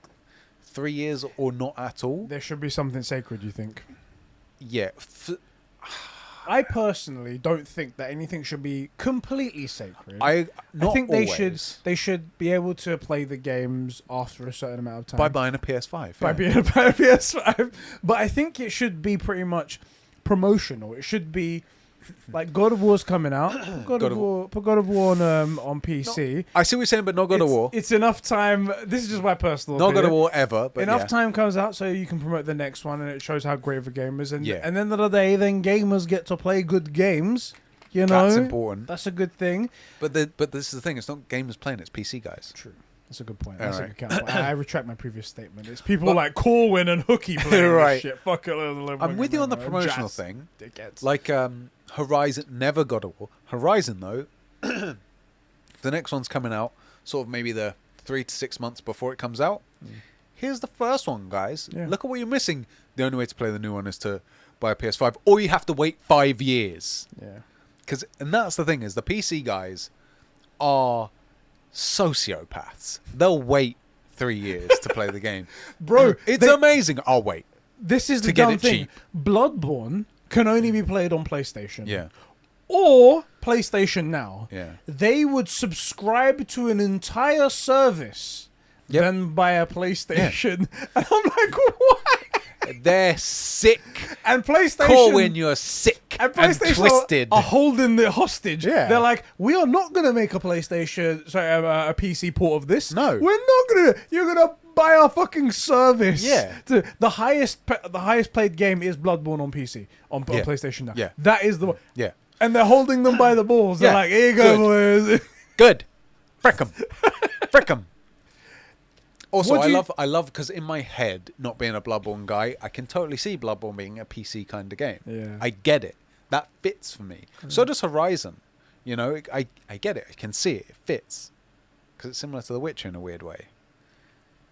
3 years or not at all. There should be something sacred, you think? Yeah. I personally don't think that anything should be completely sacred. I think always. they should be able to play the games after a certain amount of time. By buying a PS5. By being a PS5. But I think it should be pretty much promotional. It should be like God of War's coming out. God of War on PC. I see what you're saying, but not God of War. It's enough time. This is just my personal Not opinion. God of War ever. But Enough time comes out so you can promote the next one, and it shows how great of a game is. And Yeah. at the end of the day, then gamers get to play good games. You know, That's important. That's a good thing. But this is the thing. It's not gamers playing. It's PC guys. True. That's a good point. All That's a right. good counterpoint. I retract my previous statement. It's people like Corwin and Hooky playing Right. this shit. Fuck it. I'm with you on the promotional thing. Dickheads. Like Horizon, never God of War. Horizon though, the next one's coming out sort of maybe the 3 to 6 months before it comes out. Here's the first one, guys. Yeah. Look at what you're missing. The only way to play the new one is to buy a PS5, or you have to wait 5 years. Yeah. And that's the thing, is the PC guys are sociopaths. They'll wait 3 years to play the game. Bro, It's amazing. I'll wait. this is the to get dumb it thing. cheap. Bloodborne can only be played on PlayStation. Yeah. Or PlayStation Now. Yeah. They would subscribe to an entire service, Yep. then buy a PlayStation. And I'm like, why? They're sick. And PlayStation... Corwin, you're sick And and PlayStation twisted. are holding the hostage. Yeah. They're like, we are not going to make a PlayStation, a PC port of this. No. We're not going to. You're going to buy our fucking service. Yeah. The highest played game is Bloodborne on PC, on PlayStation Now. Yeah. That is the one. Yeah. And they're holding them by the balls. They're Yeah. like, here you go, boys. Good. Frick 'em. Frick 'em. Also, What do you- I love because in my head, not being a Bloodborne guy, I can totally see Bloodborne being a PC kind of game. Yeah. I get it. That fits for me. So does Horizon. You know, I get it. I can see it. It fits. Because it's similar to The Witcher in a weird way.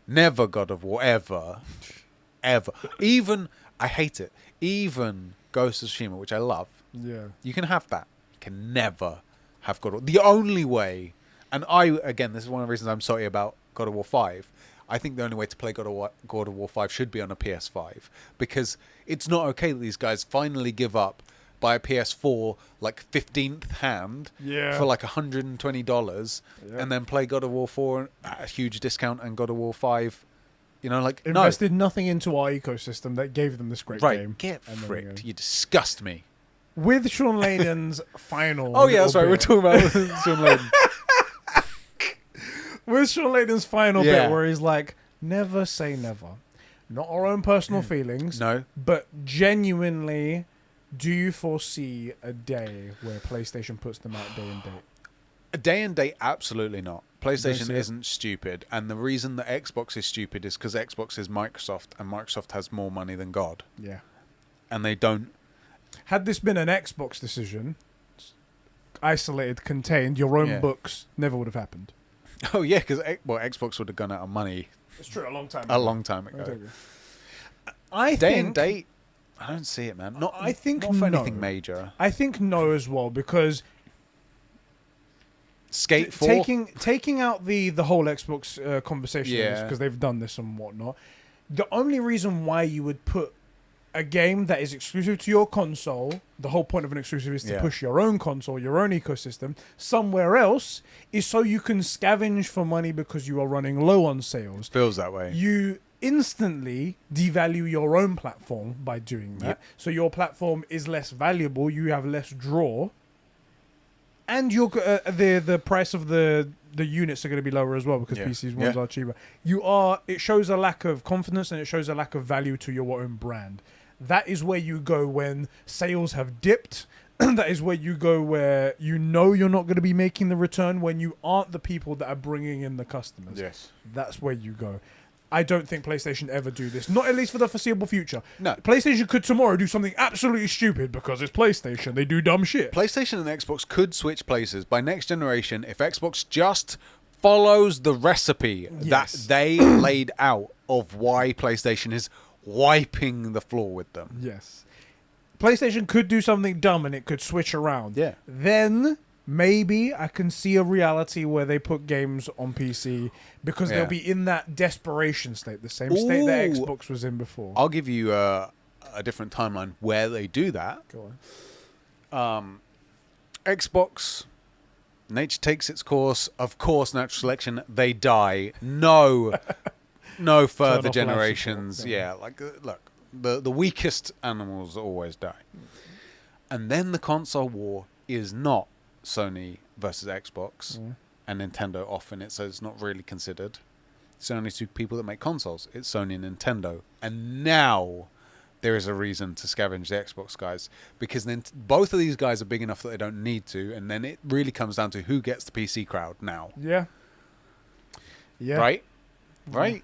Never God of War, ever. Ever. Even, I hate it, even Ghost of Tsushima, which I love, Yeah. you can have that. You can never have God of War. The only way, and again, this is one of the reasons I'm sorry about God of War 5. I think the only way to play God of War 5 should be on a PS5. Because it's not okay that these guys finally give up, buy a PS4 like 15th hand for like $120 and then play God of War 4 at a huge discount and God of War 5. You know, like, Invested nothing into our ecosystem that gave them this great game. Get And then fricked. go. You disgust me. with Shawn Layden's final. Oh yeah, that's right. We're talking about Shawn Layden. With Shawn Layden's final Yeah. bit where he's like, never say never. Not our own personal feelings. No. But genuinely, do you foresee a day where PlayStation puts them out day and date? A day and date, absolutely not. PlayStation see it? isn't stupid, and the reason that Xbox is stupid is because Xbox is Microsoft, and Microsoft has more money than God, Yeah. and they don't. Had this been an Xbox decision, isolated, contained, your own Yeah. books, never would have happened. Oh yeah, because Xbox would have gone out of money It's true, a long time a long time ago. I Day think, and date, I don't see it, man. Not. I think not for no. anything major. I think no as well, because Skate 4. taking out the whole Xbox conversation, Yeah. because they've done this and whatnot. The only reason why you would put a game that is exclusive to your console, the whole point of an exclusive is to Yeah. push your own console, your own ecosystem, somewhere else, is so you can scavenge for money because you are running low on sales. Feels that way. You instantly devalue your own platform by doing that. Yep. So your platform is less valuable, you have less draw, and your the price of the units are going to be lower as well because Yeah. PCs ones Yeah. are cheaper. It shows a lack of confidence and it shows a lack of value to your own brand. That is where you go when sales have dipped. That is where you go where you know you're not going to be making the return when you aren't the people that are bringing in the customers. Yes. That's where you go. I don't think PlayStation ever do this. Not at least for the foreseeable future. No. PlayStation could tomorrow do something absolutely stupid because it's PlayStation. They do dumb shit. PlayStation and Xbox could switch places by next generation if Xbox just follows the recipe that Yes. they laid out of why PlayStation is wiping the floor with them. Yes. PlayStation could do something dumb and it could switch around. Yeah. Then maybe I can see a reality where they put games on PC because Yeah. they'll be in that desperation state, the same state that Ooh. Xbox was in before. I'll give you a different timeline where they do that. Go on. Xbox, nature takes its course. Of course, natural selection, they die. No, no further off life generations. support, Yeah, like look, the weakest animals always die. And then the console war is not Sony versus Xbox and Nintendo often. So it's not really considered. It's only two people that make consoles. It's Sony and Nintendo. And now there is a reason to scavenge the Xbox guys because then both of these guys are big enough that they don't need to, and then it really comes down to who gets the PC crowd now. Yeah. Yeah. Right? Right?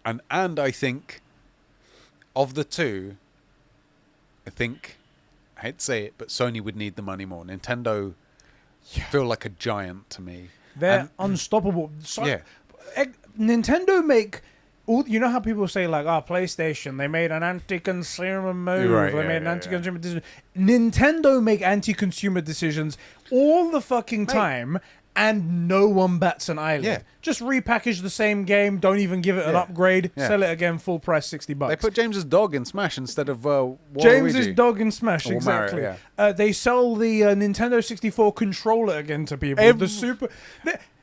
And I think of the two, I hate to say it, but Sony would need the money more. Nintendo feel like a giant to me. They're unstoppable. Yeah. Nintendo make all. You know how people say like, PlayStation, they made an anti-consumer move. Right, They yeah, made an yeah, anti-consumer decision. Nintendo make anti-consumer decisions all the fucking time, and no one bats an eyelid. Yeah. Just repackage the same game. Don't even give it an Yeah. upgrade. Yeah. Sell it again full price, $60. They put James's dog in Smash instead of James's Waluigi. dog in Smash, Or Mario, exactly. They sell the Nintendo 64 controller again to people. Ev- the Super.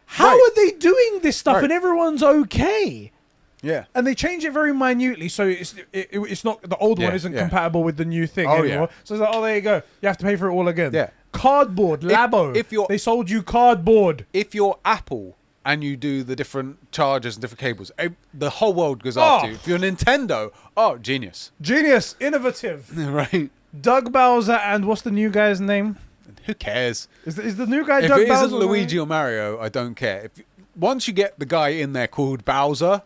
How Right. are they doing this stuff Right. and everyone's okay? Yeah. And they change it very minutely, so it's not the old one Yeah, isn't yeah. compatible with the new thing Oh, anymore. yeah. So it's like, there you go. You have to pay for it all again. Yeah. Cardboard, Labo. if you're- they sold you cardboard. If you're Apple and you do the different chargers and different cables, the whole world goes after you. If you're Nintendo, genius. Genius, innovative. Right? Doug Bowser and what's the new guy's name? Who cares? Is the new guy If Doug it Bowser? isn't Luigi or Mario, I don't care. Once you get the guy in there called Bowser,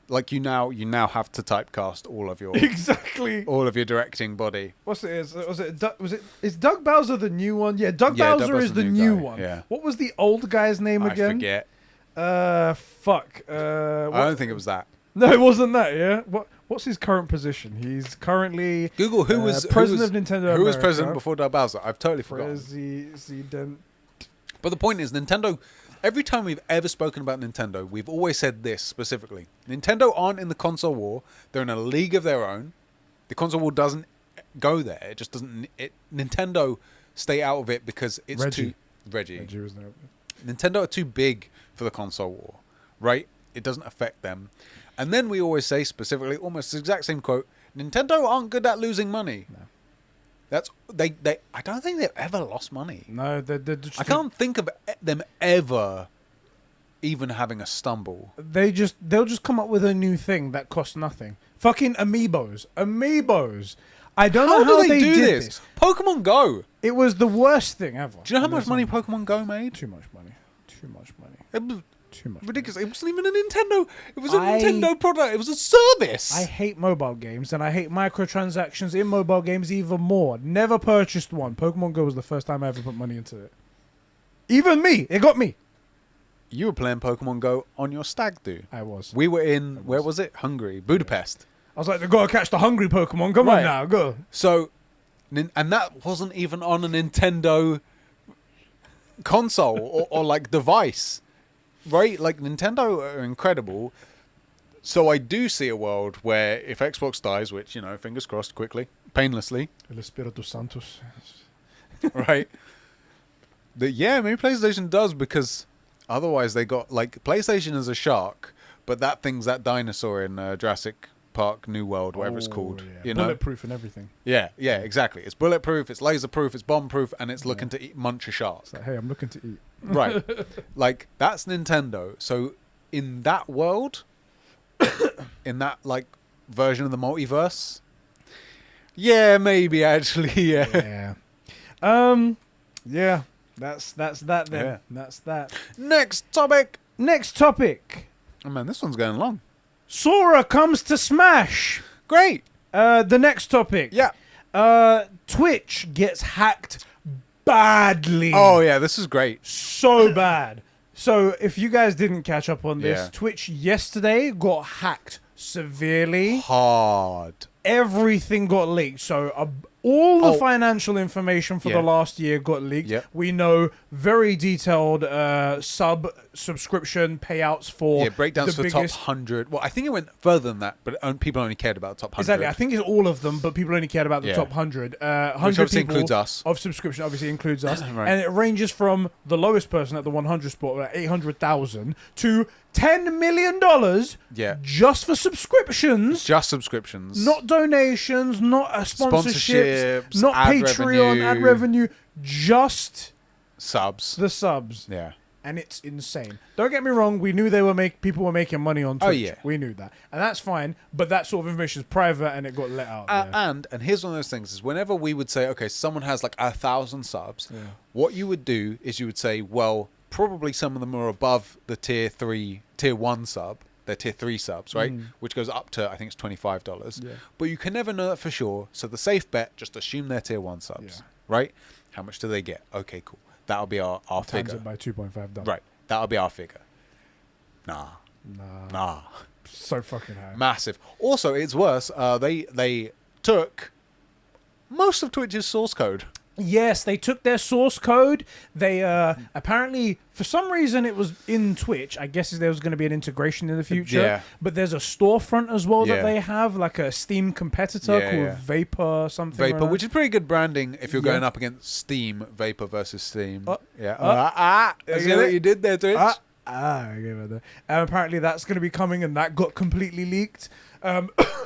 like you now have to typecast all of your Exactly. directing body. What's it is? Is Doug Bowser the new one? Yeah, Doug Yeah, Doug Bowser Bowser's is the the new guy, one. yeah. What was the old guy's name I again? forget. Fuck. I don't think it was that. No, it wasn't that. Yeah. What's his current position? He's currently Google who was president of Nintendo. Who was America. president before Doug Bowser? I've totally forgotten. President. But the point is, Nintendo. Every time we've ever spoken about Nintendo, we've always said this specifically: Nintendo aren't in the console war; they're in a league of their own. The console war doesn't go there; it just doesn't. Nintendo stay out of it because it's Reggie. Reggie was there. Nintendo are too big for the console war, right? It doesn't affect them. And then we always say specifically, almost the exact same quote: Nintendo aren't good at losing money. No. That's I don't think they've ever lost money. No, they're just, I can't think of them ever even having a stumble. they'll just come up with a new thing that costs nothing. Fucking amiibos. I don't know how they did this. Pokemon Go. It was the worst thing ever. Do you know how much money Pokemon Go made? Too much money. Too much money. It was Too much. ridiculous. It wasn't even a Nintendo. It was a Nintendo product. It was a service. I hate mobile games, and I hate microtransactions in mobile games even more. Never purchased one. Pokemon Go was the first time I ever put money into it. Even me. It got me. You were playing Pokemon Go on your stag do. I was. We were in, where was it? Hungary. Budapest. I was like, they gotta catch the hungry Pokemon. Come on now, go. So, and that wasn't even on a Nintendo console or like device, right? Like Nintendo are incredible. So I do see a world where if Xbox dies, which, you know, fingers crossed, quickly, painlessly, El Espíritu Santos. right? That maybe PlayStation does, because otherwise they got like PlayStation is a shark, but that thing's that dinosaur in Jurassic Park New World, whatever it's called. Yeah. You know, Bulletproof and everything. Yeah, exactly. It's bulletproof, it's laserproof, it's bomb-proof, and it's looking to munch a shark. It's like, hey, I'm looking to eat. Right. Like, that's Nintendo. So, in that world, in that, like, version of the multiverse, yeah, maybe, actually, yeah. Yeah. That's that then. Yeah. That's that. Next topic! Oh, man, this one's going long. Sora comes to Smash. Great! The next topic. Yeah. Twitch gets hacked badly. Oh, yeah, this is great. So bad. So, if you guys didn't catch up on this, Yeah. Twitch yesterday got hacked severely. Hard. Everything got leaked. So, all the Oh. financial information for Yeah. the last year got leaked. Yep. We know very detailed subscription payouts for Yeah, breakdowns the for top biggest. 100. Well, I think it went further than that, but people only cared about top 100. Exactly. I think it's all of them, but people only cared about the Yeah. top 100. Which 100 obviously people includes us. of subscription obviously includes us. Right. And it ranges from the lowest person at the 100 spot at 800,000 to $10 million Yeah. just for subscriptions. Just subscriptions. Not donations, not sponsorships, Sponsorships, not ad Patreon, ad revenue, just subs. the subs. Yeah. And it's insane. Don't get me wrong, we knew people were making money on Twitch. Oh, yeah. We knew that. And that's fine, but that sort of information is private and it got let out there. And here's one of those things is whenever we would say, okay, someone has like 1,000 subs, what you would do is you would say, well, probably some of them are above the tier 1 sub. They're tier 3 subs, right? Which goes up to, I think it's $25. Yeah. But you can never know that for sure. So the safe bet, just assume they're tier 1 subs, right? How much do they get? Okay, cool. That'll be our Times figure. it by $2.5. Right. That'll be our figure. Nah. So fucking high. Massive. Also, it's worse. They took most of Twitch's source code. Yes, they took their source code. They apparently, for some reason, it was in Twitch. I guess there was going to be an integration in the future. Yeah. But there's a storefront as well that Yeah. they have, like a Steam competitor called Vapor something. Vapor, or which is pretty good branding if you're Yeah. going up against Steam. Vapor versus Steam. I See get what it? you did there, Twitch? I gave it that. Apparently, that's going to be coming, and that got completely leaked.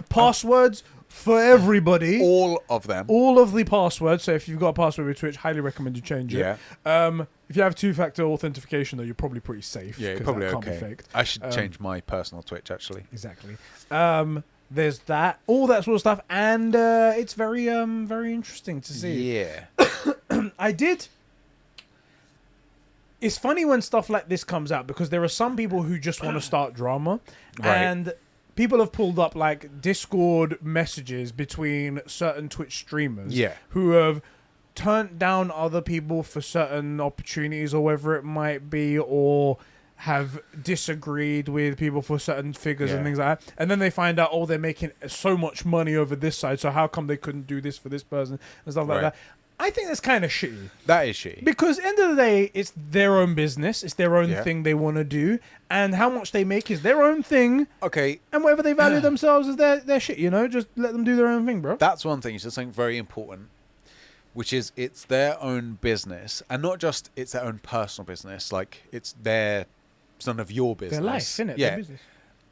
Passwords for everybody. All of them. All of the passwords. So if you've got a password with Twitch, highly recommend you change it. Yeah. If you have two-factor authentication, though, you're probably pretty safe. Yeah, you're 'cause probably that can't be okay. faked. I should change my personal Twitch, actually. Exactly. There's that, all that sort of stuff, and it's very interesting to see. Yeah. It's funny when stuff like this comes out because there are some people who just want to start drama, Right. and people have pulled up like Discord messages between certain Twitch streamers who have turned down other people for certain opportunities or whatever it might be, or have disagreed with people for certain figures and things like that. And then they find out, oh, they're making so much money over this side, so how come they couldn't do this for this person and stuff like that. I think that's kind of shitty. That is shitty. Because end of the day, it's their own business. It's their own Yeah. thing they want to do. And how much they make is their own thing. Okay. And whatever they value themselves is their shit, you know? Just let them do their own thing, bro. That's one thing. You said something very important, which is it's their own business. And not just it's their own personal business. Like, it's it's none of your business. Their life, innit? Yeah. Their business.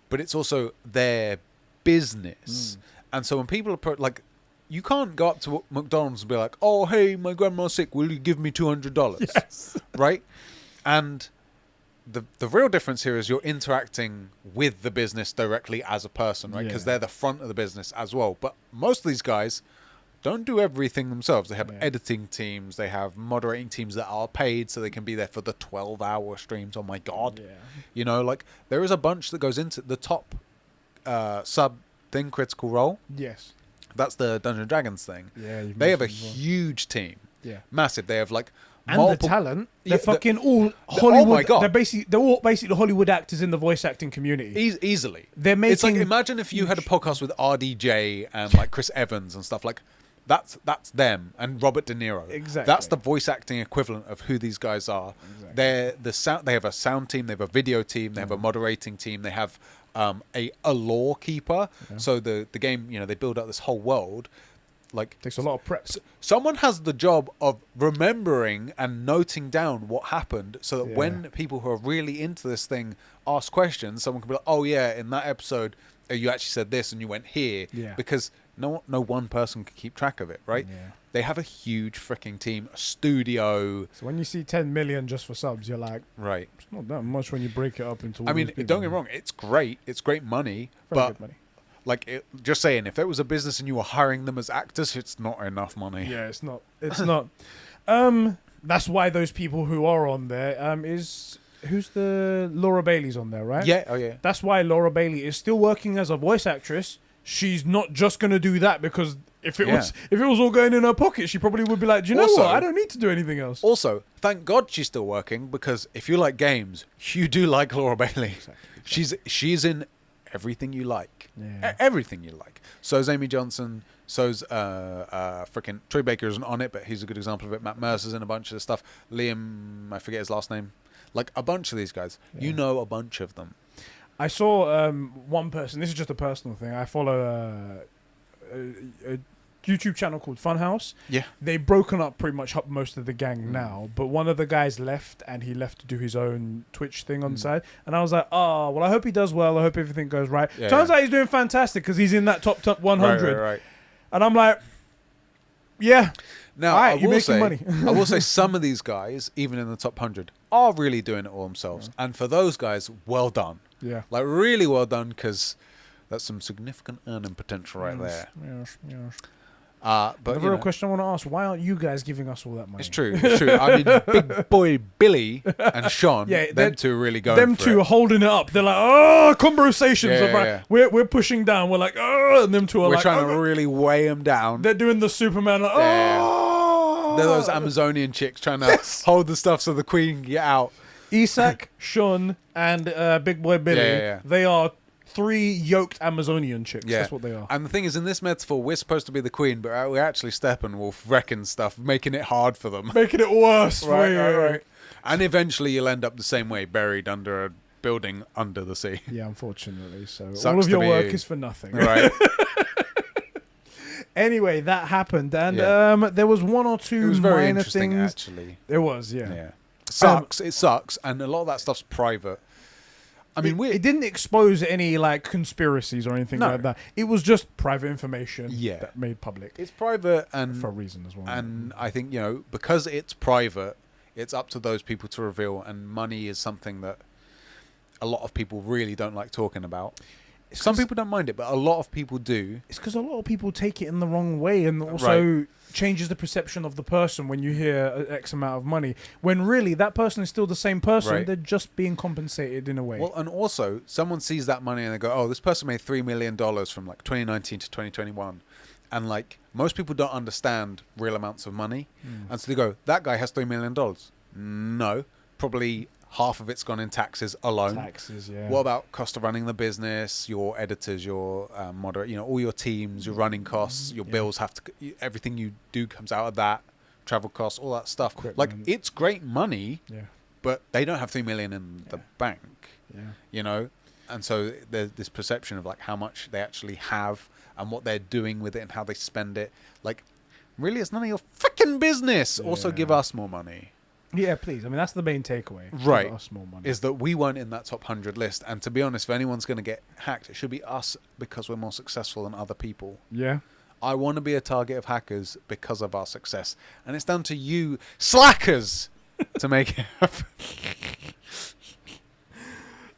But it's also their business. And so when people are like, you can't go up to McDonald's and be like, "Oh, hey, my grandma's sick. Will you give me $200?" Yes. Right? And the real difference here is you're interacting with the business directly as a person, right? Because they're the front of the business as well. But most of these guys don't do everything themselves. They have editing teams. They have moderating teams that are paid so they can be there for the 12-hour streams. Oh, my God. Yeah. You know, like, there is a bunch that goes into the top sub thing, Critical Role. Yes. That's the Dungeons and Dragons thing. Yeah, they have a huge team. Yeah. Massive. They have, like, and multiple... the talent. They're fucking all Hollywood. Oh, my God. They're all basically Hollywood actors in the voice acting community. Easily. They're making... It's like, imagine if you had a podcast with RDJ and, like, Chris Evans and stuff like... That's them and Robert De Niro. Exactly. That's the voice acting equivalent of who these guys are. Exactly. They're the sound. They have a sound team. They have a video team. They have a moderating team. They have a lore keeper. Yeah. So the game, you know, they build up this whole world. Like, takes a lot of prep. Someone has the job of remembering and noting down what happened, so that when people who are really into this thing ask questions, someone can be like, "Oh yeah, in that episode, you actually said this and you went here." Yeah. Because no one person can keep track of it, right? Yeah. They have a huge freaking team, a studio. So when you see 10 million just for subs, you're like, right, it's not that much when you break it up into all I mean, these people. Don't get me wrong, it's great. It's great money. Very but good money. Like, just saying, if it was a business and you were hiring them as actors, it's not enough money. Yeah, it's not. It's not. That's why those people who are on there is... Who's the... Laura Bailey's on there, right? Yeah, oh yeah. That's why Laura Bailey is still working as a voice actress. She's not just going to do that because if it was all going in her pocket, she probably would be like, do you know what? I don't need to do anything else. Also, thank God she's still working, because if you like games, you do like Laura Bailey. Exactly. She's in everything you like. Yeah. Everything you like. So's Amy Johnson. So's freaking Troy Baker isn't on it, but he's a good example of it. Matt Mercer's in a bunch of this stuff. Liam, I forget his last name. Like, a bunch of these guys. Yeah. You know a bunch of them. I saw one person. This is just a personal thing. I follow a YouTube channel called Funhouse. Yeah. They've broken up pretty much most of the gang now, but one of the guys left, and he left to do his own Twitch thing on the side. And I was like, oh, well, I hope he does well. I hope everything goes right. Yeah, Turns out he's doing fantastic because he's in that top 100. Right. And I'm like, yeah. Now, all right, you're making money. I will say some of these guys, even in the top 100, are really doing it all themselves. Yeah. And for those guys, well done. Yeah. Like, really well done, because that's some significant earning potential right there. Yes. But the real question I want to ask, why aren't you guys giving us all that money? It's true. I mean, big boy Billy and Shawn, them two are really going them for two it. are holding it up. They're like, oh, Conbrosations. Yeah. We're pushing down. We're like, oh, and them two are We're trying to really weigh them down. They're doing the Superman, like, oh. They're those Amazonian chicks trying to hold the stuff so the queen can get out. Isak, Shawn, and Big Boy Billy, they are 3 yoked Amazonian chicks. Yeah. That's what they are. And the thing is, in this metaphor, we're supposed to be the queen, but we're actually Steppenwolf wrecking stuff, making it hard for them. Making it worse for you. Right. And eventually you'll end up the same way, buried under a building under the sea. Yeah, unfortunately. So Sucks all of your work is for nothing. Right. Anyway, that happened, and there was one or two minor things. It was very interesting, actually. It was, yeah. It sucks, and a lot of that stuff's private. I mean, it didn't expose any like conspiracies or anything like that. It was just private information that made public. It's private, and for a reason as well. And I think, you know, because it's private, it's up to those people to reveal, and money is something that a lot of people really don't like talking about. Some people don't mind it, but a lot of people do. It's because a lot of people take it in the wrong way, and also changes the perception of the person when you hear X amount of money. When really, that person is still the same person. Right. They're just being compensated in a way. Well, and also, someone sees that money and they go, oh, this person made $3 million from like 2019 to 2021. And like, most people don't understand real amounts of money. And so they go, that guy has $3 million. No, probably half of it's gone in taxes alone. What about cost of running the business, your editors, your moderate, you know, all your teams, your running costs, your bills have to, everything you do comes out of that, travel costs, all that stuff. Like, it's great money, but they don't have $3 million in the bank, you know? And so there's this perception of like how much they actually have and what they're doing with it and how they spend it. Like, really, it's none of your freaking business. Also, give us more money. Yeah, please. I mean, that's the main takeaway. Right. Is that we weren't in that top 100 list. And to be honest, if anyone's going to get hacked, it should be us, because we're more successful than other people. Yeah. I want to be a target of hackers because of our success. And it's down to you slackers to make it happen.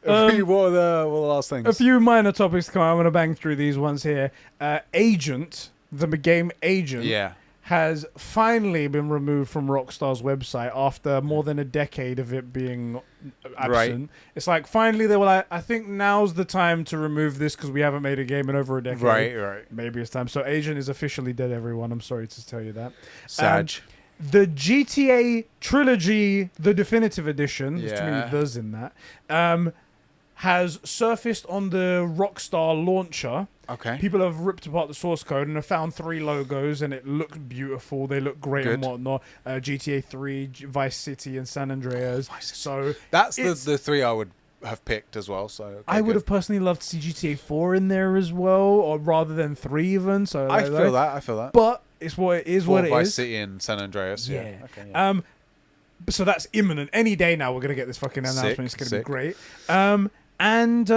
What are the last things? A few minor topics to come. I'm going to bang through these ones here. Agent, the game Agent, has finally been removed from Rockstar's website after more than a decade of it being absent. Right. It's like, finally they were like, I think now's the time to remove this because we haven't made a game in over a decade. Right. Maybe it's time. So Agent is officially dead, everyone. I'm sorry to tell you that. Sag. The GTA Trilogy, the definitive edition, there's too many the's in that, has surfaced on the Rockstar launcher. Okay. People have ripped apart the source code and have found 3 logos, and it looks beautiful. They look great and whatnot. GTA 3, Vice City, and San Andreas. So that's the 3 I would have picked as well. So I would have personally loved to see GTA 4 in there as well, or rather than 3 even. So I feel that. But it's what it is. What it Vice is. City and San Andreas. Yeah. Okay, yeah. So that's imminent. Any day now, we're gonna get this fucking announcement. It's gonna be great. And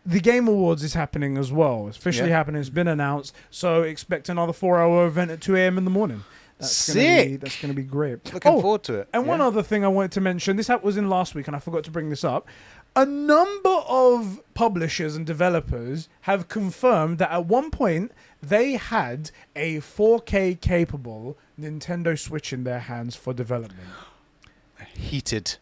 the Game Awards is happening as well. It's officially happening. It's been announced. So expect another 4-hour event at 2 a.m. in the morning. That's gonna be great. Looking forward to it. And one other thing I wanted to mention. This was in last week, and I forgot to bring this up. A number of publishers and developers have confirmed that at one point they had a 4K capable Nintendo Switch in their hands for development. Heated.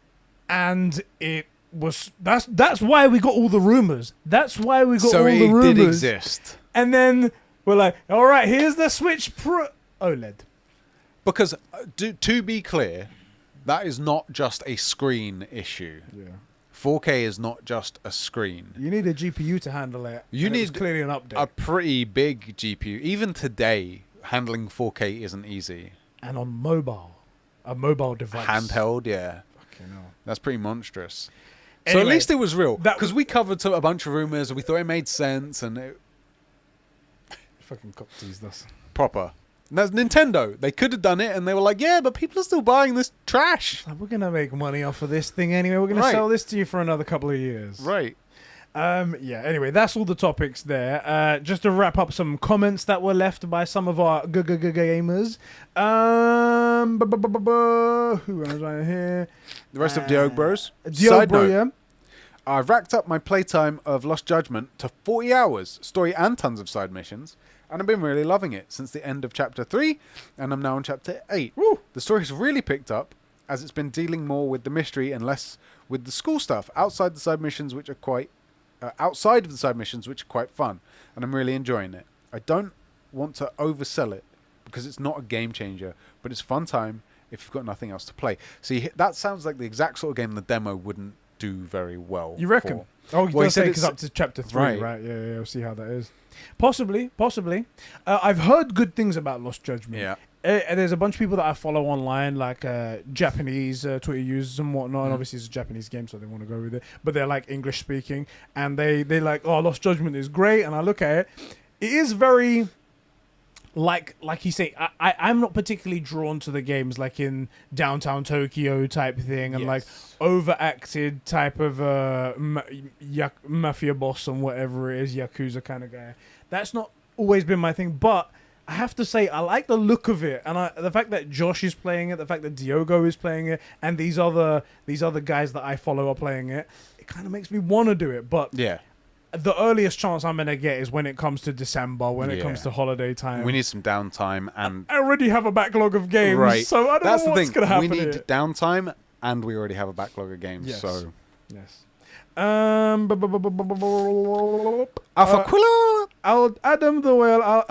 And it was that's why we got all the rumors. That's why we got all the rumors. So it did exist. And then we're like, all right, here's the Switch Pro OLED. Because to be clear, that is not just a screen issue. Yeah. 4K is not just a screen. You need a GPU to handle it. You need clearly an update. A pretty big GPU. Even today, handling 4K isn't easy. And on mobile, a mobile device. Handheld, yeah. Fucking hell. That's pretty monstrous. Anyway, so at least it was real. Because we covered a bunch of rumors and we thought it made sense and it... Fucking cock teased us. Proper. And that's Nintendo. They could have done it and they were like, yeah, but people are still buying this trash. We're going to make money off of this thing anyway. We're going to sell this to you for another couple of years. Right. Anyway, that's all the topics there. Just to wrap up some comments that were left by some of our gamers. Who else right here? The rest of Diogo Bros. Diogo Bro, yeah. I've racked up my playtime of Lost Judgment to 40 hours, story and tons of side missions, and I've been really loving it since the end of Chapter 3, and I'm now on Chapter 8. Woo. The story's really picked up, as it's been dealing more with the mystery and less with the school stuff, outside of the side missions, which are quite fun, and I'm really enjoying it. I don't want to oversell it, because it's not a game changer, but it's a fun time if you've got nothing else to play. See, that sounds like the exact sort of game the demo wouldn't do very well. You reckon? For. Oh, you say it's up to Chapter 3, right? Yeah, we'll see how that is. Possibly. I've heard good things about Lost Judgment. Yeah. There's a bunch of people that I follow online, like Japanese Twitter users and whatnot. And obviously, it's a Japanese game, so they want to go with it. But they're like English speaking, and they like, oh, Lost Judgment is great. And I look at it, it is very, like you say, I'm not particularly drawn to the games like in downtown Tokyo type thing, and like overacted type of mafia boss and whatever it is, Yakuza kind of guy. That's not always been my thing, but I have to say, I like the look of it, and the fact that Josh is playing it, the fact that Diogo is playing it, and these other guys that I follow are playing it. It kind of makes me want to do it, but the earliest chance I'm gonna get is when it comes to December, when it comes to holiday time. We need some downtime, and I already have a backlog of games, so I don't know what's gonna happen. We need downtime, and we already have a backlog of games. Yes. So Alpha Aquila. Adam the Whale,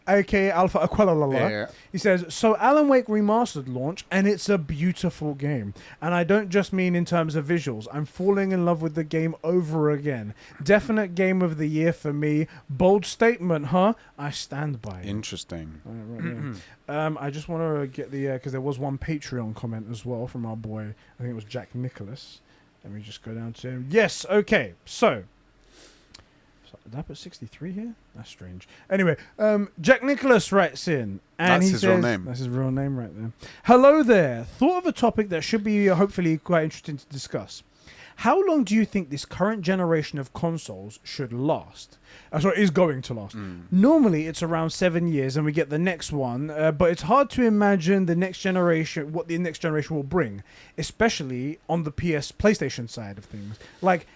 aka Alpha Aquila. Yeah. He says, so Alan Wake Remastered launch, and it's a beautiful game. And I don't just mean in terms of visuals. I'm falling in love with the game over again. Definite game of the year for me. Bold statement, huh? I stand by it. Interesting. I just want to get the, because there was one Patreon comment as well from our boy, I think it was Jack Nicholas. Let me just go down to him. Yes, okay. So did I put 63 here? That's strange. Anyway, Jack Nicholas writes in. And That's his real name. That's his real name right there. Hello there. Thought of a topic that should be hopefully quite interesting to discuss. How long do you think this current generation of consoles should last? Sorry, is going to last. Normally, it's around 7 years, and we get the next one. But it's hard to imagine the next generation, what the next generation will bring, especially on the PlayStation side of things. Like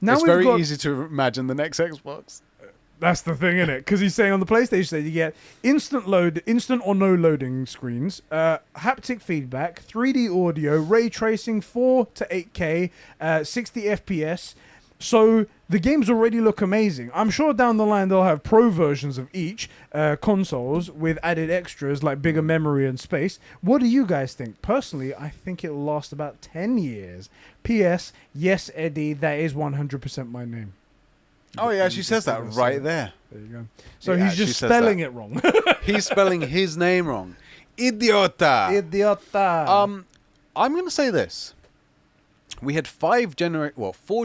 now, it's very easy to imagine the next Xbox. That's the thing, isn't it? Because he's saying on the PlayStation side, you get instant or no loading screens, haptic feedback, 3D audio, ray tracing, 4 to 8K, 60 FPS. So the games already look amazing. I'm sure down the line they'll have pro versions of each consoles with added extras like bigger memory and space. What do you guys think? Personally, I think it'll last about 10 years. P.S. Yes, Eddie, that is 100% my name. Oh, yeah, she says that right there. There you go. So he's just spelling it wrong. He's spelling his name wrong. Idiota. Idiota. I'm going to say this. We had 4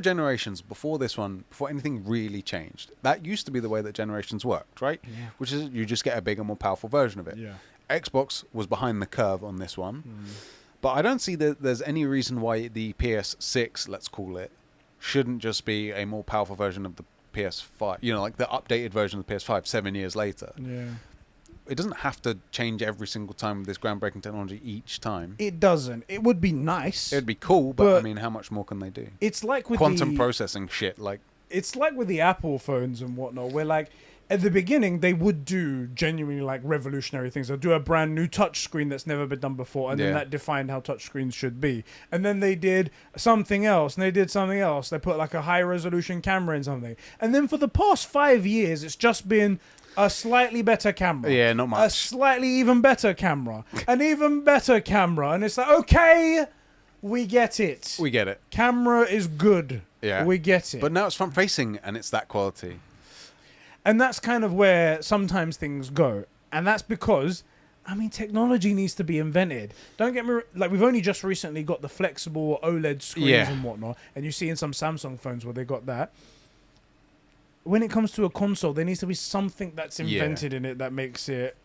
generations before this one, before anything really changed. That used to be the way that generations worked, right? Yeah. Which is you just get a bigger, more powerful version of it. Yeah. Xbox was behind the curve on this one. But I don't see that there's any reason why the PS6, let's call it, shouldn't just be a more powerful version of the PS5, like the updated version of the PS5 7 years later. Yeah. It doesn't have to change every single time with this groundbreaking technology each time. It doesn't. It would be nice. It'd be cool, but I mean, how much more can they do? It's like with quantum processing shit. It's like with the Apple phones and whatnot, where like at the beginning they would do genuinely like revolutionary things. They'll do a brand new touch screen that's never been done before, and then that defined how touch screens should be. And then they did something else, and they did something else. They put like a high resolution camera in something, and then for the past 5 years, it's just been a slightly better camera. Yeah, not much. A slightly even better camera. An even better camera. And it's like, okay, we get it. We get it. Camera is good. Yeah. We get it. But now it's front facing and it's that quality. And that's kind of where sometimes things go. And that's because, I mean, technology needs to be invented. Don't get me... Like, we've only just recently got the flexible OLED screens and whatnot. And you see in some Samsung phones where they got that. When it comes to a console, there needs to be something that's invented in it that makes it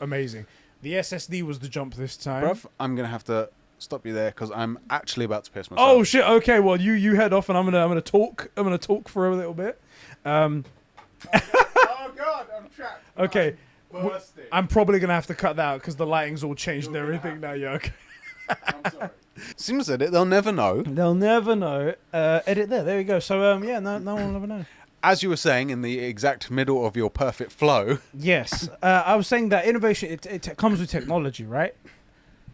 amazing. The SSD was the jump this time. Bruv, I'm going to have to stop you there because I'm actually about to piss myself. Oh, shit. Okay, well, you head off and I'm gonna talk. I'm going to talk for a little bit. Oh, God, I'm trapped. Okay. Bursting. I'm probably going to have to cut that out because the lighting's all changed and everything now. Yeah, okay. I'm sorry. Seems that they'll never know. They'll never know. Edit there. There we go. So, no one will ever know. As you were saying, in the exact middle of your perfect flow. Yes. I was saying that innovation, it comes with technology, right?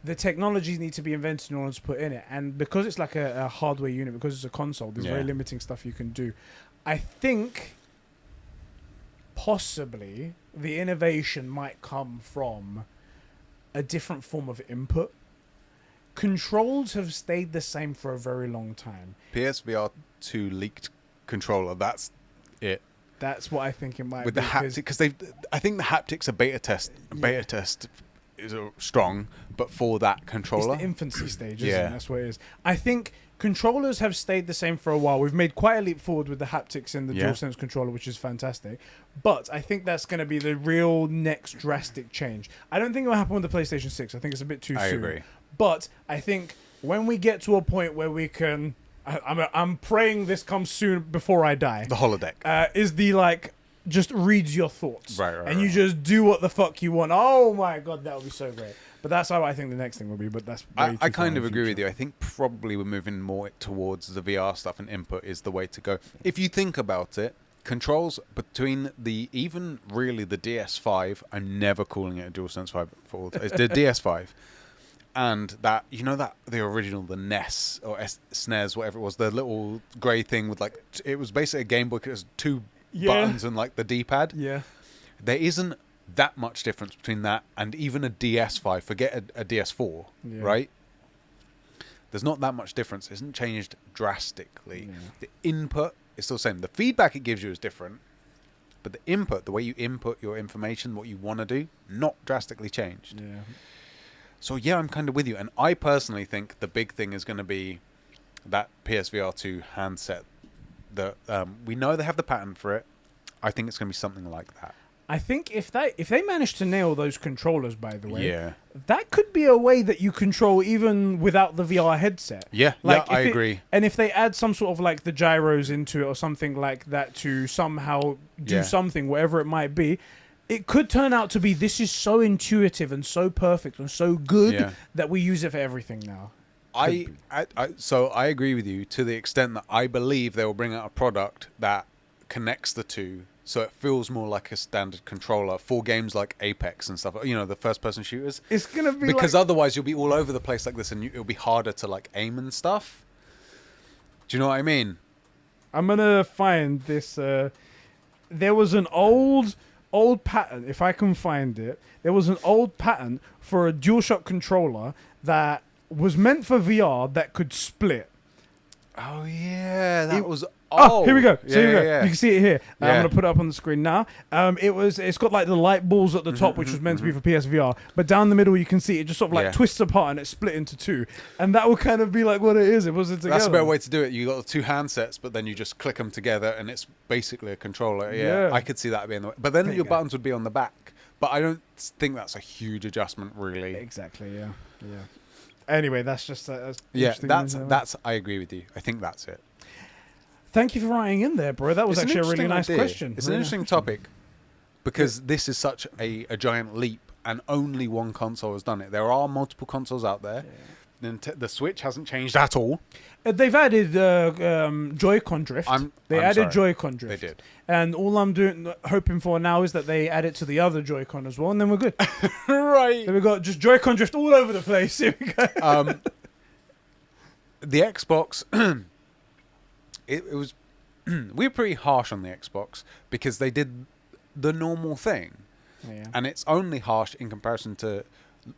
The technologies need to be invented in order to put in it. And because it's like a hardware unit, because it's a console, there's very limiting stuff you can do. I think possibly the innovation might come from a different form of input. Controls have stayed the same for a very long time. PSVR 2 leaked controller, that's it. That's what I think it might with be. The haptic, because I think the haptics are beta test is strong, but for that controller, it's the infancy stage, isn't it? That's what it is. I think controllers have stayed the same for a while. We've made quite a leap forward with the haptics in the DualSense controller, which is fantastic. But I think that's going to be the real next drastic change. I don't think it will happen with the PlayStation 6. I think it's a bit too soon. I agree. But I think when we get to a point where we can... I'm praying this comes soon before I die. The holodeck. Is the, like, just reads your thoughts. Right. And you just do what the fuck you want. Oh, my God, that would be so great. But that's how I think the next thing will be. But that's way I too kind far of in the agree with future. you. I think probably we're moving more towards the VR stuff, and input is the way to go. If you think about it, controls between even really the DS5, I'm never calling it a DualSense 5 for it's the DS5. And that, the original, the NES or SNES, whatever it was, the little grey thing with it was basically a Game Boy. It was two buttons and the D-pad. Yeah. There isn't that much difference between that and even a DS5. Forget a DS4, right? There's not that much difference. It hasn't changed drastically. Yeah. The input is still the same. The feedback it gives you is different. But the input, the way you input your information, what you want to do, not drastically changed. Yeah. So, I'm kind of with you. And I personally think the big thing is going to be that PSVR 2 handset. We know they have the patent for it. I think it's going to be something like that. I think if they manage to nail those controllers, by the way, Yeah. that could be a way that you control even without the VR headset. Yeah, Like, I agree. And if they add some sort of like the gyros into it or something like that to somehow do something, whatever it might be, it could turn out to be this is so intuitive and so perfect and so good that we use it for everything now. So I agree with you to the extent that I believe they will bring out a product that connects the two, so it feels more like a standard controller for games like Apex and stuff. You know, the first-person shooters. It's gonna be because otherwise you'll be all over the place like this, and it'll be harder to like aim and stuff. Do you know what I mean? I'm gonna find this. There was an old patent, if I can find it. There was an old patent for a DualShock controller that was meant for VR that could split. Oh yeah, that was. Oh, here we go. So here we go. Yeah. You can see it here. I'm gonna put it up on the screen now. It's got like the light balls at the top, which was meant to be for PSVR, but down the middle you can see it just sort of like twists apart and it's split into two, and that will kind of be like what it is. It wasn't together. That's a better way to do it. You got the two handsets, but then you just click them together, and it's basically a controller. Yeah. I could see that being the way. But then your buttons would be on the back. But I don't think that's a huge adjustment, really. Exactly. Yeah. Anyway, that's just that's I agree with you. I think that's it. Thank you for writing in there, bro. That was actually a really nice question. It's an interesting topic because this is such a giant leap, and only one console has done it. There are multiple consoles out there. The Switch hasn't changed at all. They've added Joy-Con drift. They added Joy-Con drift. They did. And all I'm hoping for now is that they add it to the other Joy-Con as well, and then we're good. Right. Then we've got just Joy-Con drift all over the place. Here we go. The Xbox... It was we were pretty harsh on the Xbox because they did the normal thing, and it's only harsh in comparison to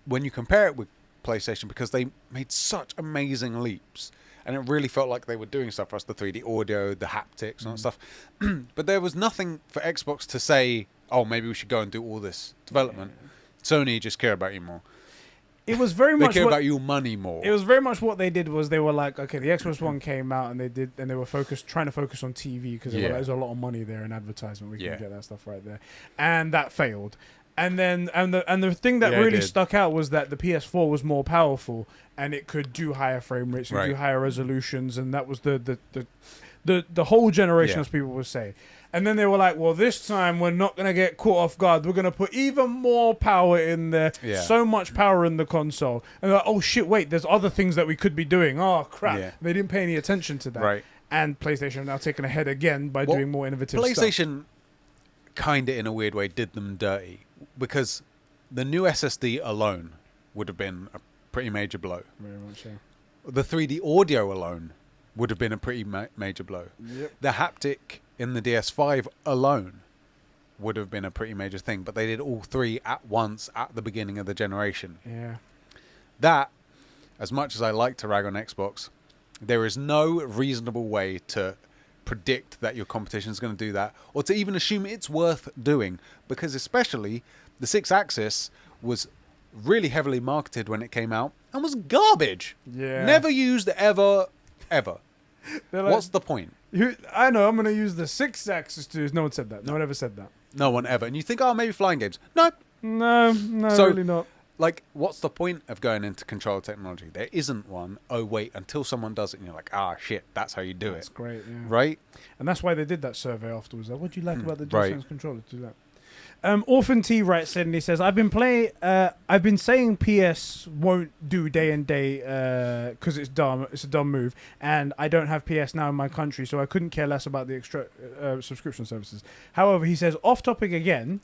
when you compare it with PlayStation because they made such amazing leaps, and it really felt like they were doing stuff for us, the 3D audio, the haptics, and all that stuff. But there was nothing for Xbox to say, oh, maybe we should go and do all this development. Sony just care about you more. It was very much they care about your money more. It was very much what they did was they were like, okay, the Xbox One came out and they were trying to focus on TV because there's a lot of money there in advertisement. We can get that stuff right there, and that failed. And then the thing that really stuck out was that the PS4 was more powerful and it could do higher frame rates and do higher resolutions, and that was the whole generation, as people would say. And then they were like, well, this time we're not going to get caught off guard. We're going to put even more power in there. Yeah. So much power in the console. And they're like, oh, shit, wait, there's other things that we could be doing. Oh, crap. Yeah. They didn't pay any attention to that. Right. And PlayStation have now taken a head again by doing more innovative stuff. PlayStation kind of, in a weird way, did them dirty. Because the new SSD alone would have been a pretty major blow. Very much so. The 3D audio alone would have been a pretty major blow. Yep. The haptic in the DS5 alone would have been a pretty major thing, but they did all three at once at the beginning of the generation. Yeah. That, as much as I like to rag on Xbox, there is no reasonable way to predict that your competition is going to do that, or to even assume it's worth doing, because especially the 6-axis was really heavily marketed when it came out and was garbage. Yeah. Never used ever. Like, what's the point? I know, I'm going to use the 6-axis to... No one said that. No one ever said that. No one ever. And you think, oh, maybe flying games. No. No, really not. Like, what's the point of going into control technology? There isn't one. Oh, wait, until someone does it, and you're like, ah, shit, that's how you do it. That's great, yeah. Right? And that's why they did that survey afterwards. Like, what do you like about the DualSense controller to do that? Orphan T writes in and he says, I've been saying PS won't do day and day because it's dumb. It's a dumb move, and I don't have PS now in my country, so I couldn't care less about the extra subscription services. However, he says, off topic again,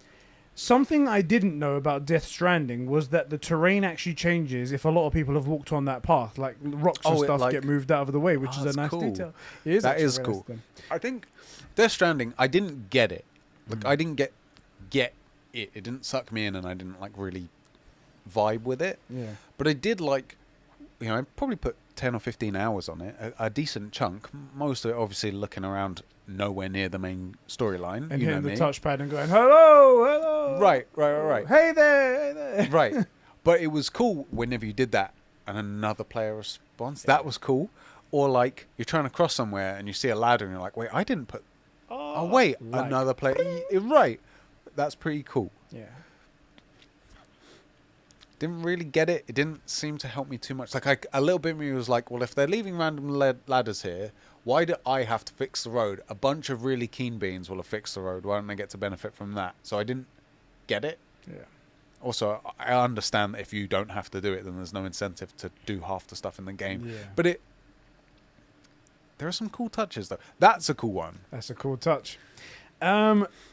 something I didn't know about Death Stranding was that the terrain actually changes if a lot of people have walked on that path. Like rocks and stuff get moved out of the way, which is a nice detail. That is cool. I think Death Stranding, I didn't get it. Like I didn't get it. It didn't suck me in, and I didn't like really vibe with it. Yeah. But I did like, I probably put 10 or 15 hours on it, a decent chunk. Most of it obviously looking around nowhere near the main storyline. And hitting the touchpad and going, hello. Right. Hey there. Right. But it was cool whenever you did that and another player responds. Yeah. That was cool. Or like you're trying to cross somewhere and you see a ladder and you're like, wait, I didn't put... Oh, wait, another player... Right. that's pretty cool. Yeah. Didn't really get it. It didn't seem to help me too much. Like a little bit of me was like, well, if they're leaving random ladders here, why do I have to fix the road? A bunch of really keen beans will have fixed the road. Why don't I get to benefit from that? So I didn't get it. Yeah. Also, I understand that if you don't have to do it, then there's no incentive to do half the stuff in the game. Yeah. But there are some cool touches, though. That's a cool one. That's a cool touch.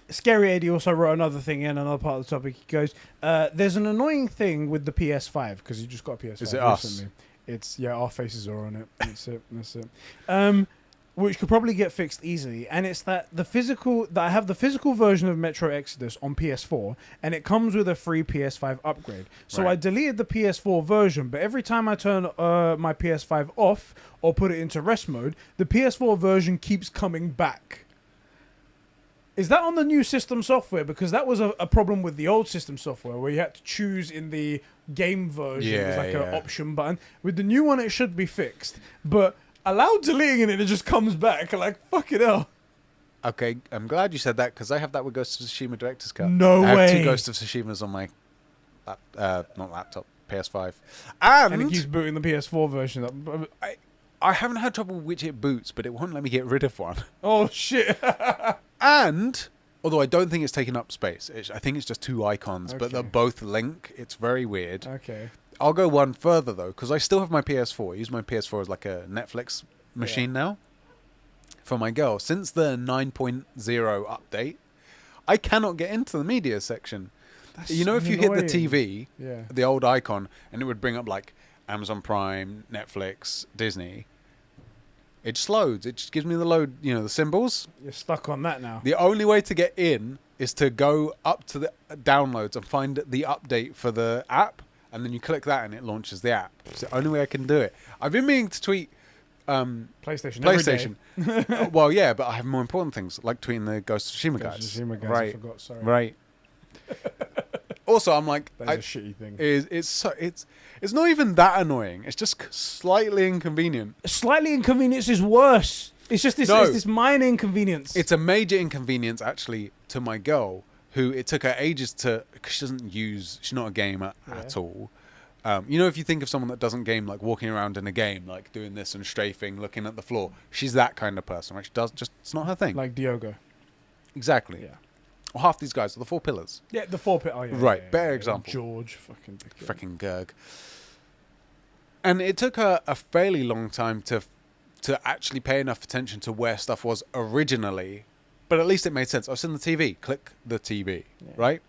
Scary AD also wrote another thing in another part of the topic. He goes, there's an annoying thing with the PS5 because you just got a PS5 Is it recently. us? It's our faces are on it. That's it. Which could probably get fixed easily, and it's that I have the physical version of Metro Exodus on PS4, and it comes with a free PS5 upgrade. So Right. I deleted the PS4 version, but every time I turn my PS5 off or put it into rest mode, the PS4 version keeps coming back. Is that on the new system software? Because that was a problem with the old system software where you had to choose in the game version. It was like an option button. With the new one, it should be fixed. But allow deleting it, it just comes back. Like, fuck it hell. Okay, I'm glad you said that because I have that with Ghost of Tsushima Director's Cut. No I way. have 2 Ghost of Tsushimas on my, not laptop, PS5. And it keeps booting the PS4 version up. I haven't had trouble with which it boots, but it won't let me get rid of one. Oh, shit. And, although I don't think it's taking up space, I think it's just 2 icons, but they're Okay. both link. It's very weird. Okay. I'll go one further, though, because I still have my PS4. I use my PS4 as like a Netflix machine now for my girl. Since the 9.0 update, I cannot get into the media section. That's You know, if you hit the TV, Yeah. the old icon, and it would bring up like Amazon Prime, Netflix, Disney, it just loads. It just gives me the load, the symbols. You're stuck on that now. The only way to get in is to go up to the downloads and find the update for the app, and then you click that and it launches the app. It's the only way I can do it. I've been meaning to tweet PlayStation. PlayStation. Well, yeah, but I have more important things, like tweeting the Ghost of Tsushima guys. Right. I forgot, sorry. Right. Also, I'm like, That's a shitty thing. it's not even that annoying. It's just slightly inconvenient. Slightly inconvenience is worse. It's just this, No. it's this minor inconvenience. It's a major inconvenience, actually, to my girl, who it took her ages to, because she's not a gamer at all. If you think of someone that doesn't game, like walking around in a game, like doing this and strafing, looking at the floor, she's that kind of person. Right? It's not her thing. like Diogo. Exactly. Yeah. Well, half these guys are the 4 pillars. Yeah, the 4 pit. Oh, yeah. Right, yeah, better yeah. example. George, fucking dickhead. Freaking Gerg. And it took her a fairly long time to actually pay enough attention to where stuff was originally, but at least it made sense. I was in the TV. Click the TV, right?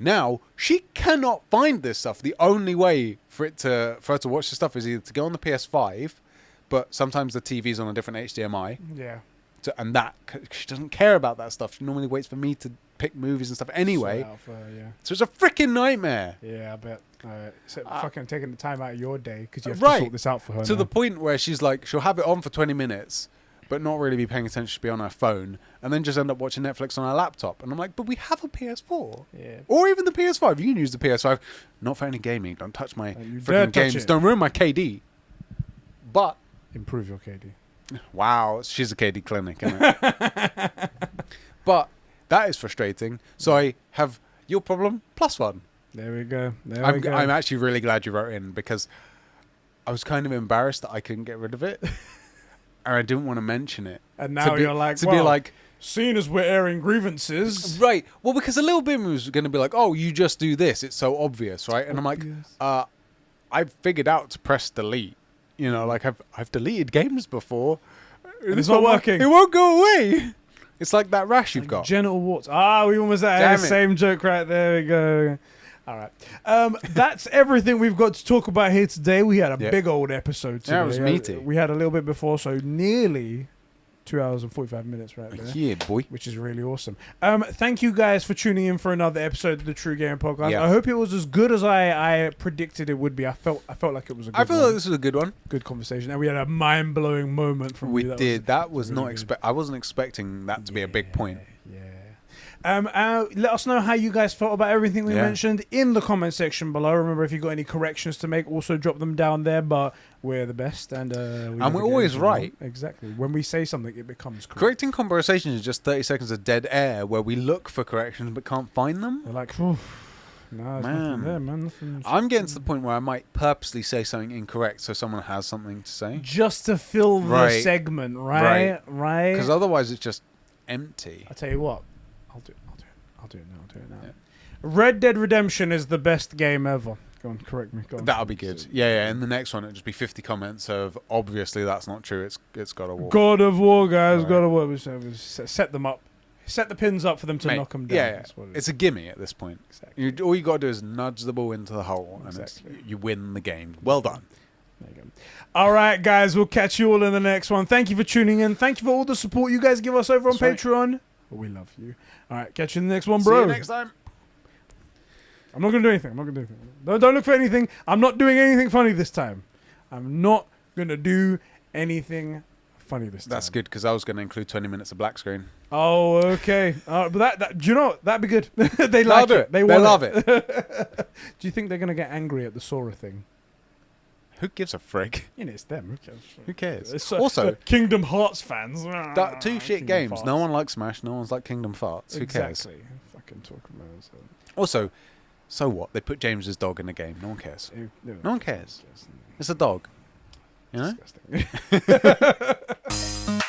Now she cannot find this stuff. The only way for her to watch the stuff is either to go on the PS5, but sometimes the TV's on a different HDMI. Yeah. And she doesn't care about that stuff. She normally waits for me to pick movies and stuff anyway. So it's a freaking nightmare. Yeah, I bet. Fucking taking the time out of your day because you have Right. to sort this out for her. To now. the point where she's like, she'll have it on for 20 minutes, but not really be paying attention. She'll be on her phone, and then just end up watching Netflix on her laptop. And I'm like, but we have a PS4. Yeah. Or even the PS5. You can use the PS5. Not for any gaming. Don't touch my You dare freaking touch games. it. Don't ruin my KD. But, Improve your KD. wow, she's a KD clinic, isn't it? But that is frustrating. So I have your problem plus one. There we go. I'm actually really glad you wrote in because I was kind of embarrassed that I couldn't get rid of it. And I didn't want to mention it. And now you're like, be like, seeing as we're airing grievances. right. Well, because a little bit was going to be like, oh, you just do this. It's so obvious, right? And I'm like, I've figured out to press delete. Like I've deleted games before. And it's not working. It won't go away. It's like that rash you've got. Genital warts. We almost had Damn the it. same joke right there. We go. All right. That's everything we've got to talk about here today. We had a big old episode today. Yeah, it was meaty. We had a little bit before, so nearly 2 hours and 45 minutes right there. Yeah, boy. Which is really awesome. Thank you guys for tuning in for another episode of the True Game Podcast. Yeah. I hope it was as good as I predicted it would be. I felt like it was a good I feel one. like this was a good one. Good conversation. And we had a mind-blowing moment from We you. did. That was really not good. I wasn't expecting that to be a big point. Yeah. Let us know how you guys felt about everything we mentioned in the comment section below. Remember, if you've got any corrections to make, also drop them down there. But we're the best, and we're always right. Exactly. When we say something, it becomes correct. Correcting Conbrosations is just 30 seconds of dead air where we look for corrections but can't find them. They're like, no, there's nothing there, man. I'm getting to the point where I might purposely say something incorrect so someone has something to say. Just to fill the segment, right? Because otherwise it's just empty. I'll tell you what. I'll do it now. Yeah. Red Dead Redemption is the best game ever. Go on, correct me. Go on. That'll be good. Yeah. In the next one, it'll just be 50 comments of obviously that's not true. It's God of War. God of War, guys. God of War. Set them up. Set the pins up for them to knock them down. Yeah. It's a gimme at this point. Exactly. All you got to do is nudge the ball into the hole, and you win the game. Well done. There you go. All right, guys. We'll catch you all in the next one. Thank you for tuning in. Thank you for all the support you guys give us over on Patreon. We love you. All right, catch you in the next one, bro. See you next time. I'm not going to do anything. Don't look for anything. I'm not doing anything funny this time. I'm not going to do anything funny this time. That's good, because I was going to include 20 minutes of black screen. Oh, okay. But that do you know what? That'd be good. They like it. They love it. Do you think they're going to get angry at the Sora thing? Who gives a frig? It's them. Who cares? It's, also, Kingdom Hearts fans. Two shit games. No one likes Smash. No one's like Kingdom Farts. Who cares? Exactly. Fucking talking about it. Also, so what? They put James's dog in the game. No one cares. No one cares. It's a dog. You know? Disgusting.